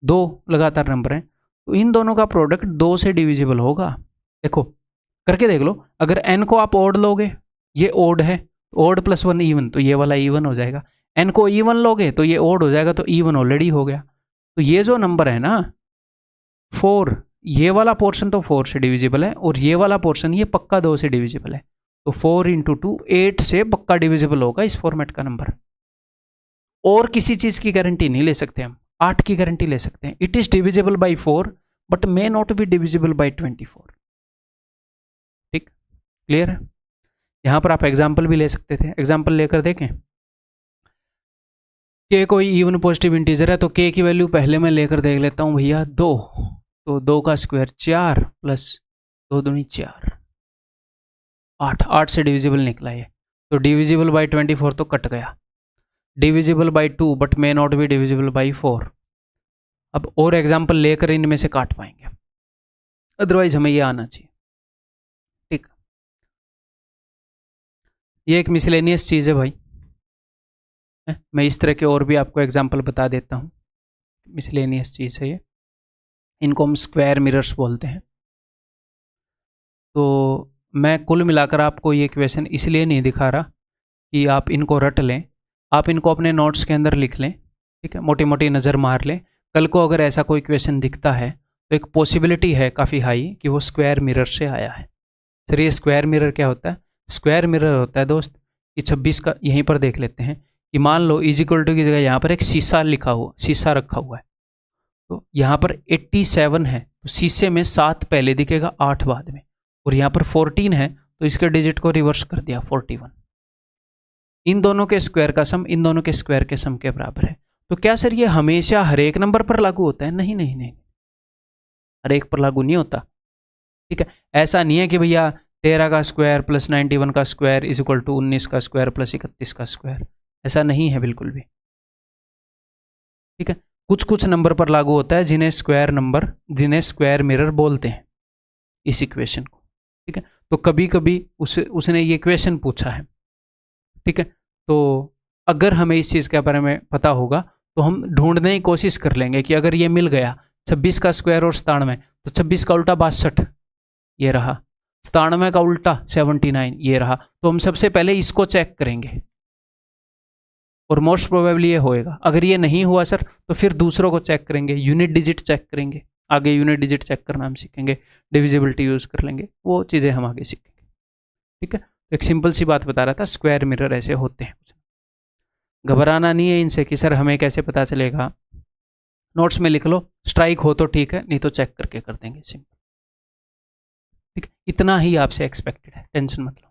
2 लगातार नंबर हैं, तो इन दोनों का प्रोडक्ट 2 से डिविजिबल होगा। देखो करके देख लो, अगर n को आप ओड लोगे, ये ओड है, ओड प्लस 1 इवन, तो ये वाला इवन हो जाएगा। n को इवन लोगे तो ये ओड हो जाएगा, तो इवन ऑलरेडी हो गया। तो ये जो नंबर है ना 4, ये वाला पोर्शन तो 4 से डिविजिबल है, और ये वाला पोर्शन ये पक्का 2 से डिविजिबल है। तो 4 इंटू 2 8 से पक्का डिविजिबल होगा इस फॉर्मेट का नंबर। और किसी चीज की गारंटी नहीं ले सकते हम, 8 की गारंटी ले सकते हैं। It is divisible by 4 but may not be divisible by 24। ठीक, क्लियर है? यहां पर आप एग्जाम्पल भी ले सकते थे, एग्जाम्पल लेकर देखें। k कोई इवन पॉजिटिव इंटीजर है तो k की वैल्यू पहले मैं लेकर देख लेता हूं भैया 2, तो 2 का स्क्वायर 4 प्लस 2 दूनी 4, 8, 8 से डिविजिबल निकला ये। तो डिविजिबल बाई 24 तो कट गया, divisible by 2 but may not be divisible by 4। अब और एग्जाम्पल लेकर इनमें से काट पाएंगे, अदरवाइज हमें ये आना चाहिए। ठीक, ये एक मिसलेनियस चीज़ है भाई, मैं इस तरह के और भी आपको एग्जाम्पल बता देता हूँ। मिसलेनियस चीज़ है ये, इनको हम स्क्वायर मिरर्स बोलते हैं। तो मैं कुल मिलाकर आपको ये क्वेश्चन इसलिए नहीं दिखा रहा कि आप इनको रट लें, आप इनको अपने नोट्स के अंदर लिख लें, ठीक है, मोटी मोटी नज़र मार लें। कल को अगर ऐसा कोई क्वेश्चन दिखता है तो एक पॉसिबिलिटी है काफ़ी हाई कि वो स्क्वायर मिरर से आया है। सर ये स्क्वायर मिरर क्या होता है? स्क्वायर मिरर होता है दोस्त कि 26 का, यहीं पर देख लेते हैं कि मान लो इज इक्वल टू की जगह यहाँ पर एक शीशा लिखा हुआ, शीशा रखा हुआ है, तो यहाँ पर 87 है तो शीशे में 7 पहले दिखेगा 8 बाद में, और यहाँ पर 14 है तो इसके डिजिट को रिवर्स कर दिया 41। इन दोनों के स्क्वायर का सम इन दोनों के स्क्वायर के सम के बराबर है। तो क्या सर ये हमेशा हर एक नंबर पर लागू होता है? नहीं नहीं नहीं, हर एक पर लागू नहीं होता। ठीक है, ऐसा नहीं है कि भैया 13 का स्क्वायर प्लस 91 का स्क्वायर इज इक्वल टू 19 का स्क्वायर प्लस 31 का स्क्वायर, ऐसा नहीं है बिल्कुल भी। ठीक है, कुछ कुछ नंबर पर लागू होता है जिन्हें स्क्वायर मिरर बोलते हैं इस इक्वेशन को। ठीक है, तो कभी कभी उसने ये क्वेश्चन पूछा है। ठीक है, तो अगर हमें इस चीज़ के बारे में पता होगा तो हम ढूंढने की कोशिश कर लेंगे कि अगर ये मिल गया 26 का स्क्वायर और 97, तो 26 का उल्टा 62 ये रहा, 97 का उल्टा 79 ये रहा, तो हम सबसे पहले इसको चेक करेंगे और मोस्ट प्रोबेबली ये होएगा। अगर ये नहीं हुआ सर तो फिर दूसरों को चेक करेंगे, यूनिट डिजिट चेक करेंगे, आगे यूनिट डिजिट चेक करना हम सीखेंगे, डिविजिबिलिटी यूज़ कर लेंगे, वो चीज़ें हम आगे सीखेंगे। ठीक है, तो एक सिंपल सी बात बता रहा था, स्क्वायर मिरर ऐसे होते हैं। घबराना नहीं है इनसे कि सर हमें कैसे पता चलेगा। नोट्स में लिख लो, स्ट्राइक हो तो ठीक है, नहीं तो चेक करके कर देंगे सिंपल। ठीक है, इतना ही आपसे एक्सपेक्टेड है, टेंशन मत लो।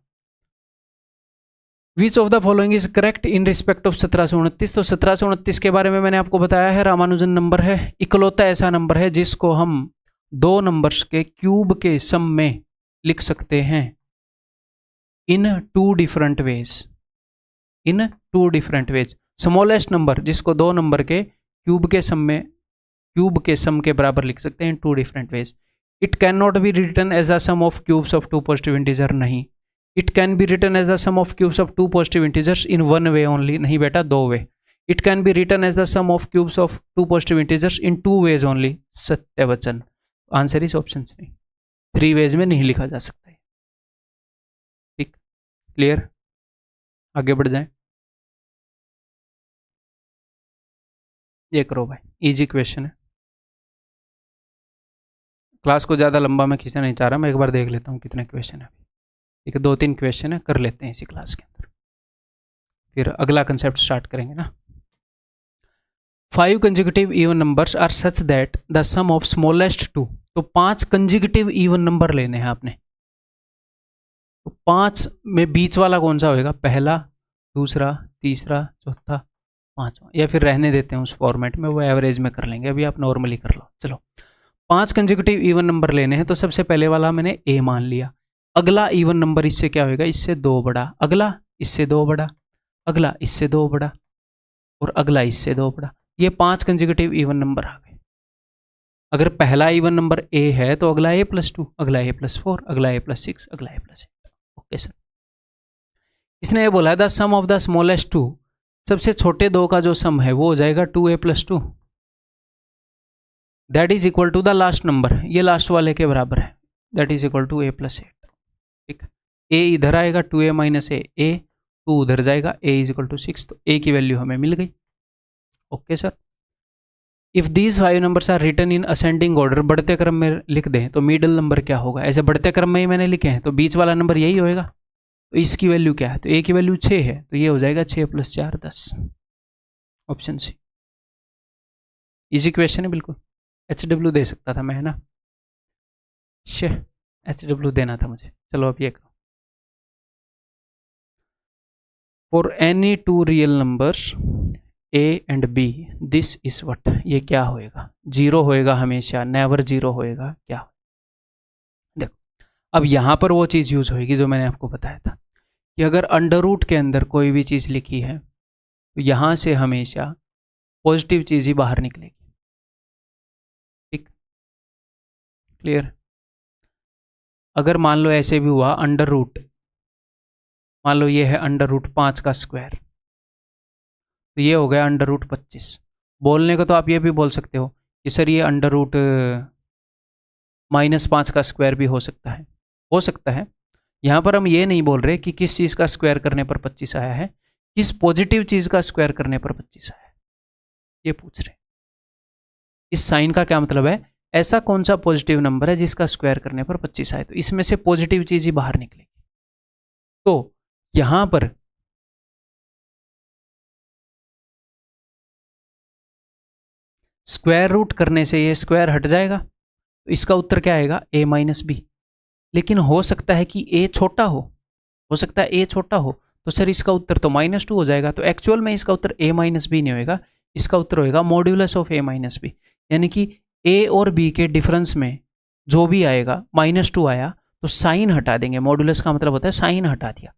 Which of the following is correct in respect of 1729। तो 1729 के बारे में मैंने आपको बताया है, रामानुजन नंबर है, इकलौता ऐसा नंबर है जिसको हम दो नंबर्स के क्यूब के सम में लिख सकते हैं in two different ways. In two different ways, smallest number जिसको दो नंबर के क्यूब के सम के बराबर लिख सकते हैं in two different ways. It can not be written as the sum of cubes of two positive integer, नहीं। It can be written as the sum of cubes of two positive integers in one way only, नहीं बेटा, दो way. It can be written as the sum of cubes of two positive integers in two ways only, सत्यवचन। Answer is option C, three ways में नहीं लिखा जा सकता है। ठीक, क्लियर, आगे बढ़ जाएं। ये करो भाई, इजी क्वेश्चन है। क्लास को ज़्यादा लंबा मैं खींचना नहीं चाह रहा, मैं एक बार देख लेता हूँ कितने क्वेश्चन है। ठीक है, दो तीन क्वेश्चन है, कर लेते हैं इसी क्लास के अंदर, फिर अगला कंसेप्ट स्टार्ट करेंगे ना। 5 consecutive even numbers are such that the sum of smallest 2। तो 5 कंजिक्यूटिव इवन नंबर लेने हैं आपने। तो 5 में बीच वाला कौन सा होएगा, पहला, दूसरा, तीसरा, चौथा, पांचवा, या फिर रहने देते हैं उस फॉर्मेट में, वो एवरेज में कर लेंगे, अभी आप नॉर्मली कर लो। चलो, 5 कंजिक्यूटिव इवन नंबर लेने हैं, तो सबसे पहले वाला मैंने ए मान लिया। अगला इवन नंबर इससे क्या होएगा, इससे 2 बड़ा, अगला इससे 2 बड़ा, अगला इससे 2 बड़ा, और अगला इससे 2 बड़ा। ये 5 कंजिक्यूटिव इवन नंबर आ गए। अगर पहला इवन नंबर ए है तो अगला ए प्लस 2, अगला ए प्लस 4, अगला ए प्लस 6, अगला ए प्लस 8। Okay sir. इसने ये बोला the sum of the smallest 2, सबसे छोटे दो का जो सम है वो हो जाएगा 2a plus 2, that is equal to the last number, ये लास्ट वाले के बराबर है, that is equal to a plus 8। ठीक, a इधर आएगा 2a माइनस a, 2 उधर जाएगा, a इज इक्वल टू 6, तो a की वैल्यू हमें मिल गई। Okay sir. If these 5 numbers are written in ascending order, बढ़ते क्रम में लिख दें तो मिडिल नंबर क्या होगा, ऐसे बढ़ते क्रम में ही मैंने लिखे हैं, तो बीच वाला नंबर यही होएगा। तो इसकी वैल्यू क्या है, तो a की वैल्यू 6 है, तो ये हो जाएगा 6 + 4 10, ऑप्शन सी। इजी क्वेश्चन है बिल्कुल, HW दे सकता था मैं, है ना, HW देना था मुझे। चलो अब ये करो, for any 2 real numbers a and b this is what, ये क्या होएगा, 0 होएगा हमेशा, नेवर 0 होएगा, क्या। देखो अब यहां पर वो चीज़ यूज होएगी जो मैंने आपको बताया था कि अगर अंडर रूट के अंदर कोई भी चीज़ लिखी है तो यहां से हमेशा पॉजिटिव चीज़ ही बाहर निकलेगी। ठीक, क्लियर। अगर मान लो ऐसे भी हुआ अंडर रूट, मान लो ये है अंडर रूट 5 का स्क्वायर, तो ये हो गया अंडर रूट 25। बोलने को तो आप ये भी बोल सकते हो कि सर ये अंडर रूट -5 का स्क्वायर भी हो सकता है, हो सकता है। यहाँ पर हम ये नहीं बोल रहे कि किस चीज़ का स्क्वायर करने पर 25 आया है, किस पॉजिटिव चीज़ का स्क्वायर करने पर 25 आया है, ये पूछ रहे। इस साइन का क्या मतलब है, ऐसा कौन सा पॉजिटिव नंबर है जिसका स्क्वायर करने पर 25 आए, तो इसमें से पॉजिटिव चीज़ ही बाहर निकलेगी। तो यहाँ पर स्क्वायर रूट करने से ये स्क्वायर हट जाएगा, तो इसका उत्तर क्या आएगा, a माइनस बी। लेकिन हो सकता है कि a छोटा हो सकता है a छोटा हो, तो सर इसका उत्तर तो -2 हो जाएगा। तो एक्चुअल में इसका उत्तर a माइनस बी नहीं होएगा, इसका उत्तर होएगा modulus of a minus B, यानी कि a और b के डिफरेंस में जो भी आएगा, -2 आया तो साइन हटा देंगे, मॉड्यूलस का मतलब होता है साइन हटा दिया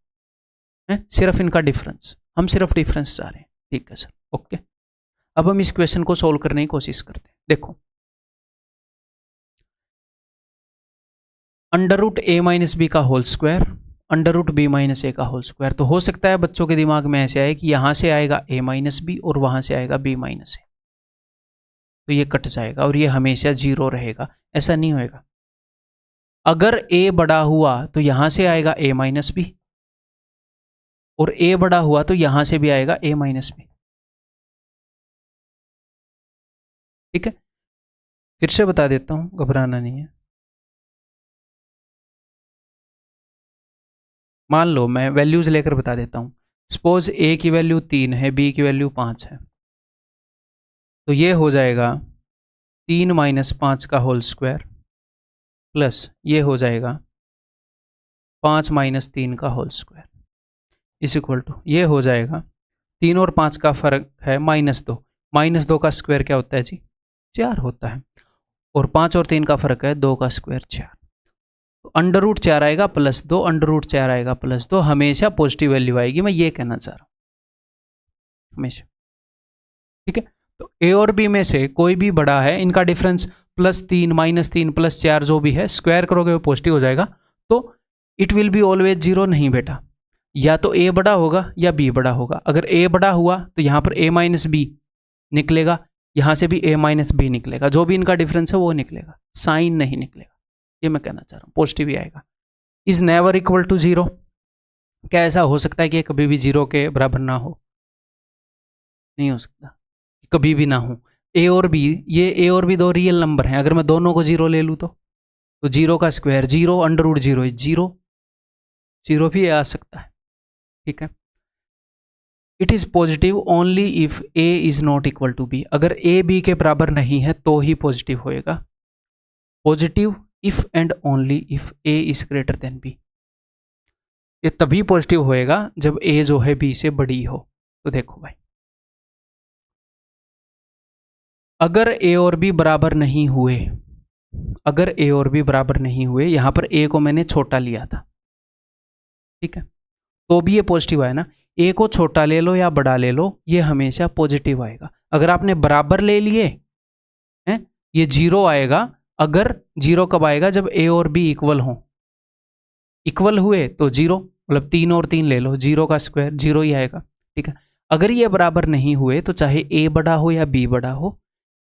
है, सिर्फ इनका डिफरेंस, हम सिर्फ डिफरेंस चाह रहे हैं। ठीक है सर, ओके। अब हम इस क्वेश्चन को सोल्व करने की कोशिश करते हैं। देखो under root a minus b का whole square, under root b minus a का होल स्क्वायर, तो हो सकता है बच्चों के दिमाग में ऐसे आए कि यहाँ से आएगा a माइनस बी और वहाँ से आएगा b माइनस a, तो ये कट जाएगा और ये हमेशा 0 रहेगा, ऐसा नहीं होएगा। अगर a बड़ा हुआ तो यहाँ से आएगा a माइनस बी, और a बड़ा हुआ तो यहाँ से भी आएगा a माइनस बी। ठीक है, फिर से बता देता हूँ, घबराना नहीं है। मान लो मैं वैल्यूज लेकर बता देता हूँ, सपोज ए की वैल्यू 3 है, बी की वैल्यू 5 है, तो ये हो जाएगा 3 - 5 का होल स्क्वायर प्लस ये हो जाएगा 5 - 3 का होल स्क्वायर इस इक्वल टू ये हो जाएगा 3 और 5 का फर्क है -2, -2 का स्क्वायर क्या होता है जी? 4 होता है, और 5 और 3 का फर्क है 2 का स्क्वायर 4। तो √4 आएगा +2, √4 आएगा +2, हमेशा पॉजिटिव वैल्यू आएगी, मैं ये कहना चाह रहा हूँ हमेशा। ठीक है, तो ए और बी में से कोई भी बड़ा है, इनका डिफरेंस +3 -3 +4 जो भी है, स्क्वायर करोगे वो पॉजिटिव हो जाएगा, तो इट विल बी ऑलवेज 0 नहीं बेटा, या तो ए बड़ा होगा या बी बड़ा होगा। अगर ए बड़ा हुआ तो यहाँ पर a - b निकलेगा, यहाँ से भी a - b निकलेगा, जो भी इनका डिफरेंस है वो निकलेगा, साइन नहीं निकलेगा, ये मैं कहना चाह रहा हूँ, पॉजिटिव ही आएगा। इज नेवर इक्वल टू 0, क्या ऐसा हो सकता है कि कभी भी 0 के बराबर ना हो? नहीं हो सकता, कभी भी ना हो। ए और बी, ये ए और बी दो रियल नंबर हैं, अगर मैं दोनों को 0 ले लूँ तो 0 का स्क्वायर 0, √0 0, 0 भी आ सकता है। ठीक है, it is positive only if A is not equal to B, अगर ए बी के बराबर नहीं है तो ही पॉजिटिव होएगा। Positive if and only if A is greater than B, ये तभी पॉजिटिव होएगा जब ए जो है बी से बड़ी हो। तो देखो भाई, अगर ए और बी बराबर नहीं हुए, अगर ए और बी बराबर नहीं हुए, यहां पर ए को मैंने छोटा लिया था, ठीक है, तो भी ये पॉजिटिव आया ना। ए को छोटा ले लो या बड़ा ले लो, ये हमेशा पॉजिटिव आएगा। अगर आपने बराबर ले लिए हैं, ये 0 आएगा। अगर 0 कब आएगा? जब ए और बी इक्वल हो, इक्वल हुए तो 0, मतलब 3 और 3 ले लो, 0 का स्क्वायर 0 ही आएगा। ठीक है, अगर ये बराबर नहीं हुए तो चाहे ए बड़ा हो या बी बड़ा हो,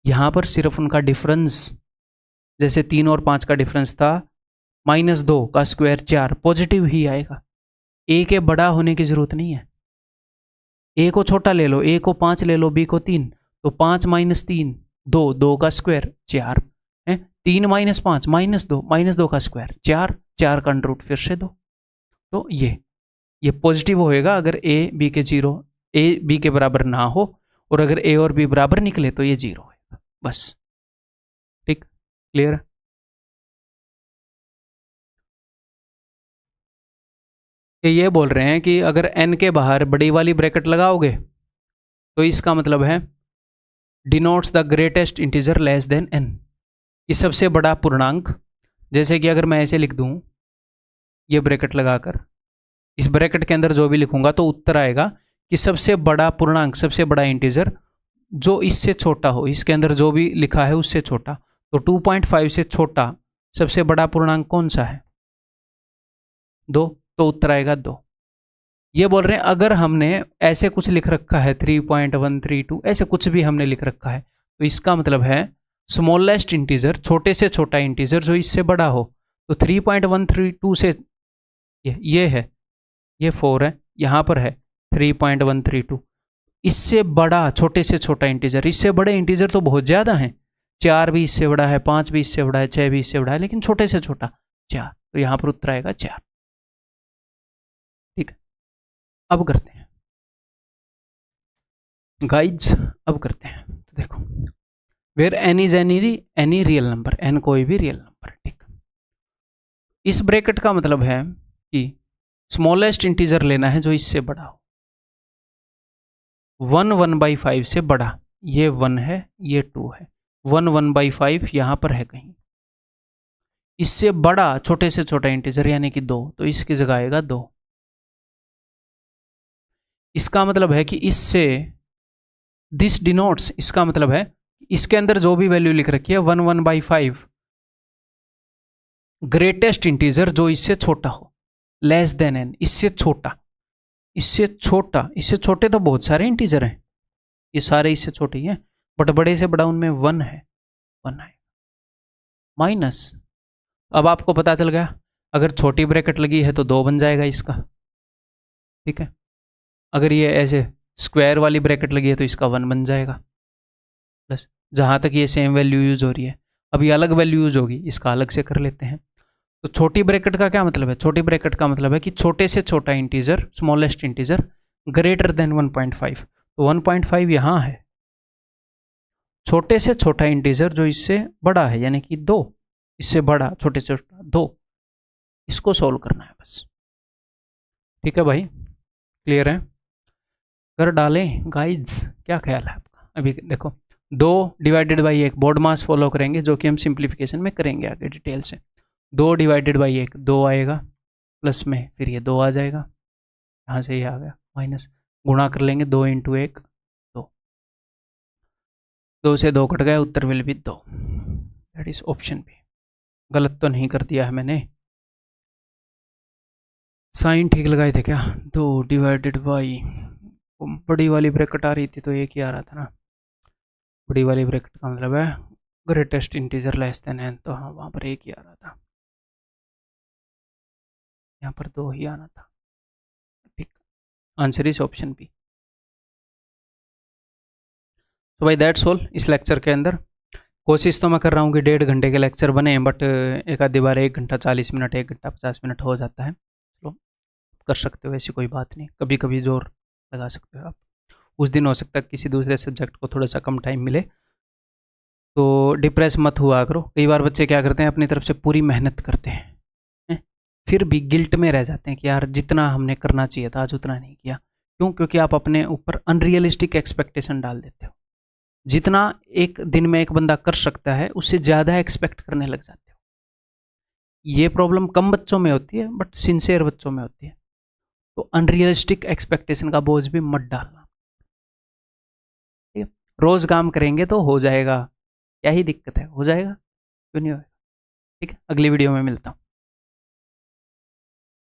यहाँ पर सिर्फ उनका डिफरेंस, जैसे 3 और 5 का डिफरेंस था -2 का स्क्वायर 4, पॉजिटिव ही आएगा। ए के बड़ा होने की जरूरत नहीं है, ए को छोटा ले लो, ए को 5 ले लो, बी को 3, तो 5 - 3 2, 2 का स्क्वायर 4 है, 3 - 5 -2, -2 का स्क्वायर 4, 4 का अंडर रूट फिर से 2। तो ये पॉजिटिव होएगा अगर ए बी के बराबर ना हो, और अगर ए और बी बराबर निकले तो ये 0 होएगा। बस, ठीक, क्लियर है? ये बोल रहे हैं कि अगर n के बाहर बड़ी वाली ब्रैकेट लगाओगे तो इसका मतलब है denotes the greatest integer less than n, ये सबसे बड़ा पूर्णांक। जैसे कि अगर मैं ऐसे लिख दूं, ये ब्रैकेट लगाकर, इस ब्रैकेट के अंदर जो भी लिखूंगा तो उत्तर आएगा कि सबसे बड़ा पूर्णांक, सबसे बड़ा इंटीजर जो इससे छोटा हो, इसके अंदर जो भी लिखा है उससे छोटा। तो 2.5 से छोटा सबसे बड़ा पूर्णांक कौन सा है? 2, तो उत्तर आएगा 2। ये बोल रहे हैं अगर हमने ऐसे कुछ लिख रखा है 3.132, ऐसे कुछ भी हमने लिख रखा है, तो इसका मतलब है स्मॉलेस्ट इंटीजर, छोटे से छोटा इंटीजर जो इससे बड़ा हो। तो 3.132 से ये है, ये 4 है, यहाँ पर है 3.132, इससे बड़ा छोटे से छोटा इंटीजर, इससे बड़े इंटीजर तो बहुत ज़्यादा हैं, 4 भी इससे बड़ा है, 5 भी इससे बड़ा है, 6 भी इससे बड़ा है, लेकिन छोटे से छोटा 4, तो यहाँ पर उत्तर आएगा 4। ठीक है, अब करते हैं गाइज, अब करते हैं। तो देखो, where N is any real number, N कोई भी रियल नंबर, ठीक। इस ब्रैकेट का मतलब है कि स्मॉलेस्ट इंटीजर लेना है जो इससे बड़ा हो, 1 1/5 से बड़ा, ये 1 है, ये 2 है, 1 1/5 यहाँ पर है कहीं, इससे बड़ा छोटे से छोटा इंटीजर यानी कि 2, तो इसकी जगह आएगा 2। इसका मतलब है कि इससे दिस डिनोट्स, इसका मतलब है इसके अंदर जो भी वैल्यू लिख रखी है 1 1/5, ग्रेटेस्ट इंटीजर जो इससे छोटा हो, लेस देन n, इससे छोटा, इससे छोटा, इससे छोटे तो बहुत सारे इंटीजर हैं, ये सारे इससे छोटे ही हैं, बट बड़े से बड़ा उनमें 1 है, 1 है माइनस। अब आपको पता चल गया, अगर छोटी ब्रैकेट लगी है तो 2 बन जाएगा इसका, ठीक है। अगर ये ऐसे स्क्वायर वाली ब्रैकेट लगी है तो इसका 1 बन जाएगा, प्लस जहाँ तक ये सेम वैल्यू यूज हो रही है, अब ये अलग वैल्यू यूज होगी, इसका अलग से कर लेते हैं। तो छोटी ब्रैकेट का क्या मतलब है? छोटी ब्रैकेट का मतलब है कि छोटे से छोटा integer, smallest integer greater than 1.5, तो 1.5 यहाँ है, छोटे से छोटा इंटीजर जो इससे बड़ा है यानी कि 2, इससे बड़ा छोटे से छोटा 2, इसको सोल्व करना है बस। ठीक है भाई, क्लियर है? कर डालें गाइड्स, क्या ख्याल है आपका? अभी देखो 2 divided by 1 board mass follow करेंगे जो कि हम सिंप्लीफिकेशन में करेंगे आगे डिटेल से। 2 डिवाइडेड बाई 1 2 आएगा, प्लस में फिर ये 2 आ जाएगा, यहाँ से ये आ गया माइनस, गुणा कर लेंगे 2 इंटू 1 2, 2 से 2 कट गया, उत्तर will be 2, that is option B. गलत तो नहीं कर दिया है मैंने? साइन ठीक लगाए थे क्या? 2 डिवाइडेड बाई, बड़ी वाली ब्रैकेट आ रही थी तो एक ही आ रहा था ना, बड़ी वाली ब्रैकेट का मतलब है greatest integer less than n, तो हाँ वहाँ पर एक ही आ रहा था, यहाँ पर 2 ही आना था। ठीक, आंसर इज ऑप्शन बी। तो भाई दैट्स ऑल इस लेक्चर के अंदर। कोशिश तो मैं कर रहा हूँ कि 1.5 घंटे के लेक्चर बने, बट एक आधी बार 1 घंटा 40 मिनट 1 घंटा 50 मिनट हो जाता है। चलो कर सकते हो, ऐसी कोई बात नहीं, कभी कभी जोर लगा सकते हो आप। उस दिन हो सकता है किसी दूसरे सब्जेक्ट को थोड़ा सा कम टाइम मिले, तो डिप्रेस मत हुआ करो। कई बार बच्चे क्या करते हैं, अपनी तरफ से पूरी मेहनत करते हैं, फिर भी गिल्ट में रह जाते हैं कि यार जितना हमने करना चाहिए था आज उतना नहीं किया। क्यों? क्योंकि आप अपने ऊपर अनरियलिस्टिक एक्सपेक्टेशन डाल देते हो। जितना एक दिन में एक बंदा कर सकता है उससे ज़्यादा एक्सपेक्ट करने लग जाते हो। ये प्रॉब्लम कम बच्चों में होती है बट सिंसियर बच्चों में होती है। तो अनरियलिस्टिक एक्सपेक्टेशन का बोझ भी मत डालना। ठीक है, रोज काम करेंगे तो हो जाएगा, क्या ही दिक्कत है, हो जाएगा, क्यों नहीं होगा। ठीक है, अगली वीडियो में मिलता हूँ।